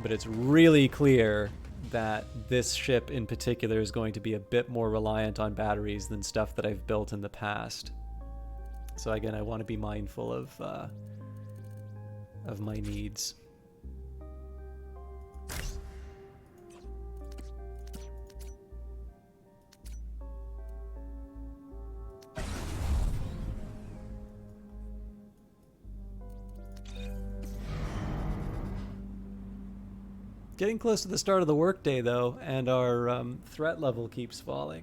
But it's really clear that this ship in particular is going to be a bit more reliant on batteries than stuff that I've built in the past. So again, I want to be mindful of my needs. Getting close to the start of the workday, though, and our threat level keeps falling.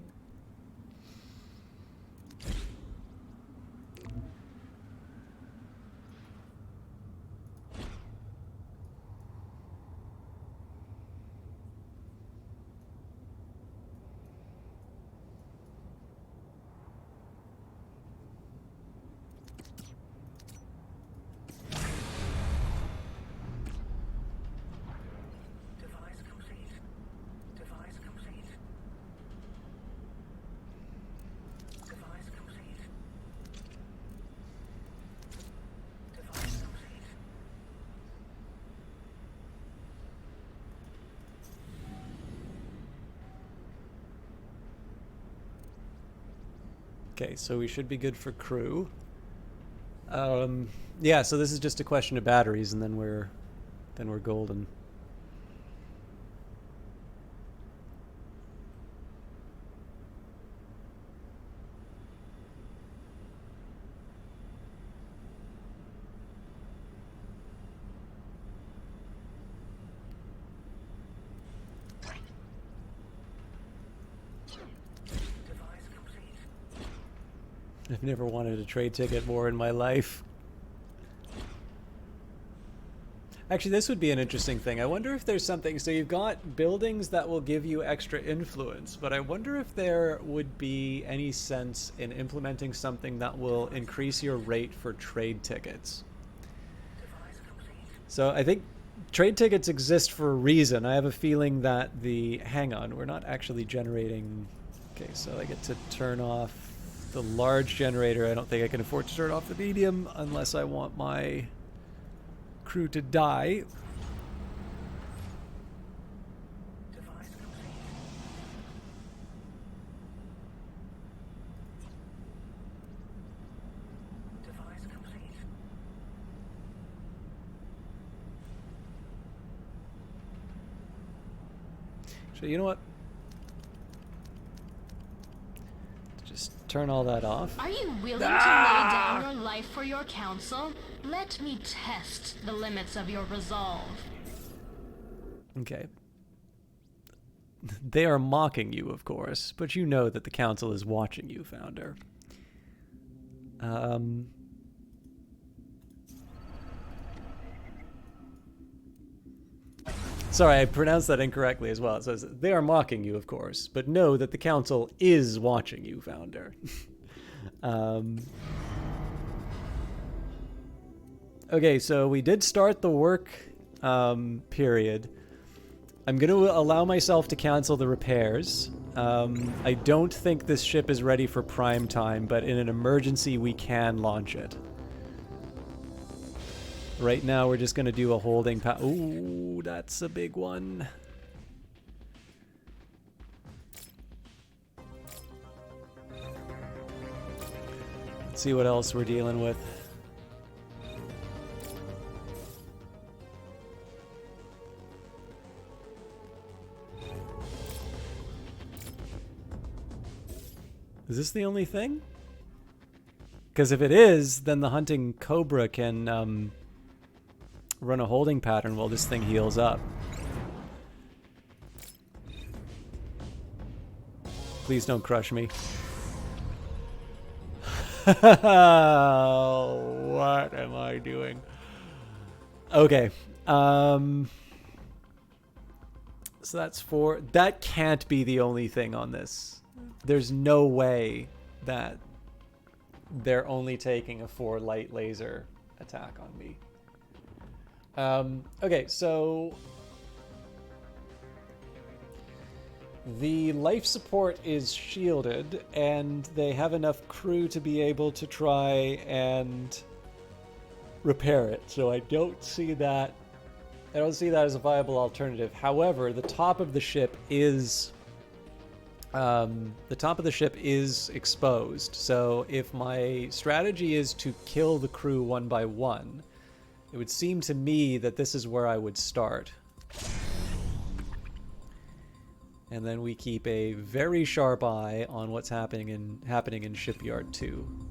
Okay, so we should be good for crew. Yeah, so this is just a question of batteries, and then we're golden. I've never wanted a trade ticket more in my life. Actually, this would be an interesting thing. I wonder if there's something... So you've got buildings that will give you extra influence, but I wonder if there would be any sense in implementing something that will increase your rate for trade tickets. So I think trade tickets exist for a reason. I have a feeling that the... Hang on, we're not actually generating... Okay, so I get to turn off the large generator. I don't think I can afford to turn off the medium unless I want my crew to die. Device complete. Device complete. So you know what? Just turn all that off. Are you willing to lay down your life for your council? Let me test the limits of your resolve. Okay. They are mocking you, of course, but you know that the council is watching you, Founder. Sorry, I pronounced that incorrectly as well. It says, they are mocking you, of course, but know that the council is watching you, Founder. Okay, so we did start the work period. I'm going to allow myself to cancel the repairs. I don't think this ship is ready for prime time, but in an emergency, we can launch it. Right now, we're just going to do a holding Ooh, that's a big one. Let's see what else we're dealing with. Is this the only thing? Because if it is, then the hunting cobra can run a holding pattern while this thing heals up. Please don't crush me. What am I doing? Okay. So that's 4. That can't be the only thing on this. There's no way that they're only taking a 4 light laser attack on me. Okay, so the life support is shielded, and they have enough crew to be able to try and repair it. So I don't see that. I don't see that as a viable alternative. However, the top of the ship is exposed. So if my strategy is to kill the crew one by one, it would seem to me that this is where I would start. And then we keep a very sharp eye on what's happening in Shipyard 2.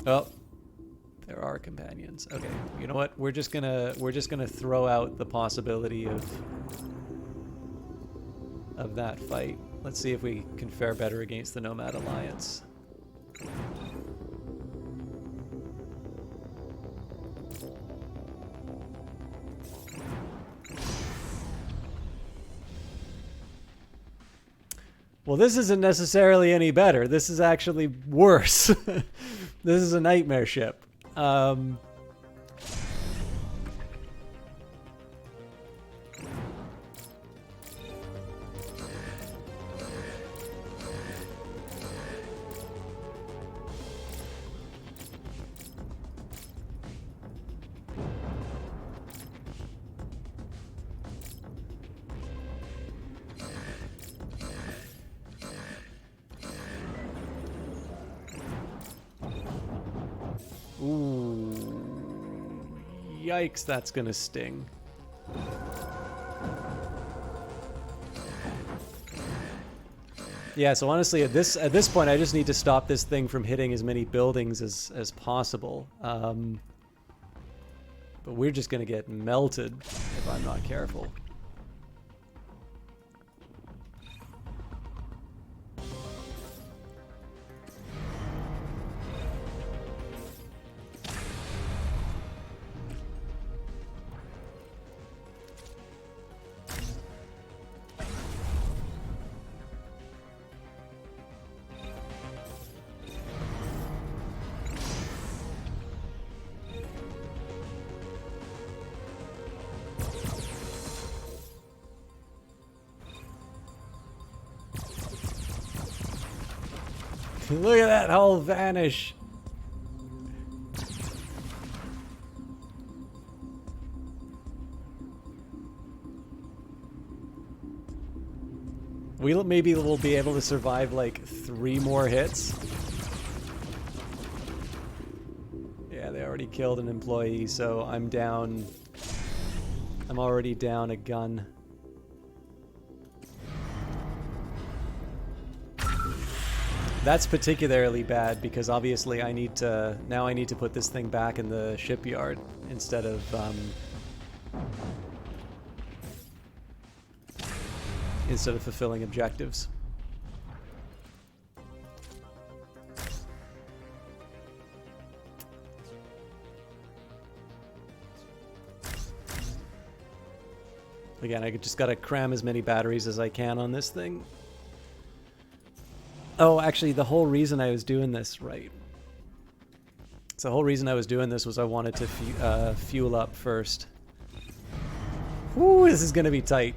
Oh, there are companions. Okay, you know what? We're just gonna throw out the possibility of that fight. Let's see if we can fare better against the Nomad Alliance. Well, this isn't necessarily any better. This is actually worse. This is a nightmare ship. Ooh. Yikes, that's gonna sting. Yeah, so honestly, at this point, I just need to stop this thing from hitting as many buildings as possible. But we're just gonna get melted if I'm not careful. Look at that hull vanish. Maybe we'll be able to survive like 3 more hits. Yeah, they already killed an employee, so I'm already down a gun. That's particularly bad because obviously I need to put this thing back in the shipyard instead of fulfilling objectives. Again, I just gotta cram as many batteries as I can on this thing. Oh, actually, the whole reason I was doing this, right. So the whole reason I was doing this was I wanted to fuel up first. Whoo, this is gonna be tight.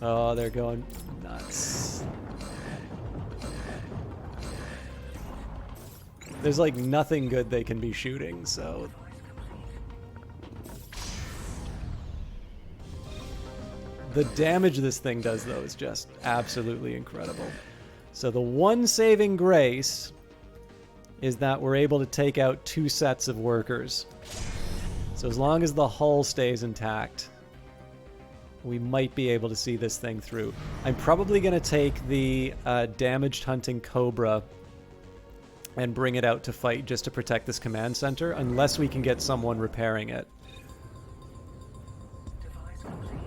Oh, they're going nuts. There's like nothing good they can be shooting, so... The damage this thing does, though, is just absolutely incredible. So the one saving grace is that we're able to take out 2 sets of workers. So as long as the hull stays intact, we might be able to see this thing through. I'm probably going to take the damaged hunting Cobra and bring it out to fight just to protect this command center, unless we can get someone repairing it. Device complete.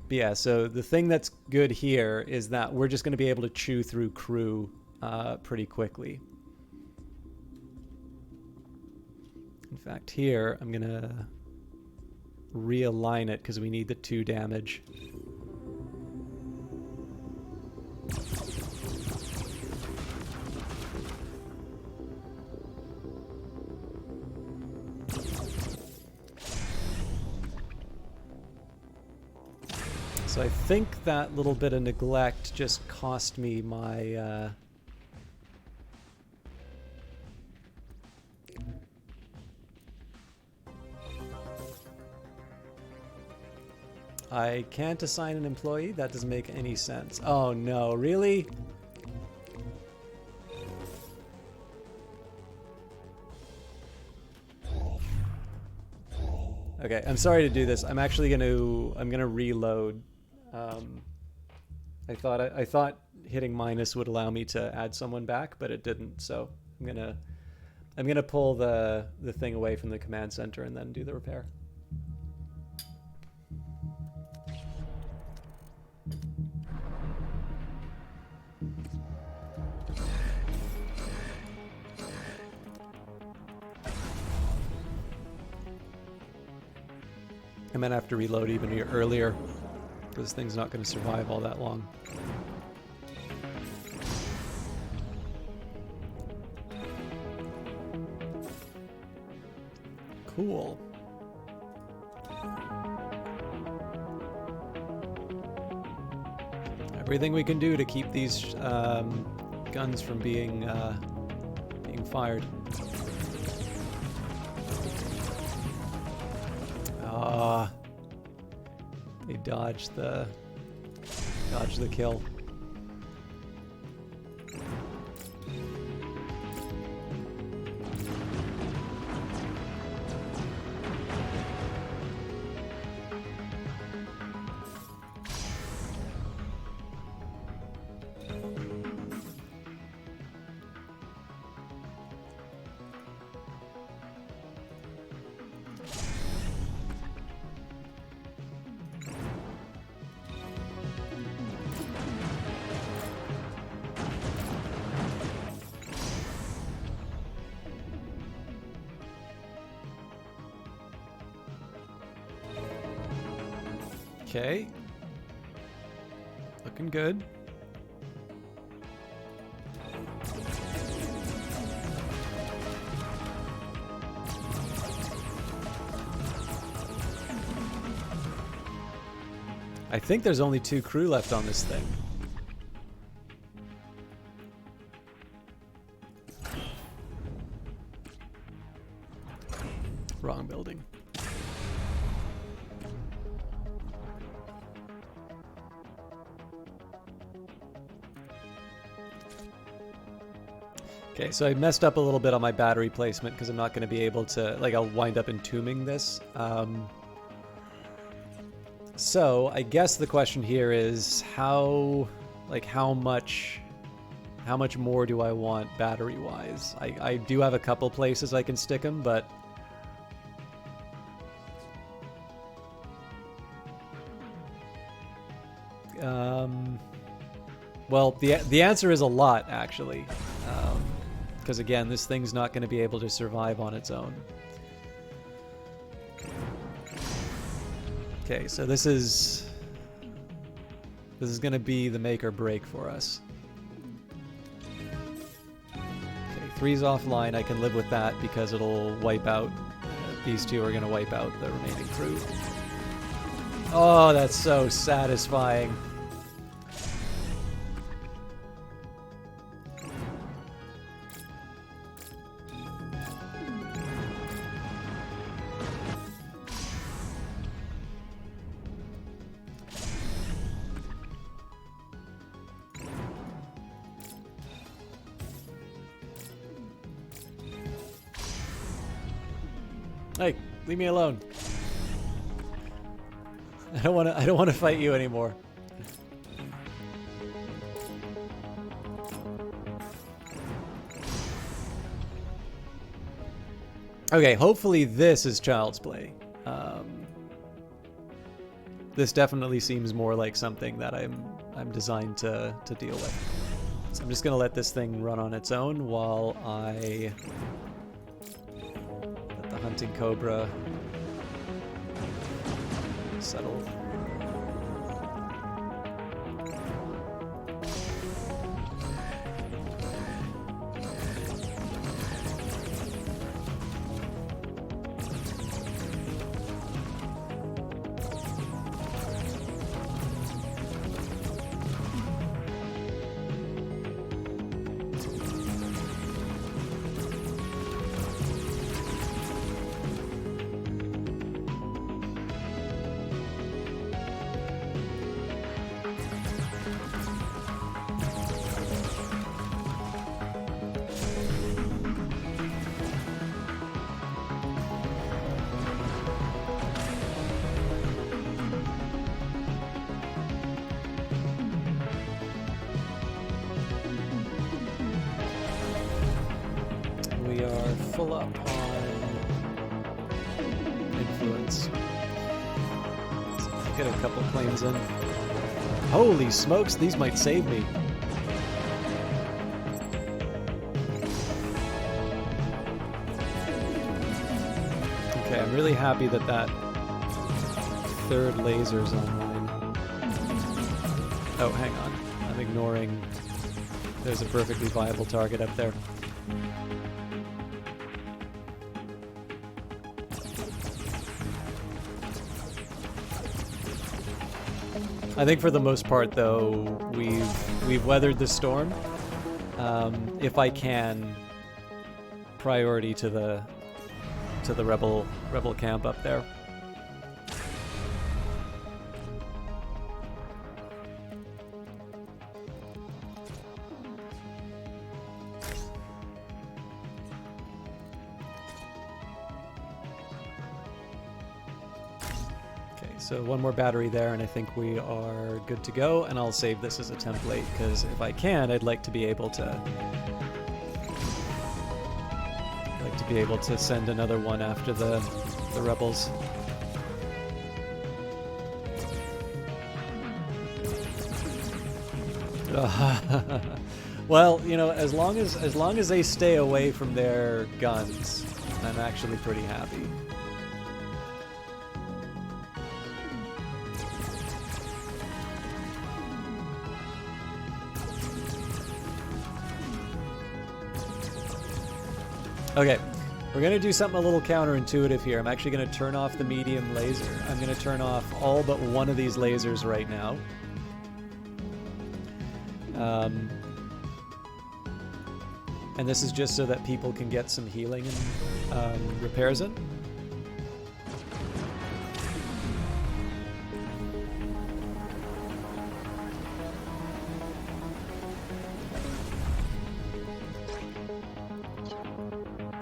But yeah, so the thing that's good here is that we're just going to be able to chew through crew pretty quickly. In fact, here, I'm going to realign it because we need the 2 damage. So I think that little bit of neglect just cost me my... I can't assign an employee? That doesn't make any sense. Oh no, really? Okay, I'm sorry to do this. I'm actually gonna reload. I thought hitting minus would allow me to add someone back, but it didn't. So I'm gonna pull the thing away from the command center and then do the repair. I might have to reload even earlier. This thing's not going to survive all that long. Cool. Everything we can do to keep these guns from being fired. They dodged the kill. Okay. Looking good. I think there's only 2 crew left on this thing. Wrong building. Okay, so I messed up a little bit on my battery placement because I'm not going to be able to, like, I'll wind up entombing this. So I guess the question here is how much more do I want battery-wise? I do have a couple places I can stick them, but well, the answer is a lot, actually. Because again, this thing's not going to be able to survive on its own. Okay, so this is going to be the make or break for us. Okay, 3's offline. I can live with that because it'll wipe out. These two are going to wipe out the remaining crew. Oh, that's so satisfying. Hey, leave me alone. I don't want to fight you anymore. Okay, hopefully this is Child's Play. This definitely seems more like something that I'm designed to deal with. So I'm just gonna let this thing run on its own while I let the hunting cobra settle. Full up on influence. Let's get a couple planes in. Holy smokes, these might save me. Okay, I'm really happy that that third laser's online. Oh, hang on. I'm ignoring. There's a perfectly viable target up there. I think for the most part, though, we've weathered the storm. If I can, priority to the rebel camp up there. So one more battery there, and I think we are good to go, and I'll save this as a template, because if I can, I'd like to be able to send another one after the rebels. Well, you know, as long as they stay away from their guns, I'm actually pretty happy. Okay, we're going to do something a little counterintuitive here. I'm actually going to turn off the medium laser. I'm going to turn off all but one of these lasers right now. And this is just so that people can get some healing and repairs in.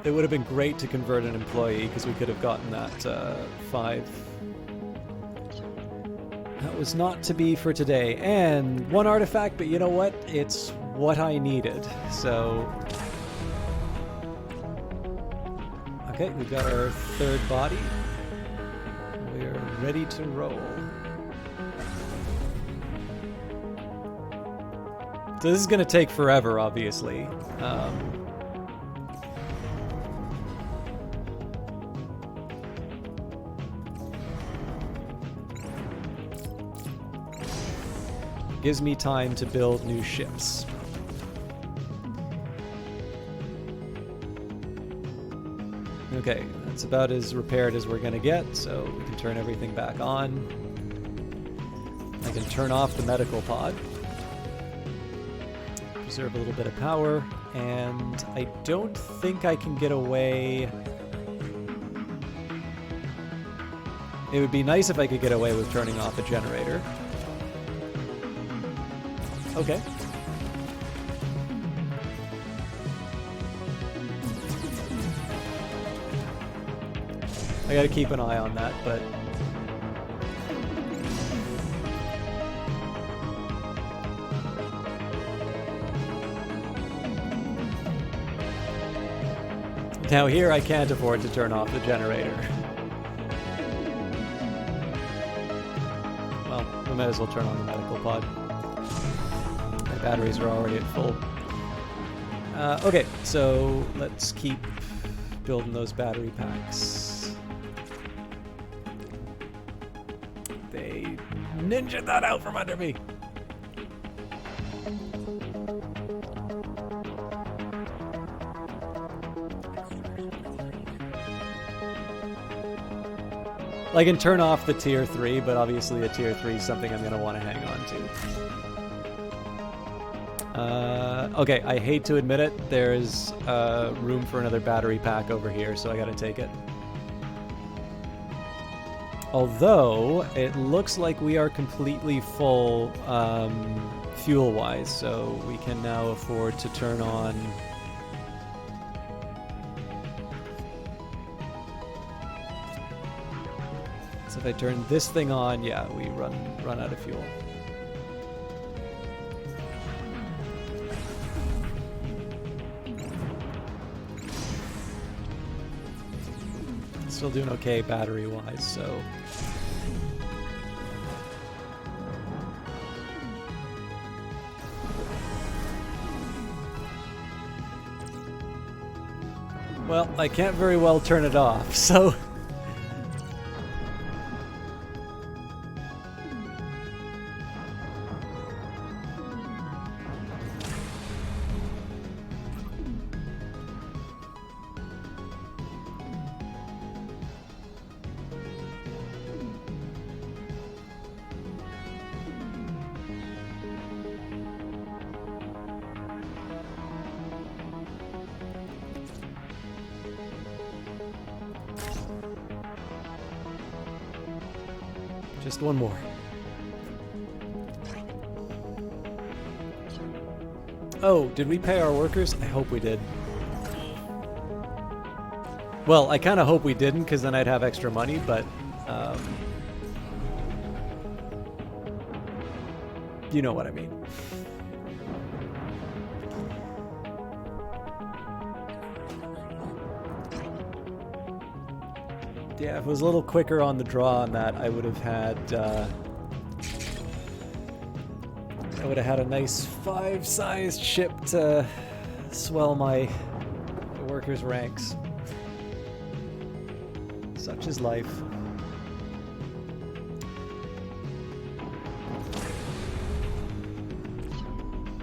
It would have been great to convert an employee because we could have gotten that 5. That was not to be for today. And 1 artifact, but you know what? It's what I needed. So... Okay, we've got our 3rd body. We're ready to roll. So this is going to take forever, obviously. Gives me time to build new ships. Okay, that's about as repaired as we're gonna get, so we can turn everything back on. I can turn off the medical pod. Preserve a little bit of power, and I don't think I can get away... It would be nice if I could get away with turning off the generator. Okay. I gotta keep an eye on that, but... Now here I can't afford to turn off the generator. Well, we might as well turn on the medical pod. My batteries are already at full. Okay, so let's keep building those battery packs. They ninja'd that out from under me. I can turn off the tier 3, but obviously a tier 3 is something I'm going to want to hang on to. Okay, I hate to admit it, there's room for another battery pack over here, so I got to take it. Although, it looks like we are completely full fuel-wise, so we can now afford to turn on... So if I turn this thing on, yeah, we run out of fuel. Still doing okay battery-wise, so... Well, I can't very well turn it off, so... Just one more. Oh, did we pay our workers? I hope we did. Well, I kind of hope we didn't, because then I'd have extra money, but... you know what I mean. Yeah, if it was a little quicker on the draw on that, I would have had a nice 5-sized ship to swell my workers' ranks. Such is life.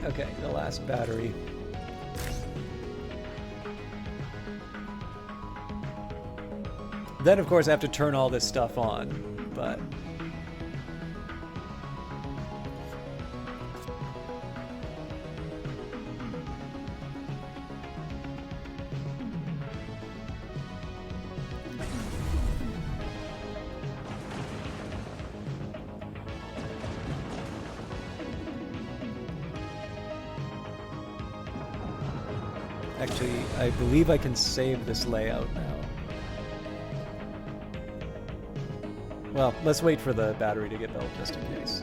Okay, the last battery. Then, of course, I have to turn all this stuff on, but... Actually, I believe I can save this layout now. Well, let's wait for the battery to get built just in case.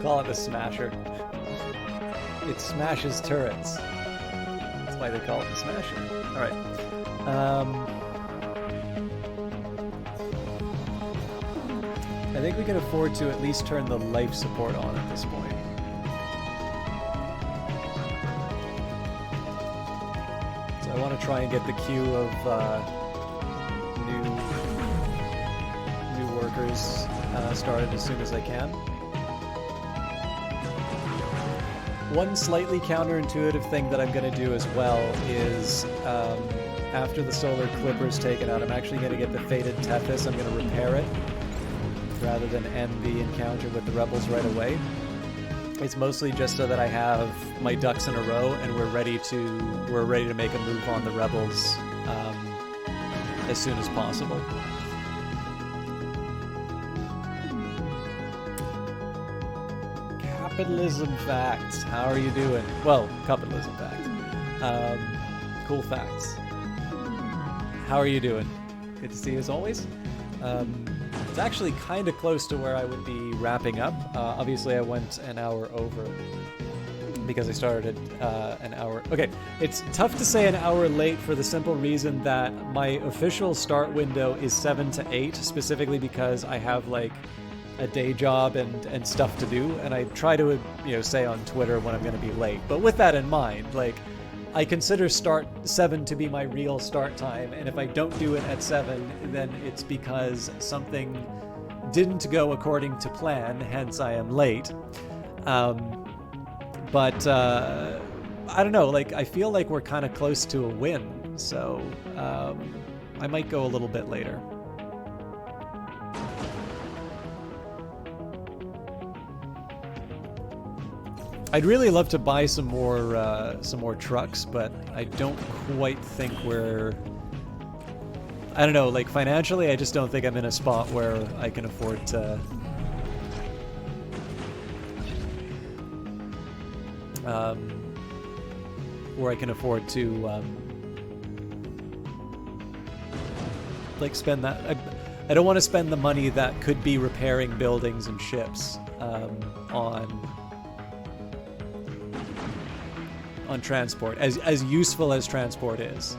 Call it the Smasher. It smashes turrets. That's why they call it the Smasher. Alright. I think we can afford to at least turn the life support on at this point. So I want to try and get the queue of new workers started as soon as I can. One slightly counterintuitive thing that I'm going to do as well is, after the Solar Clipper's taken out, I'm actually going to get the Fated Tethys. I'm going to repair it, rather than end the encounter with the Rebels right away. It's mostly just so that I have my ducks in a row, and we're ready to make a move on the Rebels as soon as possible. Capitalism facts. How are you doing? Well, capitalism facts. Cool facts. How are you doing? Good to see you as always. It's actually kind of close to where I would be wrapping up. Obviously, I went an hour over because I started an hour. Okay, it's tough to say an hour late for the simple reason that my official start window is 7 to 8, specifically because I have like a day job and stuff to do, and I try to say on Twitter when I'm going to be late. But with that in mind, like, I consider start 7 to be my real start time, and if I don't do it at 7, then it's because something didn't go according to plan, hence I am late. But I don't know, like, I feel like we're kind of close to a win, so I might go a little bit later. I'd really love to buy some more trucks, but I don't quite think I don't know, like, financially, I just don't think I'm in a spot where I can afford to like spend that. I don't want to spend the money that could be repairing buildings and ships on transport, as useful as transport is.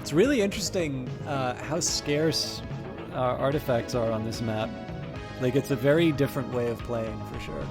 It's really interesting how scarce artifacts are on this map. Like, it's a very different way of playing, for sure.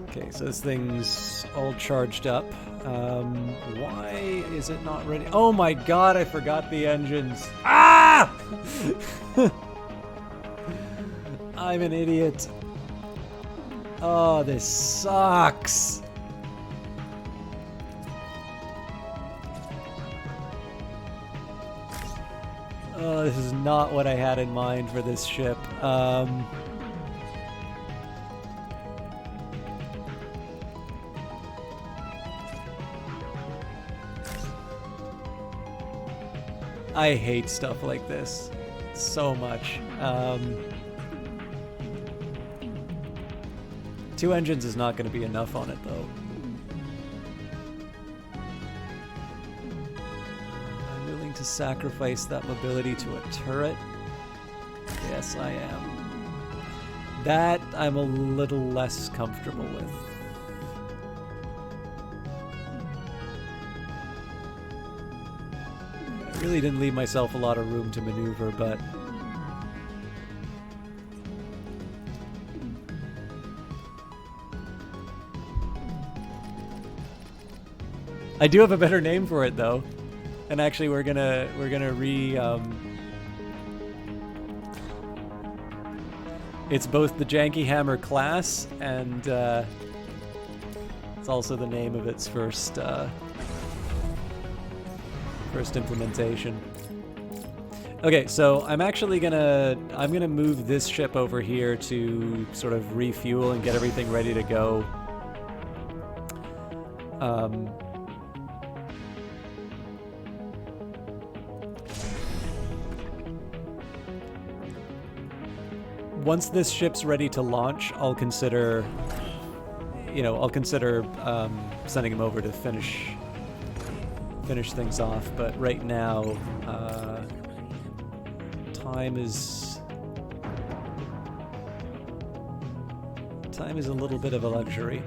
Okay, so this thing's all charged up. Why is it not ready? Oh my god, I forgot the engines. Ah! I'm an idiot. Oh, this sucks. Oh, this is not what I had in mind for this ship. I hate stuff like this so much. 2 engines is not going to be enough on it, though. I'm willing willing to sacrifice that mobility to a turret? Yes, I am. That I'm a little less comfortable with. I really didn't leave myself a lot of room to maneuver, but I do have a better name for it though. And actually we're gonna it's both the Janky Hammer class and it's also the name of its first implementation. Okay, so I'm gonna move this ship over here to sort of refuel and get everything ready to go. Once this ship's ready to launch, I'll consider sending him over to finish things off. But right now, time is a little bit of a luxury.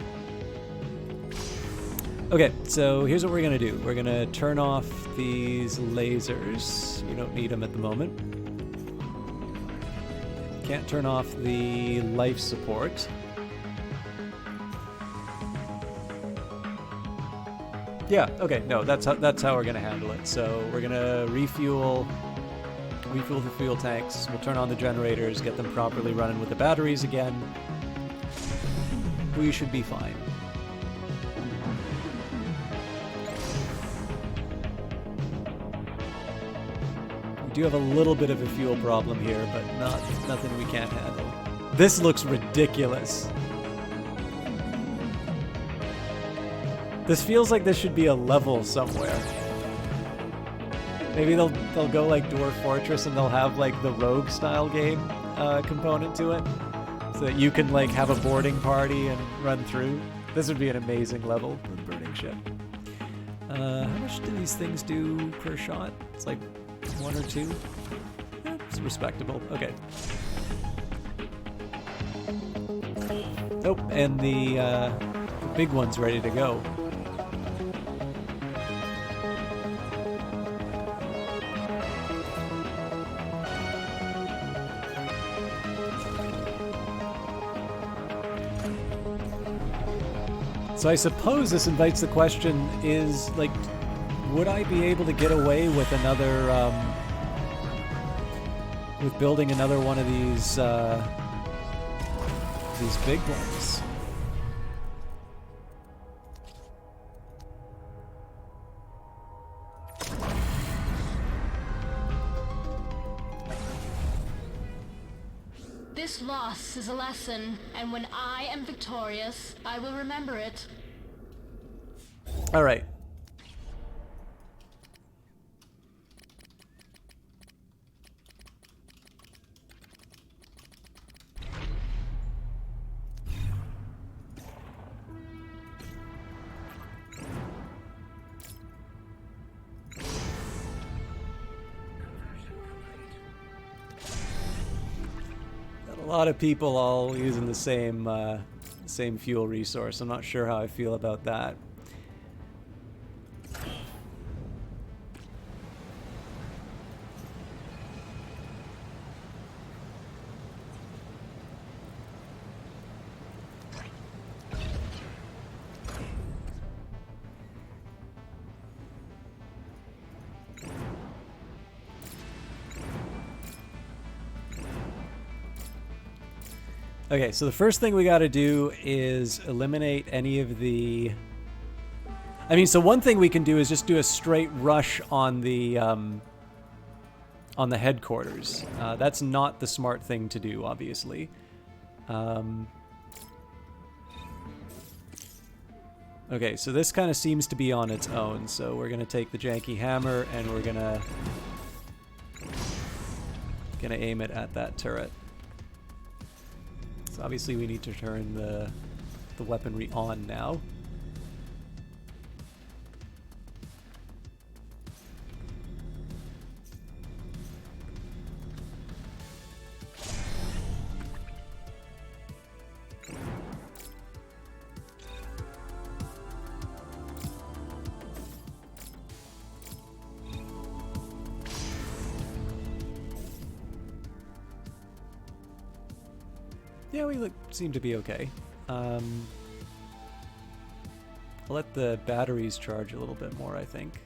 Okay, so here's what we're gonna do. We're gonna turn off these lasers. We don't need them at the moment. Can't turn off the life support. Yeah, okay, no, that's how we're gonna handle it. So we're gonna refuel the fuel tanks. We'll turn on the generators, get them properly running with the batteries again. We should be fine. We do have a little bit of a fuel problem here, but nothing we can't handle. This looks ridiculous. This feels like this should be a level somewhere. Maybe they'll go like Dwarf Fortress and they'll have like the rogue style game component to it, so that you can like have a boarding party and run through. This would be an amazing level with Burning Ship. How much do these things do per shot? It's like 1 or 2. It's respectable. Okay. Oh, and the big one's ready to go. So I suppose this invites the question is, like, would I be able to get away with another, with building another one of these big ones? This loss is a lesson, and when I am victorious, I will remember it. All right. A lot of people all using the same fuel resource. I'm not sure how I feel about that. Okay, so the first thing we got to do is eliminate any of the... I mean, so one thing we can do is just do a straight rush on the headquarters. That's not the smart thing to do, obviously. Okay, so this kind of seems to be on its own, so we're going to take the Janky Hammer and we're going to aim it at that turret. So obviously we need to turn the weaponry on now. Yeah, we seem to be okay. I'll let the batteries charge a little bit more, I think.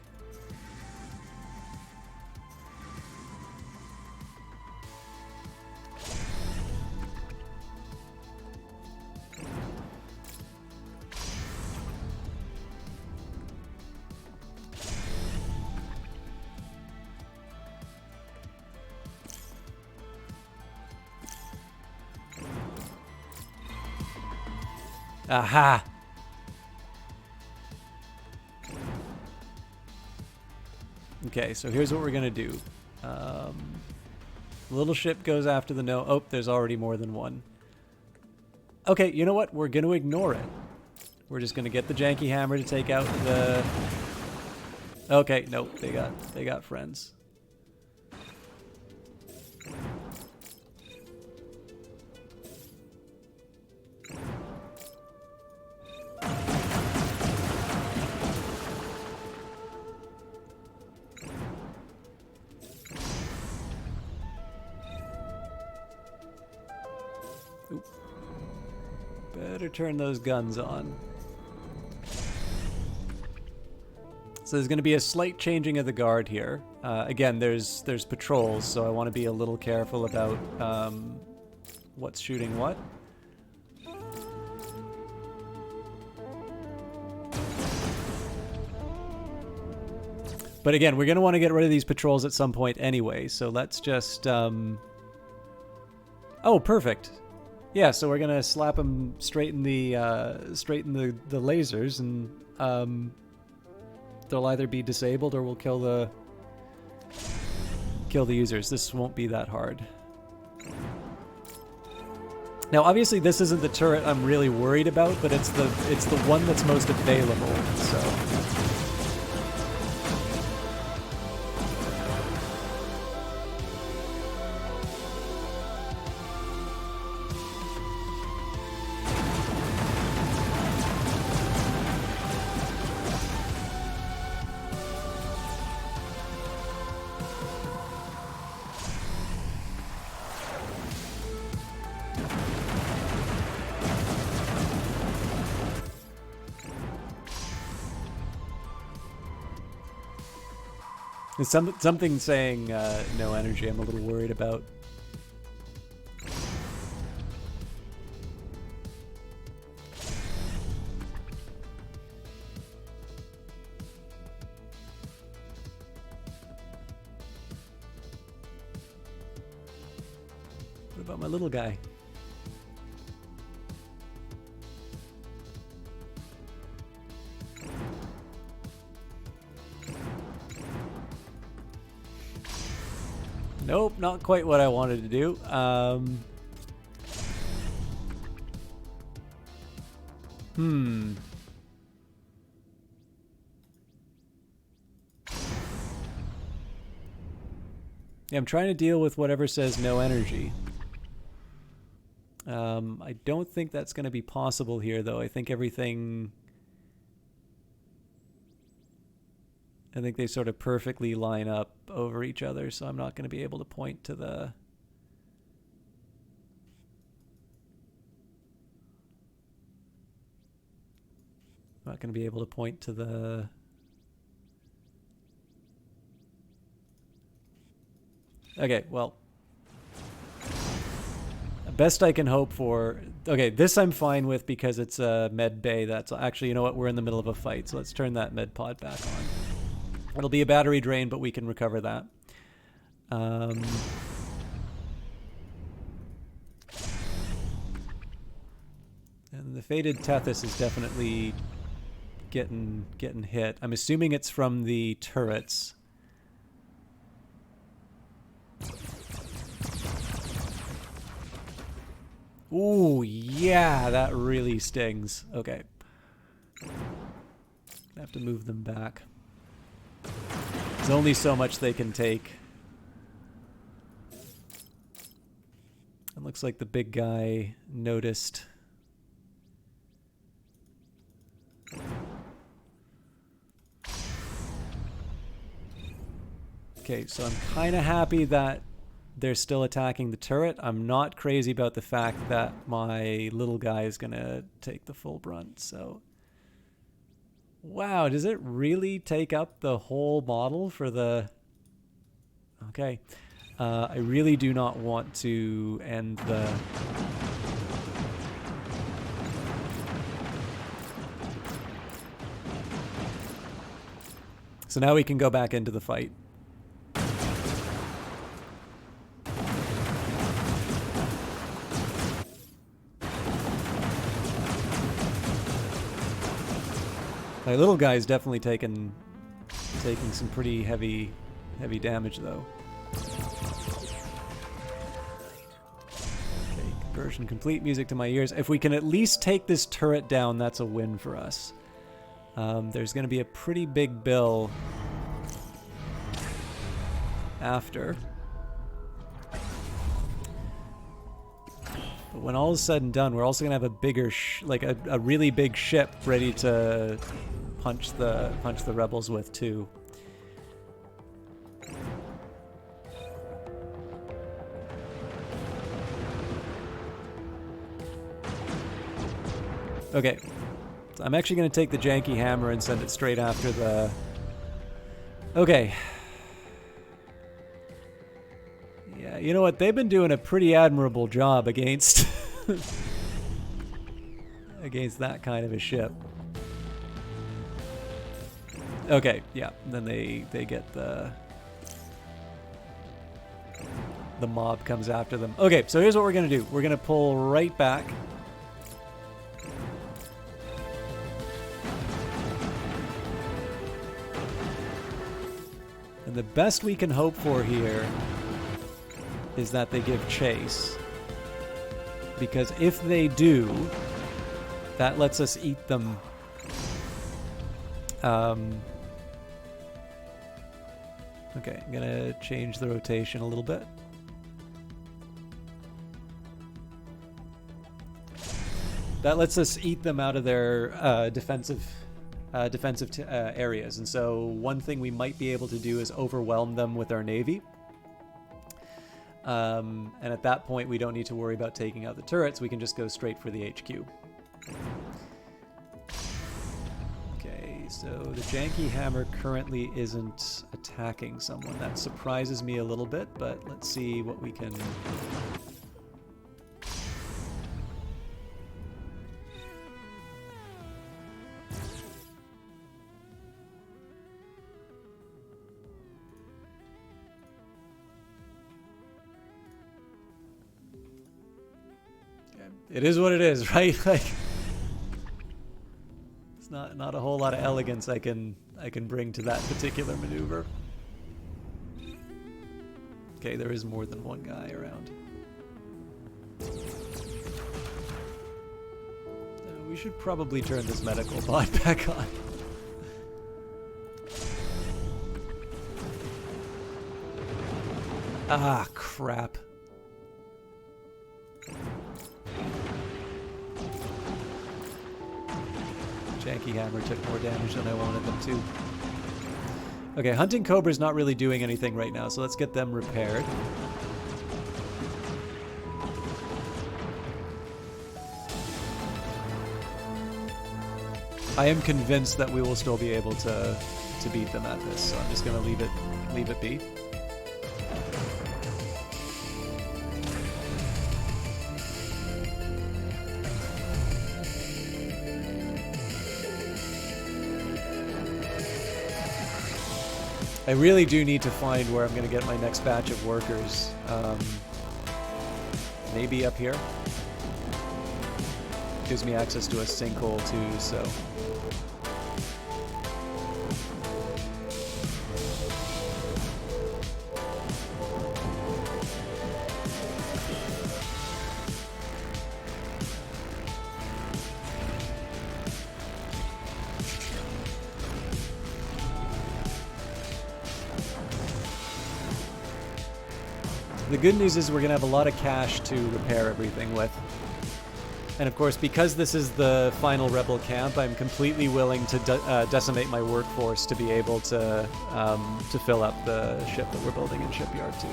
Aha! Okay, so here's what we're gonna do. Little ship goes after the no. Oh, there's already more than one. Okay, you know what? We're gonna ignore it. We're just gonna get the janky hammer to take out the. Okay, nope. They got friends. Oop. Better turn those guns on. So there's going to be a slight changing of the guard here. Again, there's patrols, so I want to be a little careful about what's shooting what. But again, we're going to want to get rid of these patrols at some point anyway, so let's just... Oh, perfect. Yeah, so we're going to slap them straighten the lasers, and they'll either be disabled or we'll kill the users. This won't be that hard. Now, obviously, this isn't the turret I'm really worried about, but it's the one that's most available. So. There's something saying no energy I'm a little worried about. What about my little guy? Nope, not quite what I wanted to do. Yeah, I'm trying to deal with whatever says no energy. I don't think that's going to be possible here, though. I think they sort of perfectly line up over each other, so I'm not going to be able to point to the... I'm not going to be able to point to the... Okay, well... Best I can hope for... Okay, this I'm fine with because it's a med bay. That's actually, you know what? We're in the middle of a fight, so let's turn that med pod back on. It'll be a battery drain, but we can recover that. And the Fated Tethys is definitely getting hit. I'm assuming it's from the turrets. Ooh, yeah, that really stings. Okay. I have to move them back. There's only so much they can take. It looks like the big guy noticed. Okay, so I'm kind of happy that they're still attacking the turret. I'm not crazy about the fact that my little guy is going to take the full brunt. So, wow, does it really take up the whole model for the... Okay. I really do not want to end the... So now we can go back into the fight. My little guy's definitely taking some pretty heavy damage though. Okay, conversion complete, music to my ears. If we can at least take this turret down, that's a win for us. There's going to be a pretty big bill after. But when all is said and done, we're also going to have a bigger, a really big ship ready to punch the rebels with too. Okay. I'm actually going to take the janky hammer and send it straight after the... Okay. Yeah, you know what? They've been doing a pretty admirable job against... against that kind of a ship. Okay, yeah. Then they get the mob comes after them. Okay, so here's what we're going to do. We're going to pull right back. And the best we can hope for here is that they give chase. Because if they do, that lets us eat them. Okay, I'm gonna change the rotation a little bit. That lets us eat them out of their defensive areas. And so one thing we might be able to do is overwhelm them with our navy. And at that point, we don't need to worry about taking out the turrets. We can just go straight for the HQ. Okay, so the janky hammer currently isn't attacking someone. That surprises me a little bit, but let's see what we can... It is what it is, right? Like, it's not a whole lot of elegance I can bring to that particular maneuver. Okay, there is more than one guy around. We should probably turn this medical bot back on. Ah, crap. Janky hammer took more damage than I wanted them to. Okay, hunting cobra's not really doing anything right now, so let's get them repaired. I am convinced that we will still be able to beat them at this, so I'm just gonna leave it be. I really do need to find where I'm going to get my next batch of workers. Maybe up here. Gives me access to a sinkhole too, so... The good news is we're going to have a lot of cash to repair everything with. And of course, because this is the final rebel camp, I'm completely willing to decimate my workforce to be able to fill up the ship that we're building in Shipyard 2.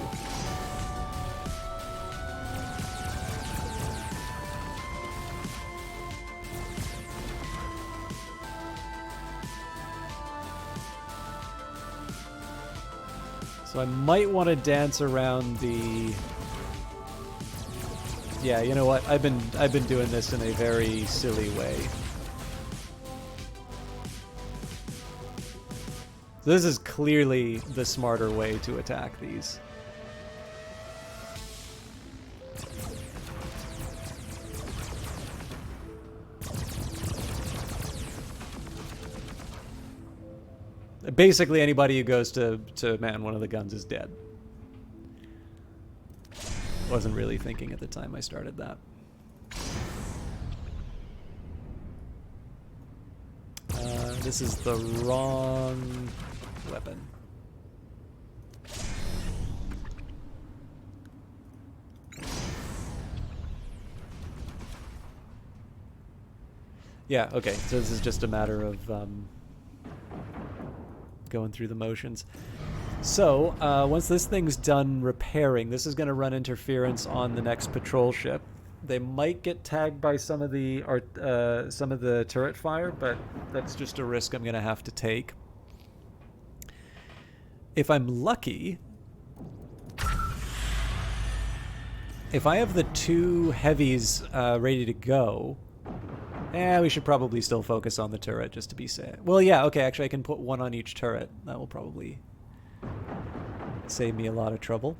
So I might want to dance around the... Yeah, you know what? I've been doing this in a very silly way. So this is clearly the smarter way to attack these. Basically, anybody who goes to man one of the guns is dead. Wasn't really thinking at the time I started that. This is the wrong weapon. Yeah, okay, so this is just a matter of going through the motions. So, once this thing's done repairing, this is going to run interference on the next patrol ship. They might get tagged by some of the turret fire, but that's just a risk I'm going to have to take. If I'm lucky, if I have the 2 heavies ready to go, we should probably still focus on the turret just to be safe. Well, yeah, okay, actually I can put 1 on each turret. That will probably save me a lot of trouble.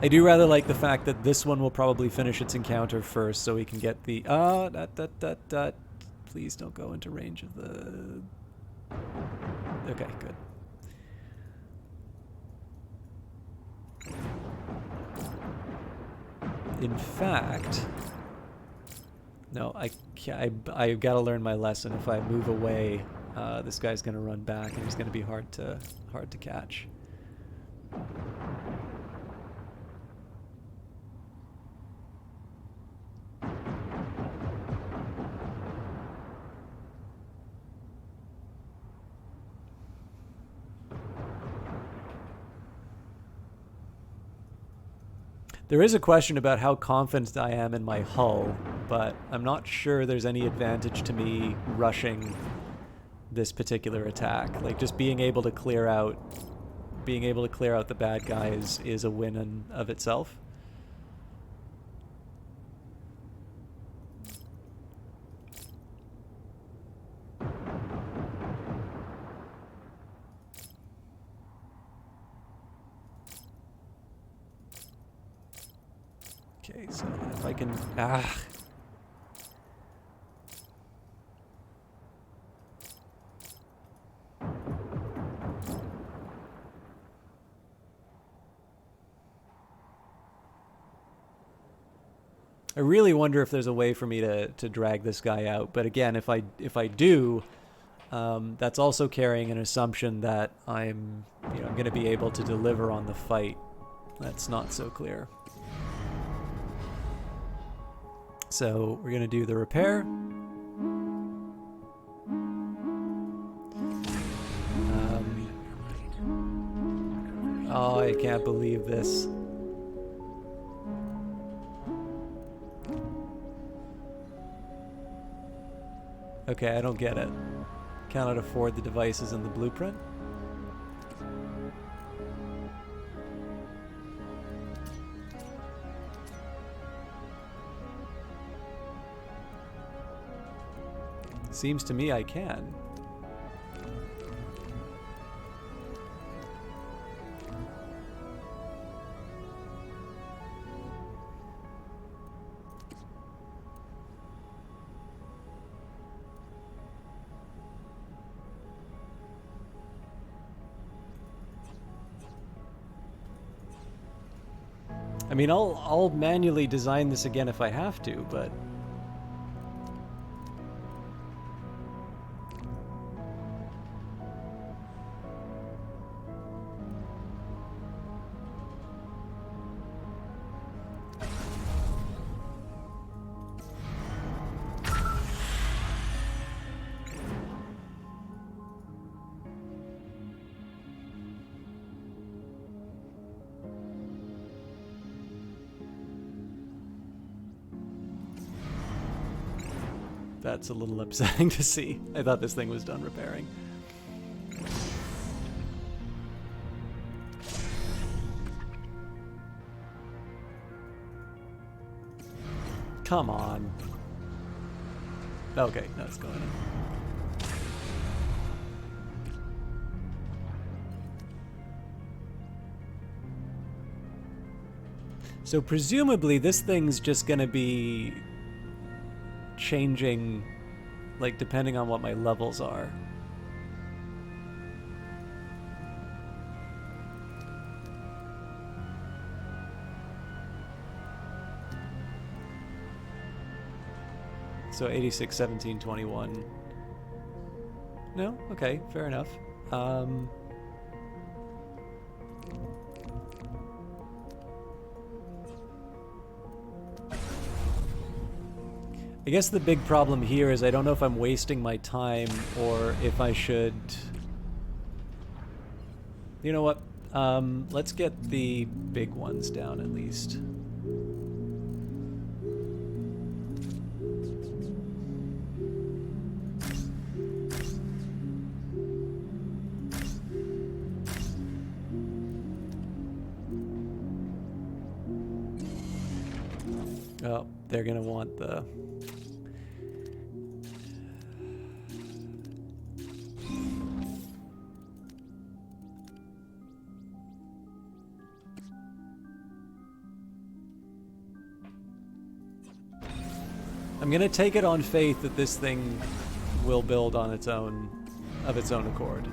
I do rather like the fact that this one will probably finish its encounter first, so we can get the... Please don't go into range of the... Okay, good. In fact... No, I gotta learn my lesson. If I move away, this guy's gonna run back, and he's gonna be hard to catch. There is a question about how confident I am in my hull, but I'm not sure there's any advantage to me rushing this particular attack. Like, just being able to clear out the bad guys is a win in of itself. Okay, so if I can... I really wonder if there's a way for me to drag this guy out. But again, if I do, that's also carrying an assumption that I'm going to be able to deliver on the fight. That's not so clear. So we're going to do the repair. Oh, I can't believe this. Okay, I don't get it. Cannot afford the devices in the blueprint. Seems to me I can. I mean, I'll manually design this again if I have to, but... That's a little upsetting to see. I thought this thing was done repairing. come on. Okay, no, it's going in. So presumably this thing's just gonna be changing, like, depending on what my levels are. So 86, 17, 21. No? Okay, fair enough. I guess the big problem here is I don't know if I'm wasting my time or if I should... You know what? Let's get the big ones down at least. Oh, they're gonna want the... I'm gonna take it on faith that this thing will build on its own, of its own accord.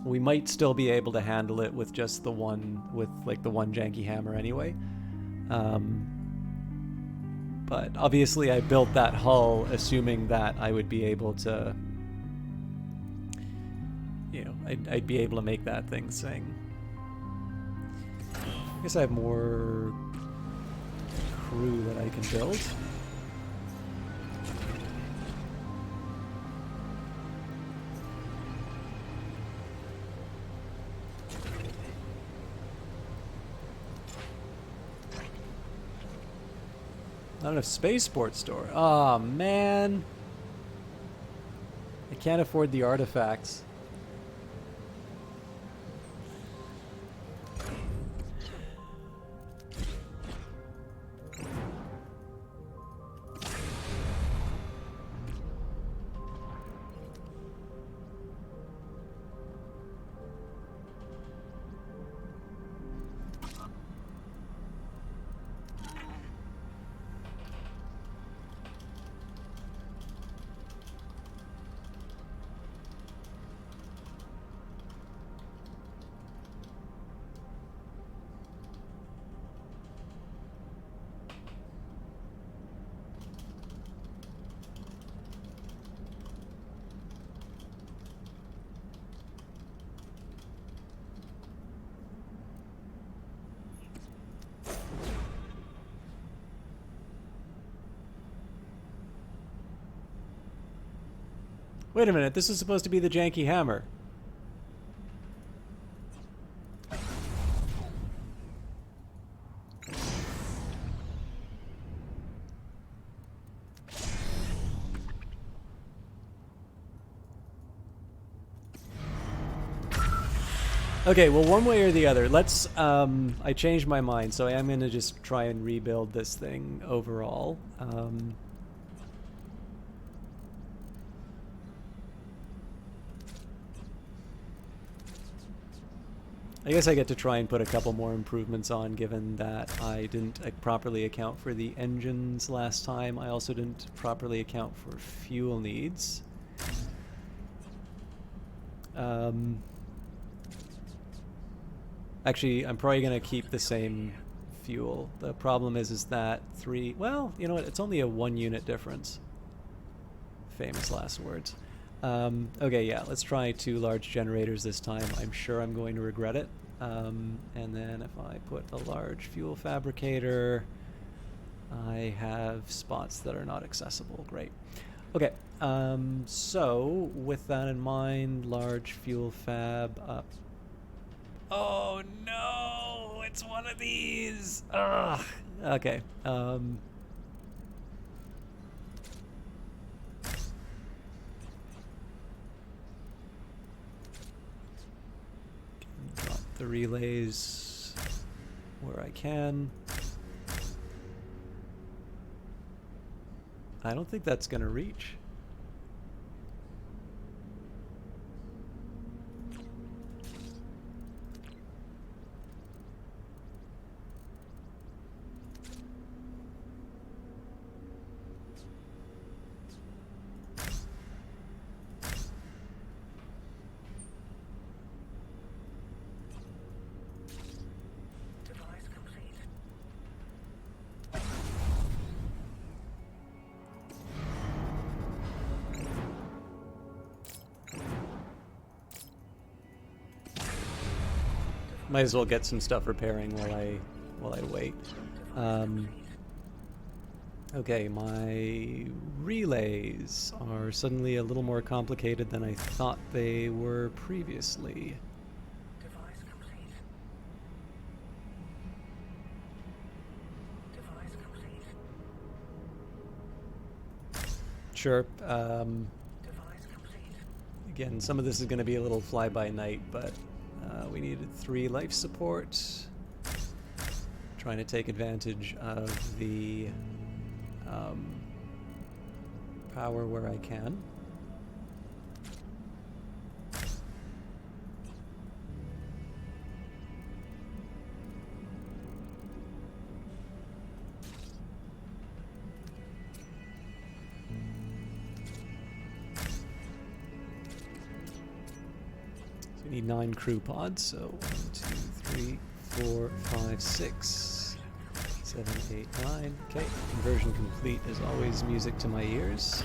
We might still be able to handle it with just the one, with like the one janky hammer anyway. But obviously I built that hull assuming that I would be able to, you know, I'd be able to make that thing sing. I guess I have more crew that I can build. Not enough spaceport store. Oh man. I can't afford the artifacts. Wait a minute, this is supposed to be the janky hammer. Okay, well, one way or the other. Let's, I changed my mind, so I am going to just try and rebuild this thing overall. I guess I get to try and put a couple more improvements on, given that I didn't properly account for the engines last time. I also didn't properly account for fuel needs. Actually, I'm probably going to keep the same fuel. The problem is that well, you know what? It's only a 1 unit difference. Famous last words. Okay, yeah, let's try 2 large generators this time. I'm sure I'm going to regret it. And then if I put a large fuel fabricator, I have spots that are not accessible. Great. Okay, so with that in mind, large fuel fab up. Oh no, it's one of these. Ugh. Okay. Drop the relays. where I can. I don't think that's going to reach. Device complete. Might as well get some stuff repairing while I wait. Okay, my relays are suddenly a little more complicated than I thought they were previously. Device complete. Device complete. Sure. Device complete. Again, some of this is going to be a little fly-by-night, but we needed 3 life support. Trying to take advantage of the power where I can. We need 9 crew pods, so 1, 2, 3, 4, 5, 6, 7, 8, 9. Okay, conversion complete is always music to my ears.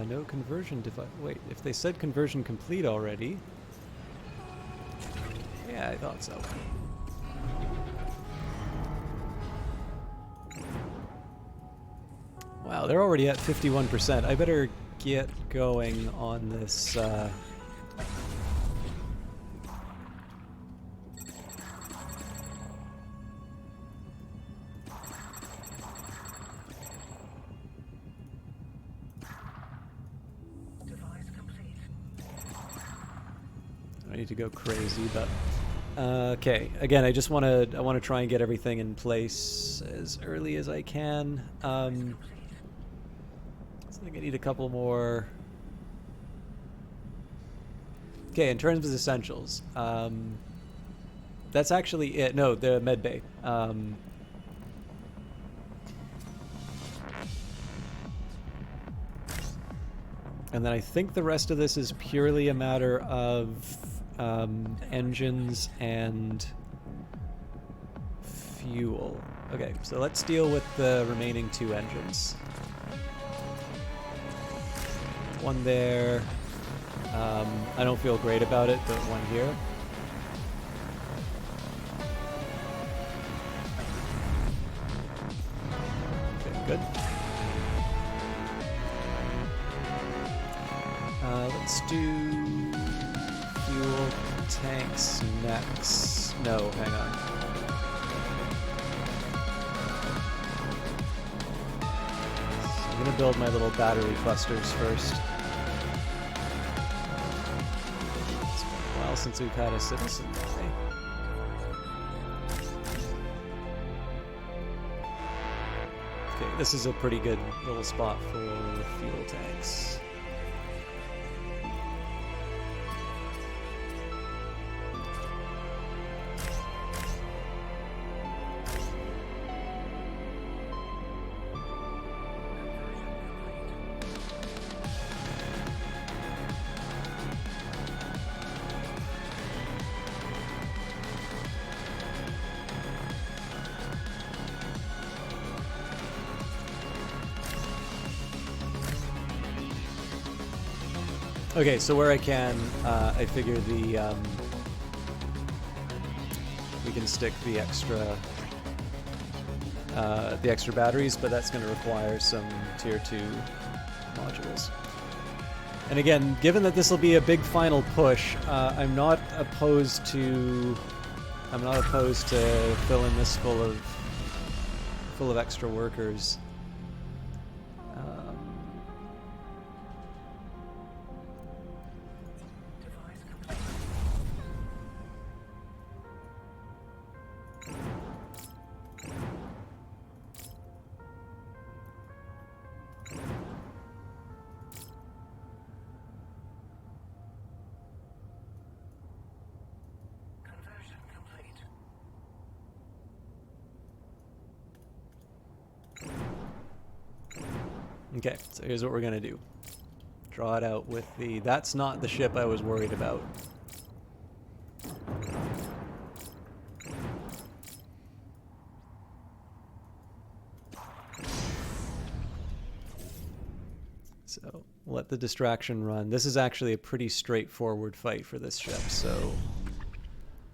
No conversion device. Wait, if they said conversion complete already. Yeah, I thought so. Wow, they're already at 51%. I better get going on this. Device complete. I need to go crazy, but okay. Again, I just want to try and get everything in place as early as I can. So I think I need a couple more. Okay, in terms of essentials, that's actually it. No, the med bay. And then I think the rest of this is purely a matter of engines and fuel. Okay, so let's deal with the remaining 2 engines. One there. I don't feel great about it, but one here. Okay, good. Let's do fuel tanks next. No, hang on. So I'm gonna build my little battery clusters first. It's been a while since we've had a citizen die. Okay, this is a pretty good little spot for fuel tanks. Okay, so where I can, I figure the we can stick the extra batteries, but that's going to require some tier 2 modules. And again, given that this will be a big final push, I'm not opposed to filling this full of extra workers. Okay, so here's what we're gonna do. Draw it out with the... That's not the ship I was worried about. So, let the distraction run. This is actually a pretty straightforward fight for this ship, so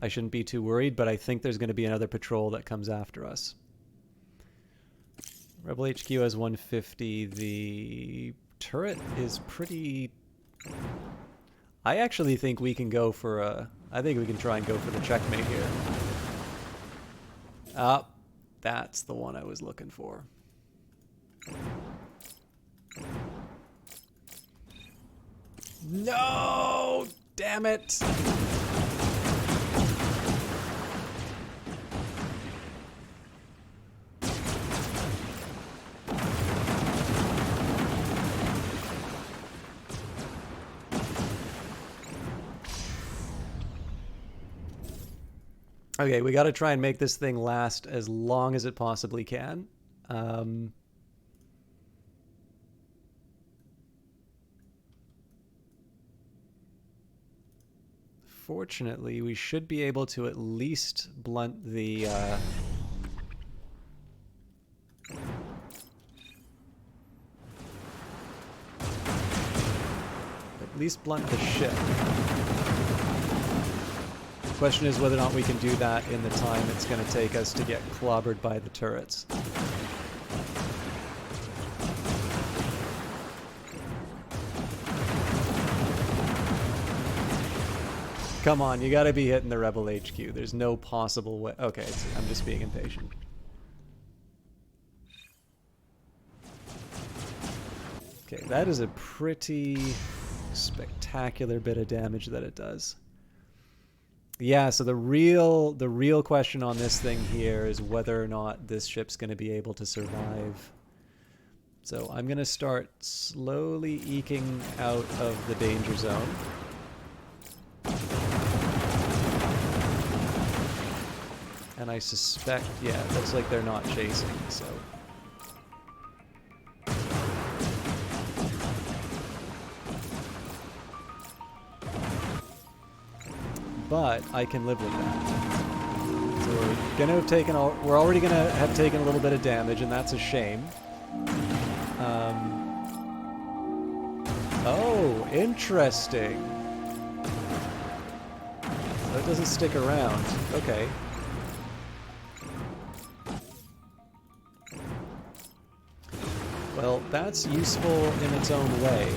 I shouldn't be too worried, but I think there's going to be another patrol that comes after us. Rebel HQ has 150. The turret is pretty... I actually think we can go for a... I think we can try and go for the checkmate here. Ah, that's the one I was looking for. No! Damn it! Okay, we got to try and make this thing last as long as it possibly can. Fortunately, we should be able to at least blunt the... at least blunt the ship. The question is whether or not we can do that in the time it's going to take us to get clobbered by the turrets. Come on, you gotta be hitting the Rebel HQ. There's no possible way. Okay, I'm just being impatient. Okay, that is a pretty spectacular bit of damage that it does. Yeah, so the real question on this thing here is whether or not this ship's gonna be able to survive. So I'm gonna start slowly eking out of the danger zone. And I suspect, yeah, it looks like they're not chasing, so... But I can live with that. So we're gonna have taken we're already gonna have taken a little bit of damage, and that's a shame. Oh, interesting. So it doesn't stick around. Okay. Well, that's useful in its own way.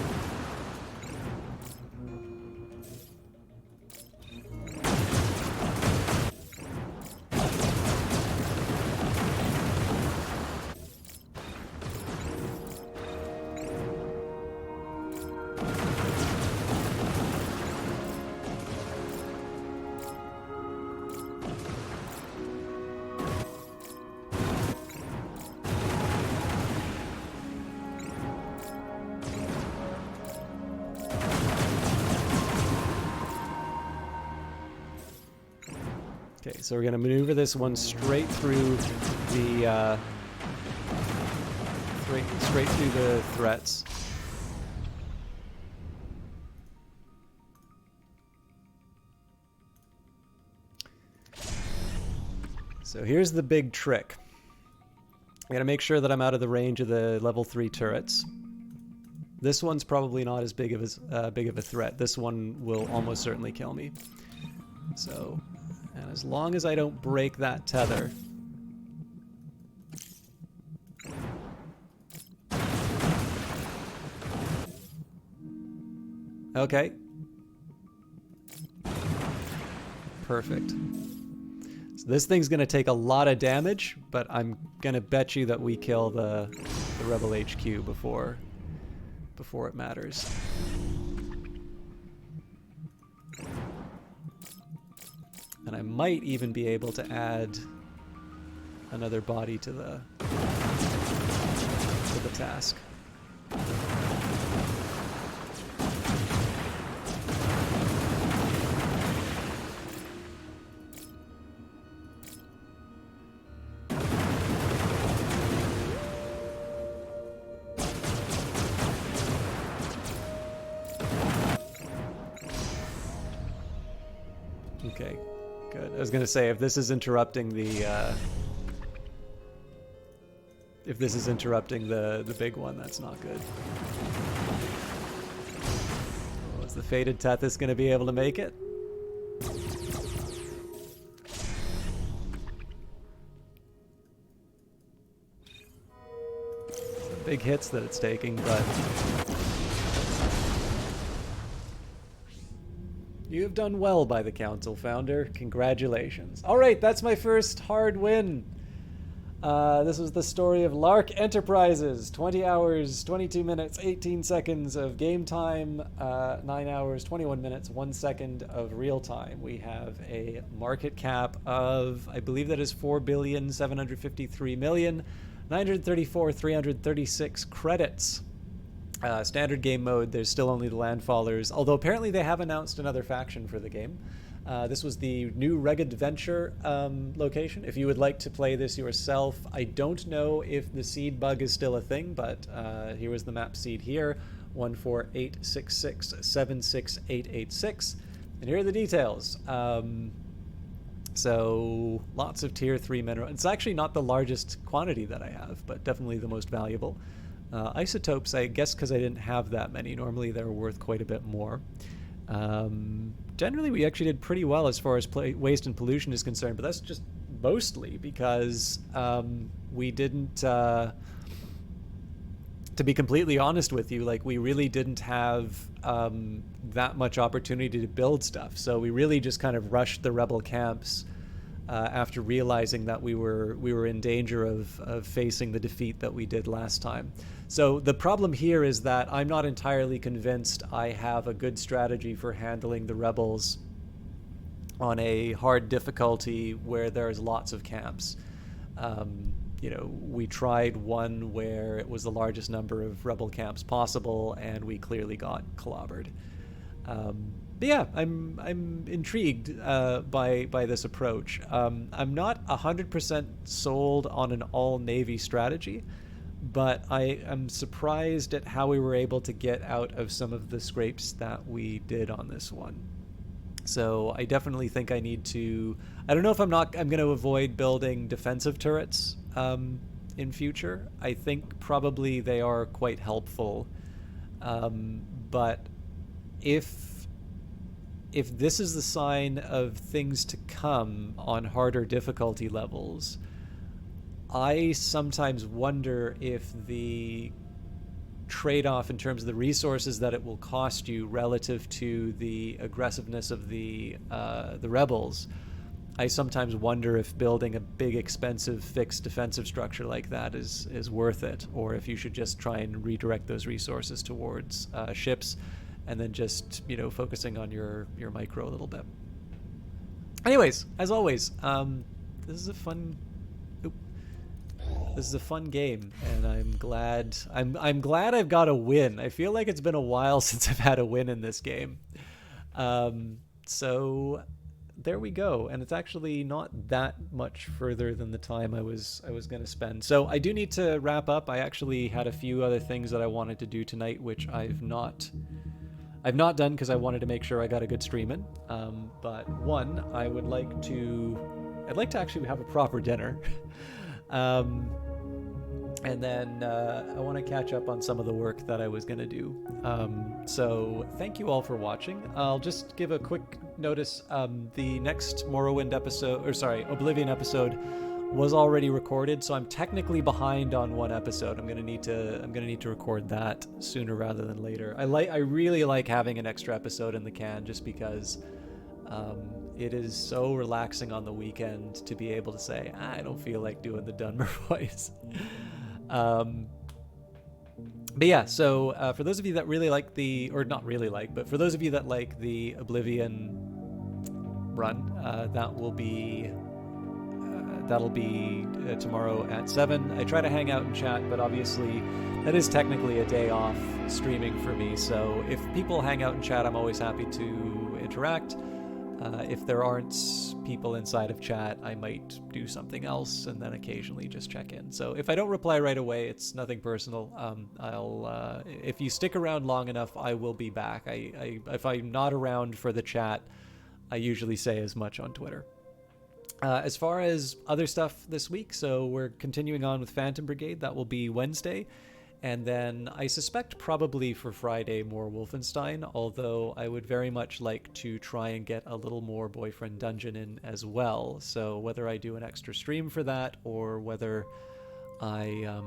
Okay, so we're going to maneuver this one straight through the straight through the threats. So here's the big trick. I got to make sure that I'm out of the range of the level 3 turrets. This one's probably not as big of a threat. This one will almost certainly kill me. So, and as long as I don't break that tether. Okay. Perfect. So this thing's going to take a lot of damage, but I'm going to bet you that we kill the Rebel HQ before it matters. And I might even be able to add another body to the task. Okay, good. I was gonna say, if this is interrupting the big one, that's not good. Oh, is the Fated Tethys gonna be able to make it? The big hits that it's taking, but you have done well by the Council, Founder. Congratulations. All right, that's my first hard win. This was the story of Lark Enterprises. 20 hours, 22 minutes, 18 seconds of game time, 9 hours, 21 minutes, 1 second of real time. We have a market cap of, I believe that is 4,753,934,336 credits. Standard game mode, there's still only the Landfallers, although apparently they have announced another faction for the game. This was the new Rugged Venture location. If you would like to play this yourself, I don't know if the seed bug is still a thing, but here was the map seed here, 14866768886, and here are the details. So lots of tier 3 mineral. It's actually not the largest quantity that I have, but definitely the most valuable. Isotopes, I guess because I didn't have that many. Normally they're worth quite a bit more. Generally, we actually did pretty well as far as waste and pollution is concerned, but that's just mostly because we didn't, to be completely honest with you, like we really didn't have that much opportunity to build stuff. So we really just kind of rushed the rebel camps after realizing that we were in danger of facing the defeat that we did last time. So the problem here is that I'm not entirely convinced I have a good strategy for handling the rebels on a hard difficulty where there's lots of camps. You know, we tried one where it was the largest number of rebel camps possible, and we clearly got clobbered. But yeah, I'm intrigued by this approach. I'm not 100% sold on an all-Navy strategy, but I am surprised at how we were able to get out of some of the scrapes that we did on this one. So I definitely think I need to... I don't know if I'm going to avoid building defensive turrets in future. I think probably they are quite helpful. But if this is the sign of things to come on harder difficulty levels, I sometimes wonder if the trade-off in terms of the resources that it will cost you relative to the aggressiveness of the rebels, I sometimes wonder if building a big, expensive, fixed defensive structure like that is worth it, or if you should just try and redirect those resources towards ships, and then just, you know, focusing on your micro a little bit. Anyways, as always, this is a fun game, and I'm glad I've got a win. I feel like it's been a while since I've had a win in this game. So there we go, and it's actually not that much further than the time I was going to spend. So I do need to wrap up. I actually had a few other things that I wanted to do tonight, which I've not done because I wanted to make sure I got a good stream in. But one, I'd like to actually have a proper dinner. And then I want to catch up on some of the work that I was going to do. So thank you all for watching. I'll just give a quick notice. The next Oblivion episode was already recorded, so I'm technically behind on one episode. I'm gonna need to record that sooner rather than later. I really like having an extra episode in the can, just because it is so relaxing on the weekend to be able to say, I don't feel like doing the Dunmer voice. But yeah, so for those of you that really like for those of you that like the Oblivion run, that'll be tomorrow at 7. I try to hang out and chat, but obviously that is technically a day off streaming for me. So if people hang out and chat, I'm always happy to interact. If there aren't people inside of chat, I might do something else and then occasionally just check in. So if I don't reply right away, it's nothing personal. If you stick around long enough, I will be back. If I'm not around for the chat, I usually say as much on Twitter. As far as other stuff this week, so we're continuing on with Phantom Brigade. That will be Wednesday. And then I suspect probably for Friday more Wolfenstein, although I would very much like to try and get a little more Boyfriend Dungeon in as well. So whether I do an extra stream for that or whether I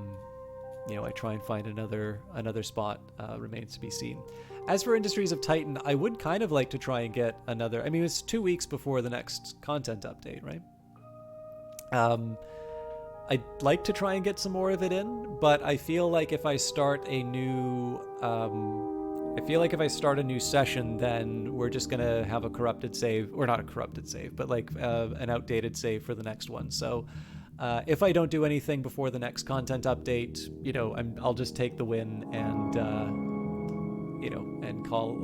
try and find another spot remains to be seen. As for Industries of Titan, I would kind of like to try and get another... I mean, it's 2 weeks before the next content update, right? I'd like to try and get some more of it in, but I feel like if I start a new... session, then we're just going to have a corrupted save, or not a corrupted save, but like an outdated save for the next one. So if I don't do anything before the next content update, I'll just take the win and, and call,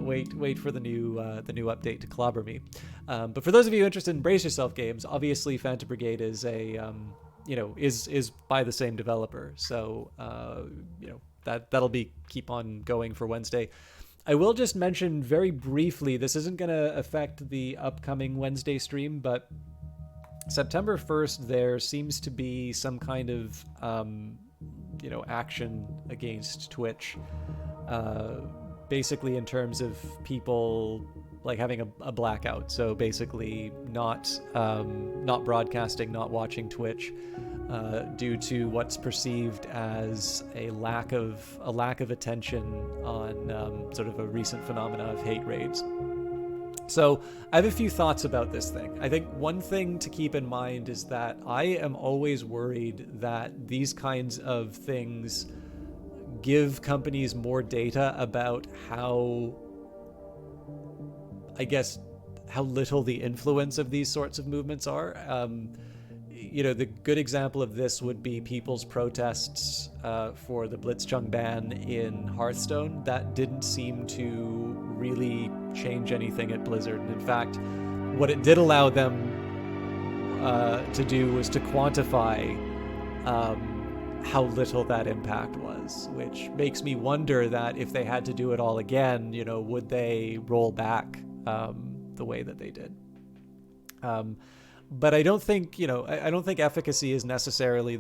wait for the new update to clobber me. But for those of you interested in Brace Yourself games, obviously Phantom Brigade is is by the same developer. So, that'll keep on going for Wednesday. I will just mention very briefly, this isn't going to affect the upcoming Wednesday stream, but September 1st, there seems to be some kind of, action against Twitch, basically in terms of people like having a blackout. So basically not broadcasting, not watching Twitch, due to what's perceived as a lack of attention on sort of a recent phenomena of hate raids. So I have a few thoughts about this thing. I think one thing to keep in mind is that I am always worried that these kinds of things give companies more data about how little the influence of these sorts of movements are. The good example of this would be people's protests for the Blitzchung ban in Hearthstone. That didn't seem to really change anything at Blizzard. And in fact, what it did allow them to do was to quantify how little that impact was, which makes me wonder that if they had to do it all again, would they roll back the way that they did? But I don't think, I don't think efficacy is necessarily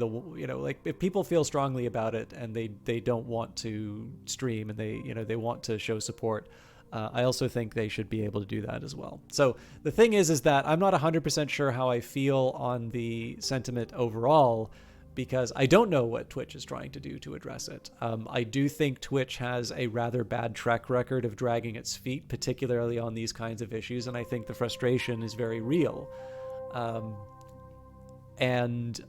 if people feel strongly about it and they don't want to stream and they want to show support, I also think they should be able to do that as well. So the thing is that I'm not 100% sure how I feel on the sentiment overall, because I don't know what Twitch is trying to do to address it. I do think Twitch has a rather bad track record of dragging its feet, particularly on these kinds of issues, and I think the frustration is very real. And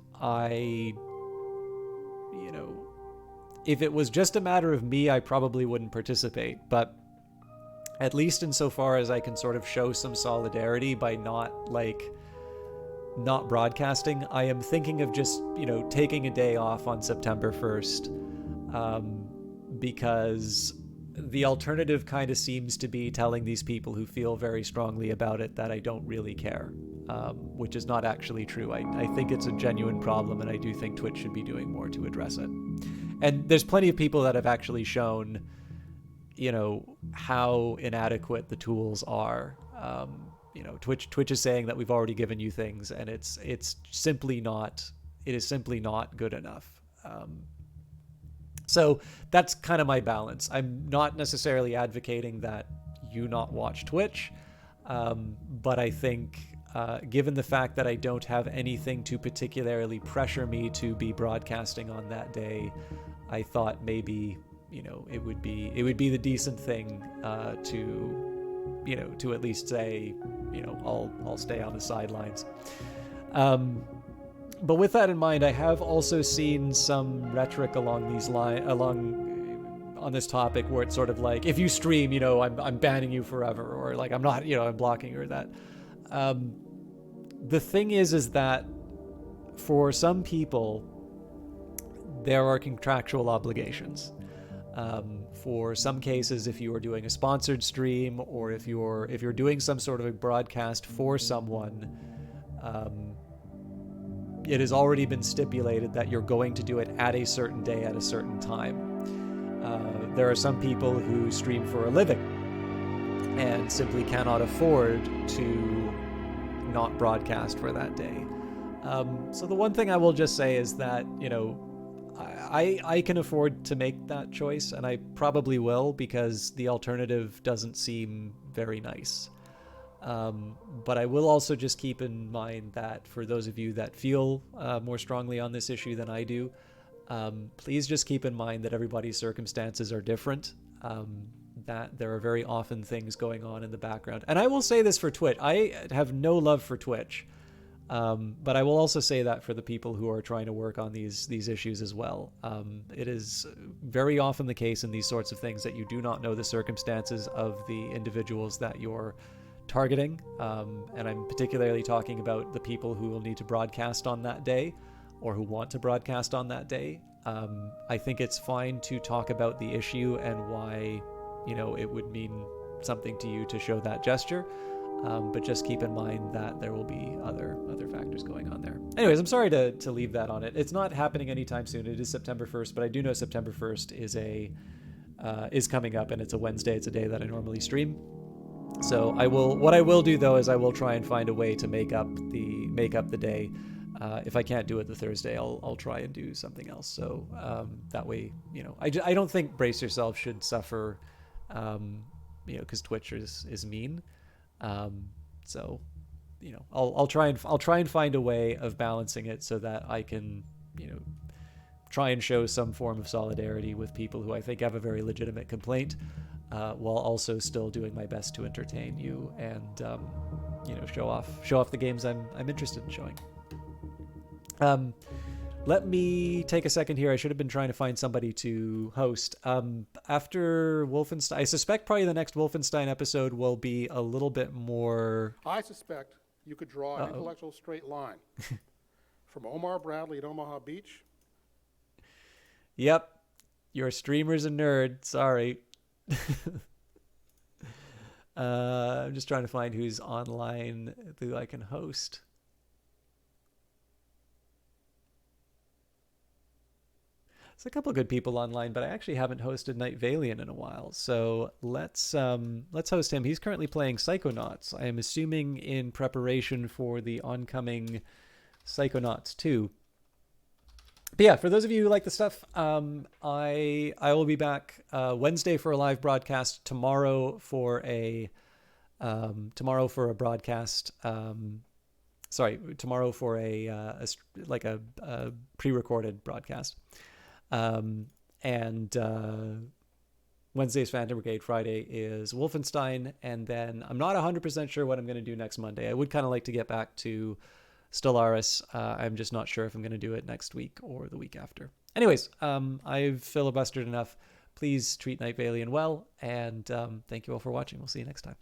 if it was just a matter of me, I probably wouldn't participate, but at least insofar as I can sort of show some solidarity by not broadcasting, I am thinking of just, taking a day off on September 1st, because the alternative kind of seems to be telling these people who feel very strongly about it that I don't really care, which is not actually true. I think it's a genuine problem, and I do think Twitch should be doing more to address it. And there's plenty of people that have actually shown, how inadequate the tools are. Twitch is saying that we've already given you things, and it is simply not good enough. So that's kind of my balance. I'm not necessarily advocating that you not watch Twitch, but I think given the fact that I don't have anything to particularly pressure me to be broadcasting on that day, I thought maybe it would be the decent thing to at least say, I'll stay on the sidelines. But with that in mind, I have also seen some rhetoric along these on this topic where it's sort of like, if you stream, I'm banning you forever, or like I'm not, I'm blocking you, or that. The thing is that for some people, there are contractual obligations. For some cases, if you are doing a sponsored stream, or if you're doing some sort of a broadcast for someone, it has already been stipulated that you're going to do it at a certain day at a certain time. There are some people who stream for a living, and simply cannot afford to not broadcast for that day. So the one thing I will just say is that, you know, I can afford to make that choice, and I probably will, because the alternative doesn't seem very nice. But I will also just keep in mind that for those of you that feel more strongly on this issue than I do, please just keep in mind that everybody's circumstances are different, that there are very often things going on in the background. And I will say this for Twitch. I have no love for Twitch. But I will also say that for the people who are trying to work on these issues as well. It is very often the case in these sorts of things that you do not know the circumstances of the individuals that you're targeting. And I'm particularly talking about the people who will need to broadcast on that day, or who want to broadcast on that day. I think it's fine to talk about the issue and why, you know, it would mean something to you to show that gesture. But just keep in mind that there will be other factors going on there. Anyways, I'm sorry to leave that on it. It's not happening anytime soon. It is September 1st, but I do know September 1st is coming up, and it's a Wednesday. It's a day that I normally stream. So what I will do though is I will try and find a way to make up the day. If I can't do it the Thursday, I'll try and do something else. So that way, you know, I don't think Brace Yourself should suffer, you know, because Twitch is mean. So, you know, I'll try and find a way of balancing it so that I can, you know, try and show some form of solidarity with people who I think have a very legitimate complaint, while also still doing my best to entertain you and, you know, show off the games I'm interested in showing. Let me take a second here. I should have been trying to find somebody to host. After Wolfenstein, I suspect probably the next Wolfenstein episode will be a little bit more... I suspect you could draw an intellectual straight line from Omar Bradley at Omaha Beach. Yep. Your streamer's a nerd. Sorry. I'm just trying to find who's online who I can host. There's a couple of good people online, but I actually haven't hosted Night Valiant in a while. So let's host him. He's currently playing Psychonauts. I am assuming in preparation for the oncoming Psychonauts 2. But yeah, for those of you who like the stuff, I will be back Wednesday for a live broadcast. Tomorrow for a broadcast. Tomorrow for a pre-recorded broadcast. Wednesday's Phantom Brigade, Friday is Wolfenstein, and then I'm not 100% sure what I'm going to do next Monday. I would kind of like to get back to Stellaris. I'm just not sure if I'm going to do it next week or the week after. Anyways, I've filibustered enough. Please treat Night Valiant well, and thank you all for watching. We'll see you next time.